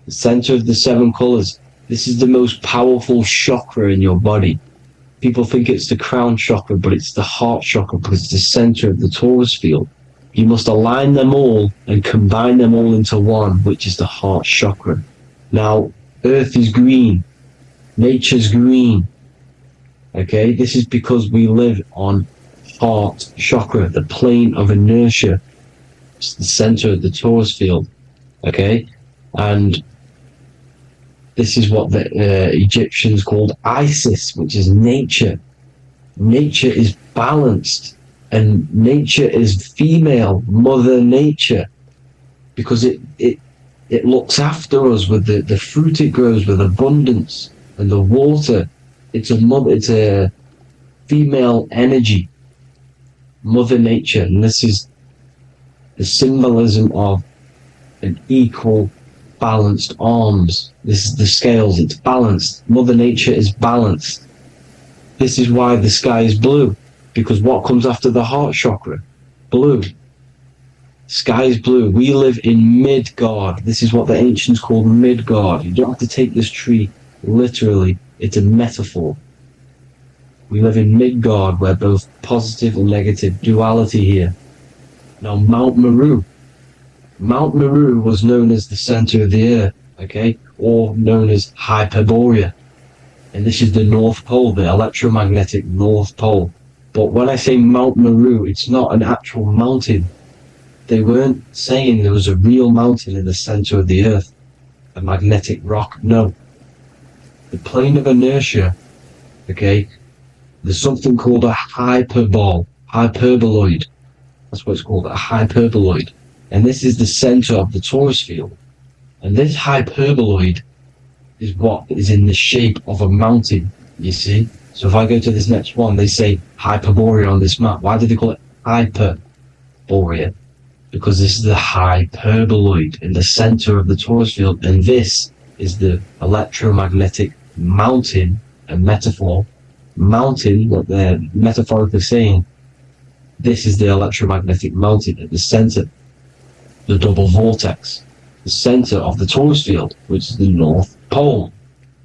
The center of the 7 colors. This is the most powerful chakra in your body. People think it's the crown chakra, but it's the heart chakra, because it's the center of the torus field. You must align them all and combine them all into one, which is the heart chakra. Now, earth is green. Nature's green. Okay, this is because we live on heart chakra, the plane of inertia. It's the center of the torus field. Okay, and this is what the Egyptians called Isis, which is nature. Nature is balanced, and nature is female, Mother Nature, because it looks after us with the fruit it grows with abundance, and the water. It's a female energy, Mother Nature, and this is the symbolism of an equal, balanced arms. This is the scales, it's balanced. Mother Nature is balanced. This is why the sky is blue, because what comes after the heart chakra? Blue. Sky is blue. We live in Midgard. This is what the ancients called Midgard. You don't have to take this tree literally. It's a metaphor. We live in Midgard, where both positive and negative duality here. Now, Mount Meru. Mount Meru was known as the center of the earth, okay, or known as Hyperborea. And this is the North Pole, the electromagnetic North Pole. But when I say Mount Meru, it's not an actual mountain. They weren't saying there was a real mountain in the center of the earth, a magnetic rock. No. The plane of inertia, okay, there's something called a hyperboloid. That's what it's called, a hyperboloid. And this is the center of the torus field. And this hyperboloid is what is in the shape of a mountain, you see? So if I go to this next one, they say Hyperborea on this map. Why do they call it Hyperborea? Because this is the hyperboloid in the center of the torus field, and this is the electromagnetic mountain, a metaphor. Mountain, what they're metaphorically saying, this is the electromagnetic mountain at the center, the double vortex, the center of the torus field, which is the North Pole.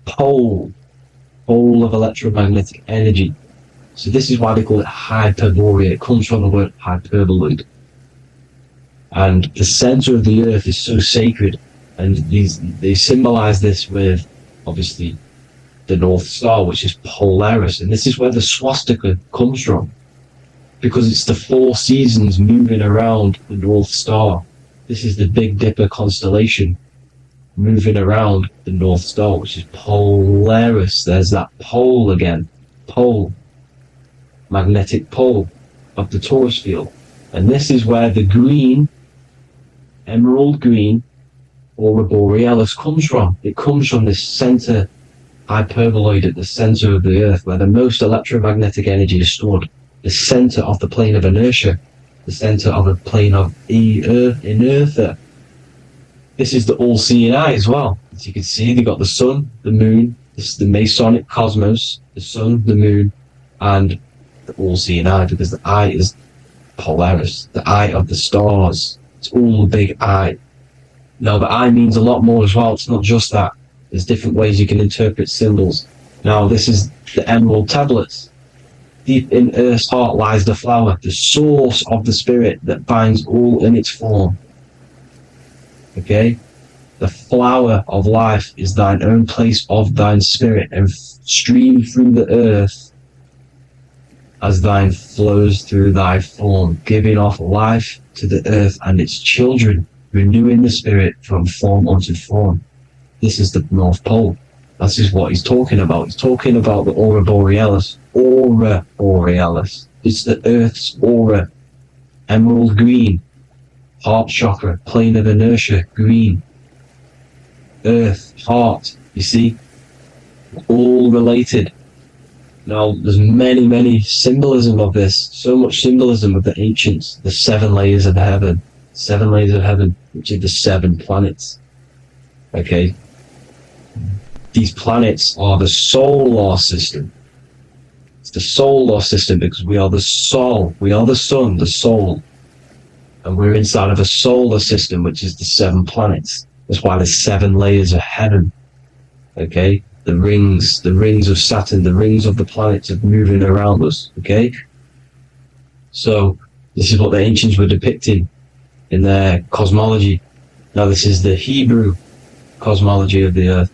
Pole of electromagnetic energy. So this is why they call it Hyperborea. It comes from the word hyperboloid. And the center of the earth is so sacred, and they symbolize this with, obviously, the North Star, which is Polaris. And this is where the swastika comes from, because it's the 4 seasons moving around the North Star. This is the Big Dipper constellation moving around the North Star, which is Polaris. There's that pole again. Pole. Magnetic pole of the torus field. And this is where the green, emerald green, aurora borealis comes from. It comes from this center hyperboloid at the center of the earth, where the most electromagnetic energy is stored. The center of the plane of inertia. The center of the plane of inertia. This is the all-seeing eye as well. As you can see, they've got the sun, the moon. This is the Masonic cosmos, the sun, the moon, and the all-seeing eye, because the eye is Polaris, the eye of the stars. It's all a big eye. Now, the eye means a lot more as well. It's not just that. There's different ways you can interpret symbols. Now, this is the emerald tablets. Deep in Earth's heart lies the flower, the source of the spirit that binds all in its form. Okay? The flower of life is thine own place of thine spirit, and stream through the earth as thine flows through thy form, giving off life to the earth and its children, renewing the spirit from form unto form. This is the North Pole. This is what he's talking about. He's talking about the aurora borealis. Aurora borealis. It's the earth's aura. Emerald green. Heart chakra. Plane of inertia. Green. Earth. Heart. You see? All related. Now, there's many symbolism of this. So much symbolism of the ancients. The 7 layers of heaven. 7 layers of heaven, which are the 7 planets. Okay? These planets are the solar system. It's the solar system because we are the soul. We are the sun, the soul. And we're inside of a solar system, which is the 7 planets. That's why there's 7 layers of heaven. Okay? The rings of Saturn, the rings of the planets are moving around us. Okay? So, this is what the ancients were depicting in their cosmology. Now, this is the Hebrew cosmology of the earth.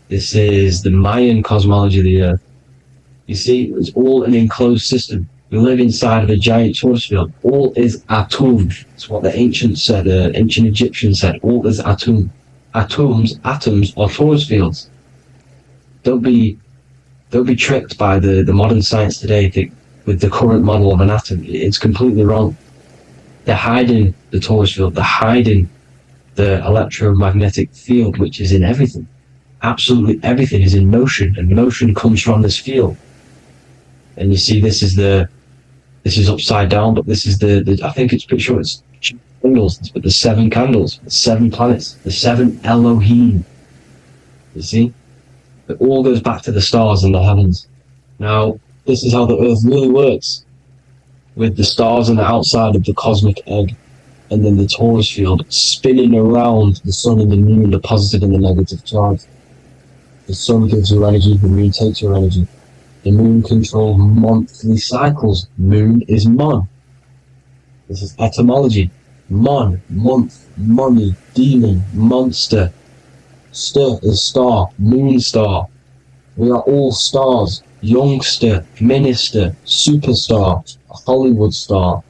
This is the Mayan cosmology of the earth. You see, it's all an enclosed system. We live inside of a giant torus field. All is atum. It's what the ancients said, ancient Egyptians said. All is atum. Atoms are torus fields. Don't be tricked by the modern science today with the current model of an atom. It's completely wrong. They're hiding the torus field. They're hiding the electromagnetic field, which is in everything. Absolutely everything is in motion, and motion comes from this field. And you see, this is upside down, but this is the I think it's pretty sure it's candles, but the 7 candles, the 7 planets, the 7 Elohim. You see, it all goes back to the stars and the heavens. Now, this is how the earth really works, with the stars on the outside of the cosmic egg, and then the torus field spinning around the sun and the moon, the positive and the negative charge. The sun gives you energy, the moon takes your energy. The moon controls monthly cycles. Moon is mon. This is etymology. Mon, month, money, demon, monster. Stir is star, moon star. We are all stars. Youngster, minister, superstar, Hollywood star.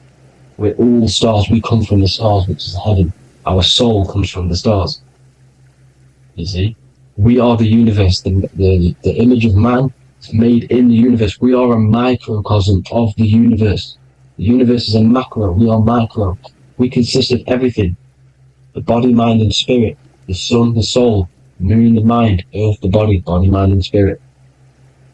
We're all stars. We come from the stars, which is heaven. Our soul comes from the stars. You see? We are the universe, the image of man is made in the universe. We are a microcosm of the universe. The universe is a macro, we are micro. We consist of everything. The body, mind and spirit. The sun, the soul. Moon, the mind. Earth, the body, mind and spirit.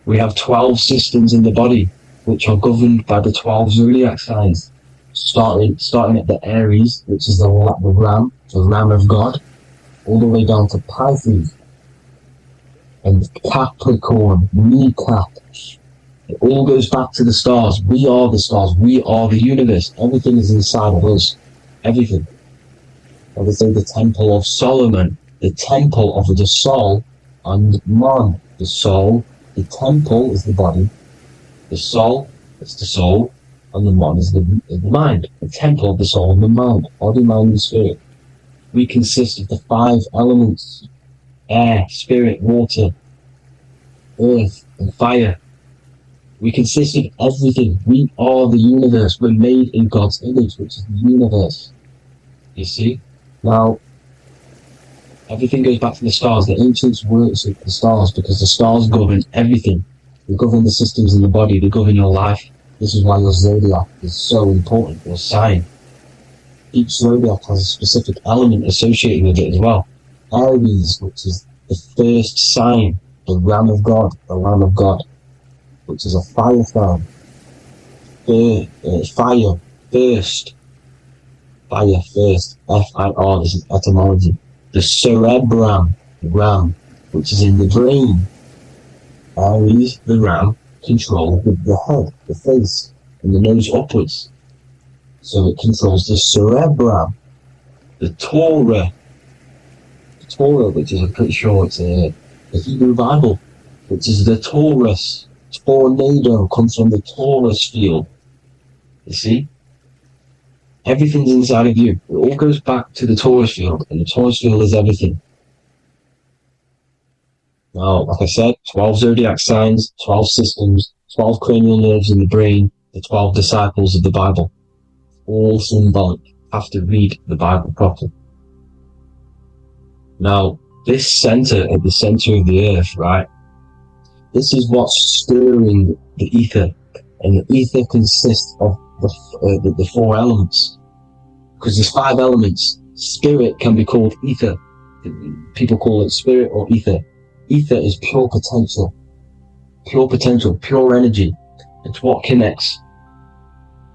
We have 12 systems in the body, which are governed by the 12 zodiac signs, starting at the Aries, which is the ram of God, all the way down to Pisces and Capricorn, kneecap. It all goes back to the stars. We are the stars. We are the universe. Everything is inside of us. Everything. I would say the Temple of Solomon, the Temple of the soul and man. The soul, the temple is the body. The soul is the soul, and the man is the mind. The temple of the soul and the mind. Body, mind, and spirit. We consist of the 5 elements: air, spirit, water, earth, and fire. We consist of everything. We are the universe. We're made in God's image, which is the universe. You see? Now, everything goes back to the stars. The ancients worshipped the stars because the stars govern everything. They govern the systems in the body. They govern your life. This is why your zodiac is so important, your sign. Each zodiac has a specific element associated with it as well. Aries, which is the first sign, the Ram of God, which is a fire sign. Fire, first. F-I-R, this is etymology. The cerebrum, ram, which is in the brain. Aries, the ram, controls the head, the face, and the nose upwards. So it controls the cerebrum. The Torah, which is, I'm pretty sure it's the Hebrew Bible, which is the Taurus. Tornado comes from the Taurus field. You see? Everything's inside of you. It all goes back to the Taurus field, and the Taurus field is everything. Now, like I said, 12 zodiac signs, 12 systems, 12 cranial nerves in the brain, the 12 disciples of the Bible. All symbolic. Have to read the Bible properly. Now, this center, at the center of the earth, right? This is what's stirring the ether. And the ether consists of the 4 elements. Because there's 5 elements. Spirit can be called ether. People call it spirit or ether. Ether is pure potential, pure energy. It's what connects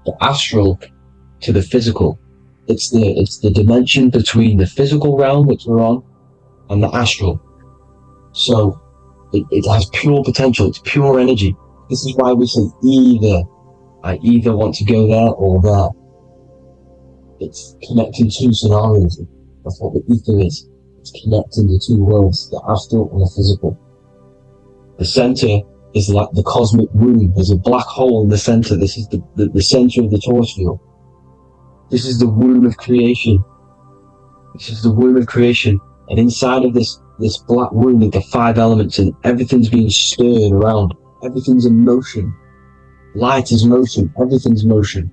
the astral to the physical. It's the dimension between the physical realm, which we're on, and the astral. So it has pure potential. It's pure energy. This is why we say I either want to go there or there. It's connecting 2 scenarios. That's what the ether is. It's connecting the 2 worlds, the astral and the physical. The center is like the cosmic womb. There's a black hole in the center. This is the center of the Taurus field. This is the womb of creation. And inside of this black womb with the 5 elements, and everything's being stirred around. Everything's in motion. Light is motion. Everything's motion.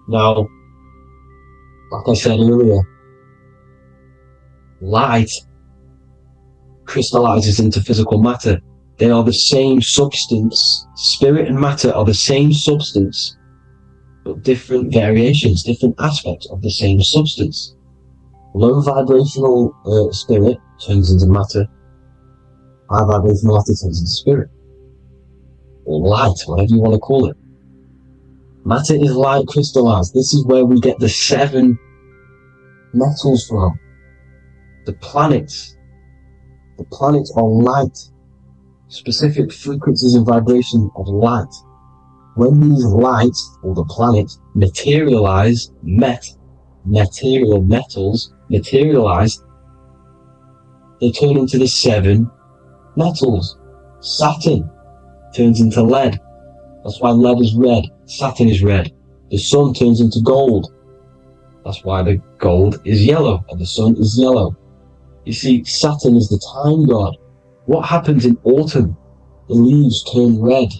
Now, like I said earlier, light crystallizes into physical matter. They are the same substance. Spirit and matter are the same substance, but different variations, different aspects of the same substance. Low vibrational spirit turns into matter. High vibrational matter turns into spirit. Or light, whatever you want to call it. Matter is light crystallized. This is where we get the 7 metals from. The planets are light. Specific frequencies and vibration of light. When these lights, or the planets, materialize, material metals materialize, they turn into the 7 metals. Saturn turns into lead. That's why lead is red. Saturn is red. The sun turns into gold. That's why the gold is yellow and the sun is yellow. You see, Saturn is the time god. What happens in autumn? The leaves turn red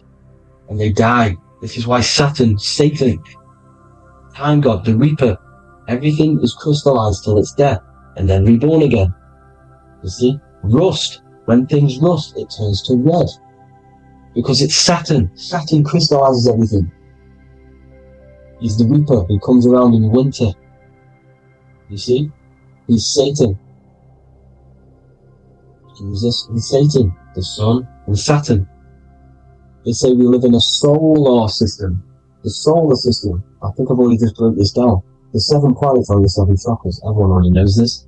and they die. This is why Satan, time god, the reaper, everything is crystallized till it's death and then reborn again. You see, rust. When things rust, it turns to red. Because it's Saturn. Saturn crystallizes everything. He's the reaper who comes around in winter. You see? He's Satan. Jesus and Satan, the Sun and Saturn. They say we live in a solar system. The solar system, I think I've already just broke this down. The 7 planets are the 7 chakras. Everyone already knows this.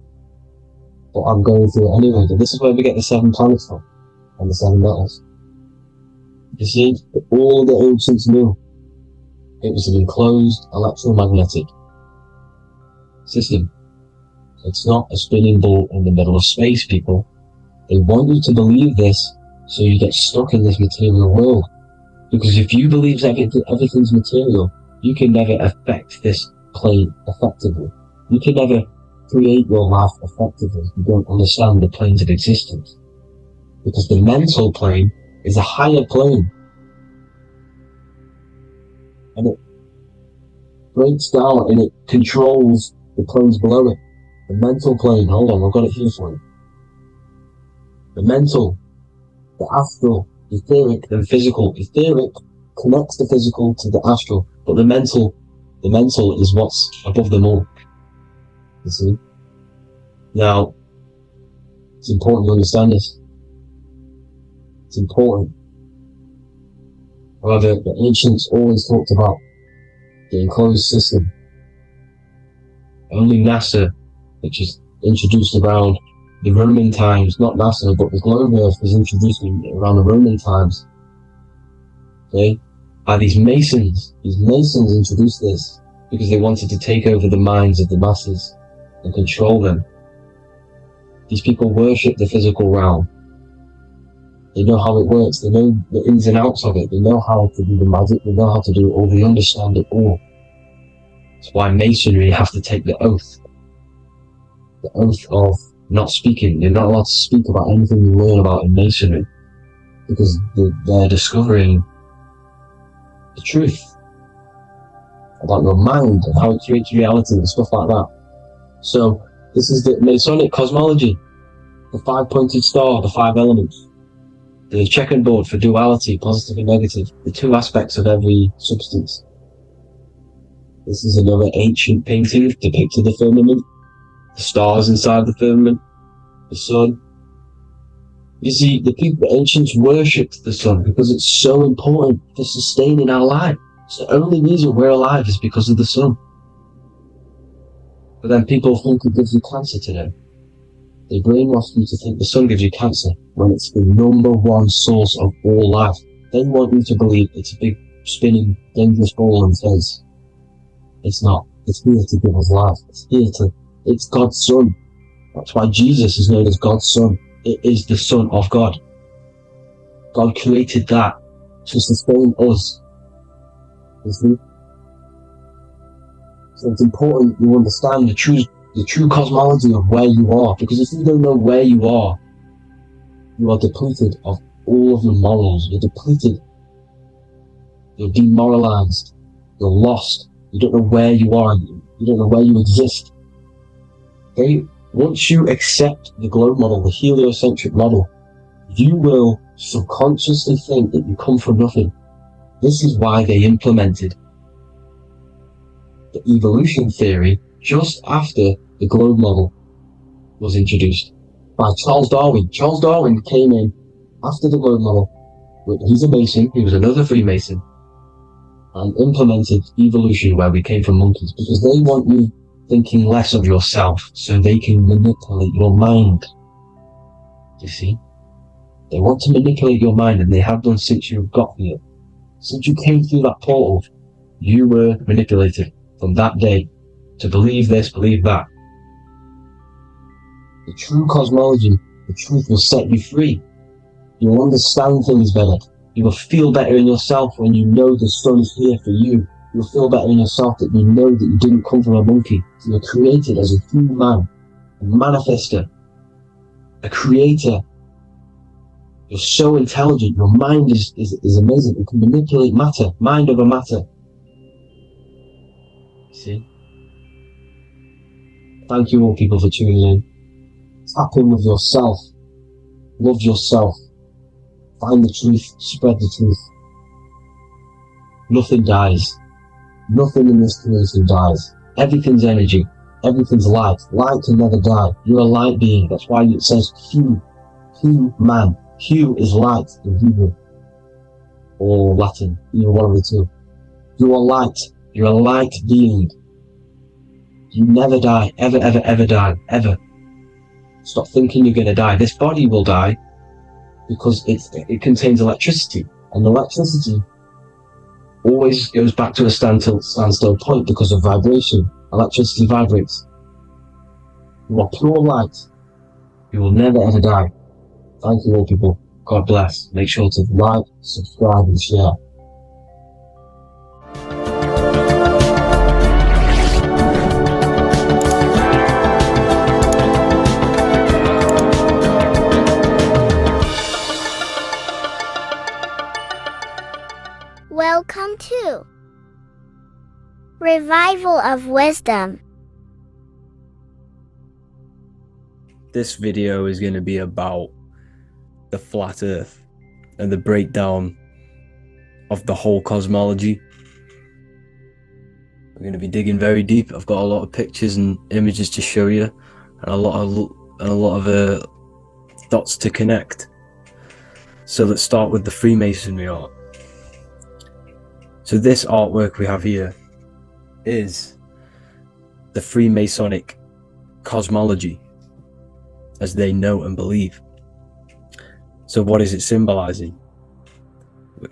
But I'm going through it anyway. But this is where we get the 7 planets from. And the 7 metals. You see, all the ancients knew it was an enclosed electromagnetic system. It's not a spinning ball in the middle of space, people. They want you to believe this so you get stuck in this material world. Because if you believe everything's material, you can never affect this plane effectively. You can never create your life effectively if you don't understand the planes of existence. Because the mental plane is a higher plane. And it breaks down and it controls the planes below it. The mental plane, hold on, I've got it here for you. The mental, the astral, etheric, and physical. Etheric connects the physical to the astral, but the mental is what's above them all. You see? Now, it's important to understand this. It's important. However, the ancients always talked about the enclosed system. Only NASA, which is introduced around the Roman times, not NASA, but the globe Earth was introduced around the Roman times. Okay? By these Masons. These Masons introduced this because they wanted to take over the minds of the masses and control them. These people worship the physical realm. They know how it works. They know the ins and outs of it. They know how to do the magic. They know how to do it all. They understand it all. That's why Masonry have to take the oath. The oath of not speaking. You're not allowed to speak about anything you learn about in Masonry. Because they're discovering the truth about your mind and how it creates reality and stuff like that. So, this is the Masonic cosmology. The 5-pointed star, the 5 elements. The checkerboard for duality, positive and negative. The 2 aspects of every substance. This is another ancient painting depicting the firmament. The stars inside the firmament. The sun. You see, the ancients worshipped the sun because it's so important for sustaining our life. It's the only reason we're alive is because of the sun. But then people think it gives you cancer today. They brainwash you to think the sun gives you cancer when it's the #1 source of all life. They want you to believe it's a big, spinning, dangerous ball in space. It's not. It's here to give us life. It's God's Son. That's why Jesus is known as God's Son. It is the Son of God. God created that to sustain us. You see? So it's important you understand the true cosmology of where you are, because if you don't know where you are depleted of all of your morals. You're depleted. You're demoralized. You're lost. You don't know where you are. You don't know where you exist. Okay? Once you accept the globe model, the heliocentric model, you will subconsciously think that you come from nothing. This is why they implemented the evolution theory just after the globe model was introduced by Charles Darwin. Charles Darwin came in after the globe model. He's a Mason, he was another Freemason, and implemented evolution where we came from monkeys, because they want you thinking less of yourself so they can manipulate your mind. You see? They want to manipulate your mind, and they have done since you got here. Since you came through that portal, you were manipulated from that day to believe this, believe that. The true cosmology, the truth will set you free. You'll understand things better. You will feel better in yourself when you know the sun is here for you. You'll feel better in yourself that you know that you didn't come from a monkey. You were created as a human, a manifester, a creator. You're so intelligent. Your mind is amazing. You can manipulate matter, mind over matter. See? Thank you all people for tuning in. Tap in with yourself. Love yourself. Find the truth. Spread the truth. Nothing dies. Nothing in this creation dies. Everything's energy. Everything's light. Light can never die. You're a light being. That's why it says Q. human. Hu is light in Hebrew or Latin, either one of the two. You are light. You're a light being. You never die, ever, ever, ever die, ever. Stop thinking you're going to die. This body will die because it contains electricity, and electricity always goes back to a standstill point because of vibration. Electricity vibrates. You are pure light. You will never ever die. Thank you all, people. God bless. Make sure to like, subscribe and share. Welcome to Revival of Wisdom. This video is going to be about the flat earth and the breakdown of the whole cosmology. We're going to be digging very deep. I've got a lot of pictures and images to show you, and a lot of dots to connect. So let's start with the Freemasonry art. So this artwork we have here is the Freemasonic cosmology, as they know and believe. So what is it symbolizing? We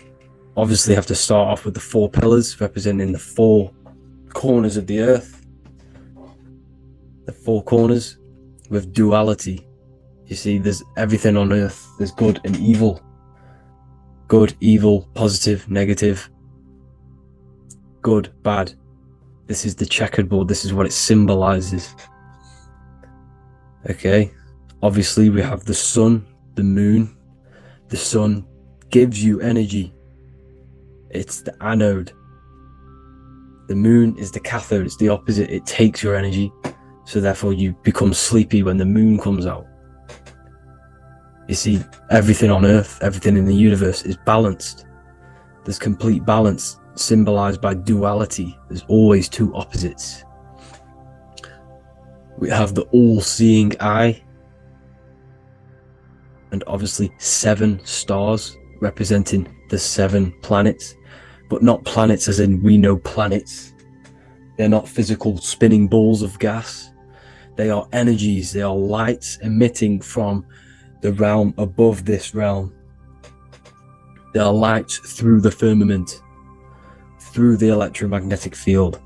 obviously have to start off with the 4 pillars representing the 4 corners of the earth. The 4 corners with duality. You see, there's everything on earth. There's good and evil. Good, evil, positive, negative. Good, bad. This is the checkerboard. This is what it symbolizes. Okay. Obviously, we have the sun, the moon. The sun gives you energy. It's the anode. The moon is the cathode. It's the opposite. It takes your energy. So therefore, you become sleepy when the moon comes out. You see, everything on Earth, everything in the universe is balanced. There's complete balance, symbolized by duality. There's always 2 opposites. We have the all-seeing eye, and obviously 7 stars representing the 7 planets, but not planets as in we know planets. They're not physical spinning balls of gas. They are energies. They are lights emitting from the realm above this realm. They are lights through the firmament, through the electromagnetic field.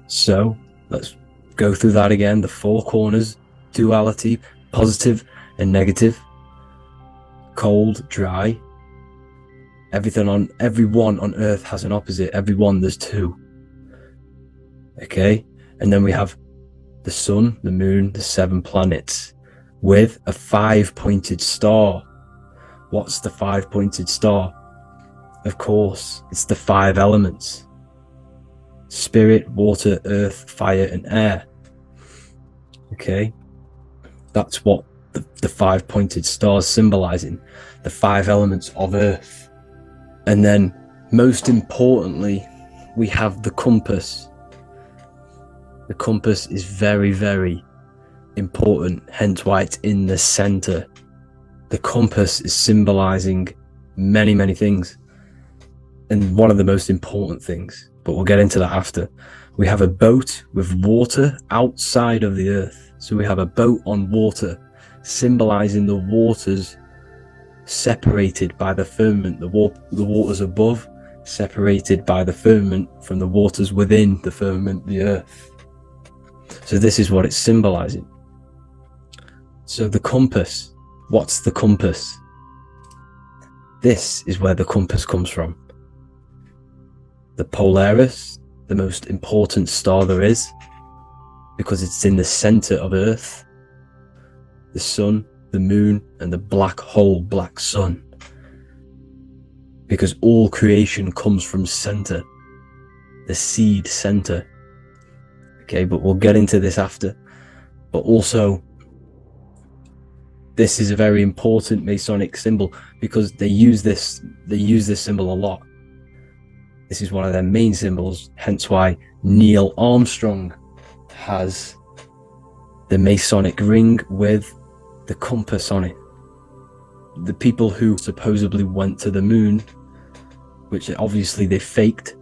So let's go through that again. The 4 corners, duality, positive and negative, cold, dry. Everyone on Earth has an opposite. Everyone, there's 2. Okay, and then we have the sun, the moon, the 7 planets with a 5-pointed star. What's the 5-pointed star? Of course, it's the 5 elements: spirit, water, earth, fire, and air. Okay, that's what the 5-pointed stars symbolizing, the 5 elements of Earth. And then, most importantly, we have the compass. The compass is very, very important, hence why it's in the center. The compass is symbolizing many, many things, and one of the most important things, but we'll get into that after. We have a boat with water outside of the earth. So we have a boat on water, symbolizing the waters separated by the firmament, the waters above separated by the firmament from the waters within the firmament, the earth. So this is what it's symbolizing. So the compass, what's the compass? This is where the compass comes from. The Polaris, the most important star there is, because it's in the center of Earth. The sun, the moon, and the black hole, black sun. Because all creation comes from center, the seed center. Okay, but we'll get into this after. But also, this is a very important Masonic symbol because they use this symbol a lot. This is one of their main symbols, hence why Neil Armstrong has the Masonic ring with the compass on it, the people who supposedly went to the moon, which obviously they faked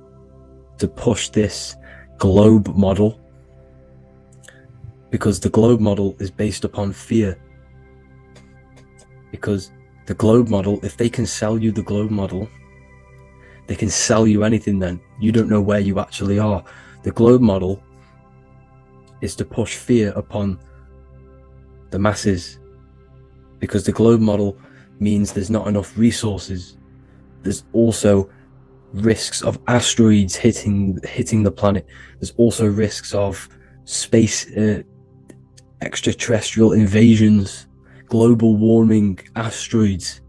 to push this globe model, because the globe model is based upon fear. Because the globe model, if they can sell you the globe model, they can sell you anything then. You don't know where you actually are. The globe model is to push fear upon the masses, because the globe model means there's not enough resources. There's also risks of asteroids hitting the planet. There's also risks of space extraterrestrial invasions, global warming, asteroids.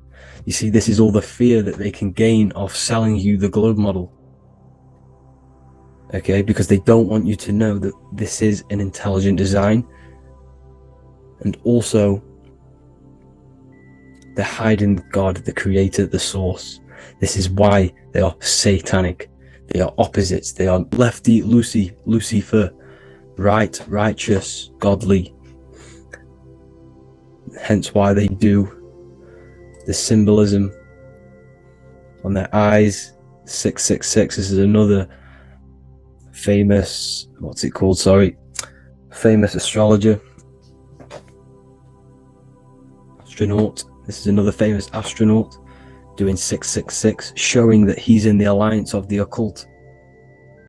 You see, this is all the fear that they can gain off selling you the globe model. Okay, because they don't want you to know that this is an intelligent design. And also, they're hiding God, the creator, the source. This is why they are satanic. They are opposites. They are lefty, Lucifer, right, righteous, godly. Hence why they do the symbolism on their eyes. 666. This is another famous, famous astrologer. Astronaut. This is another famous astronaut doing 666, showing that he's in the alliance of the occult.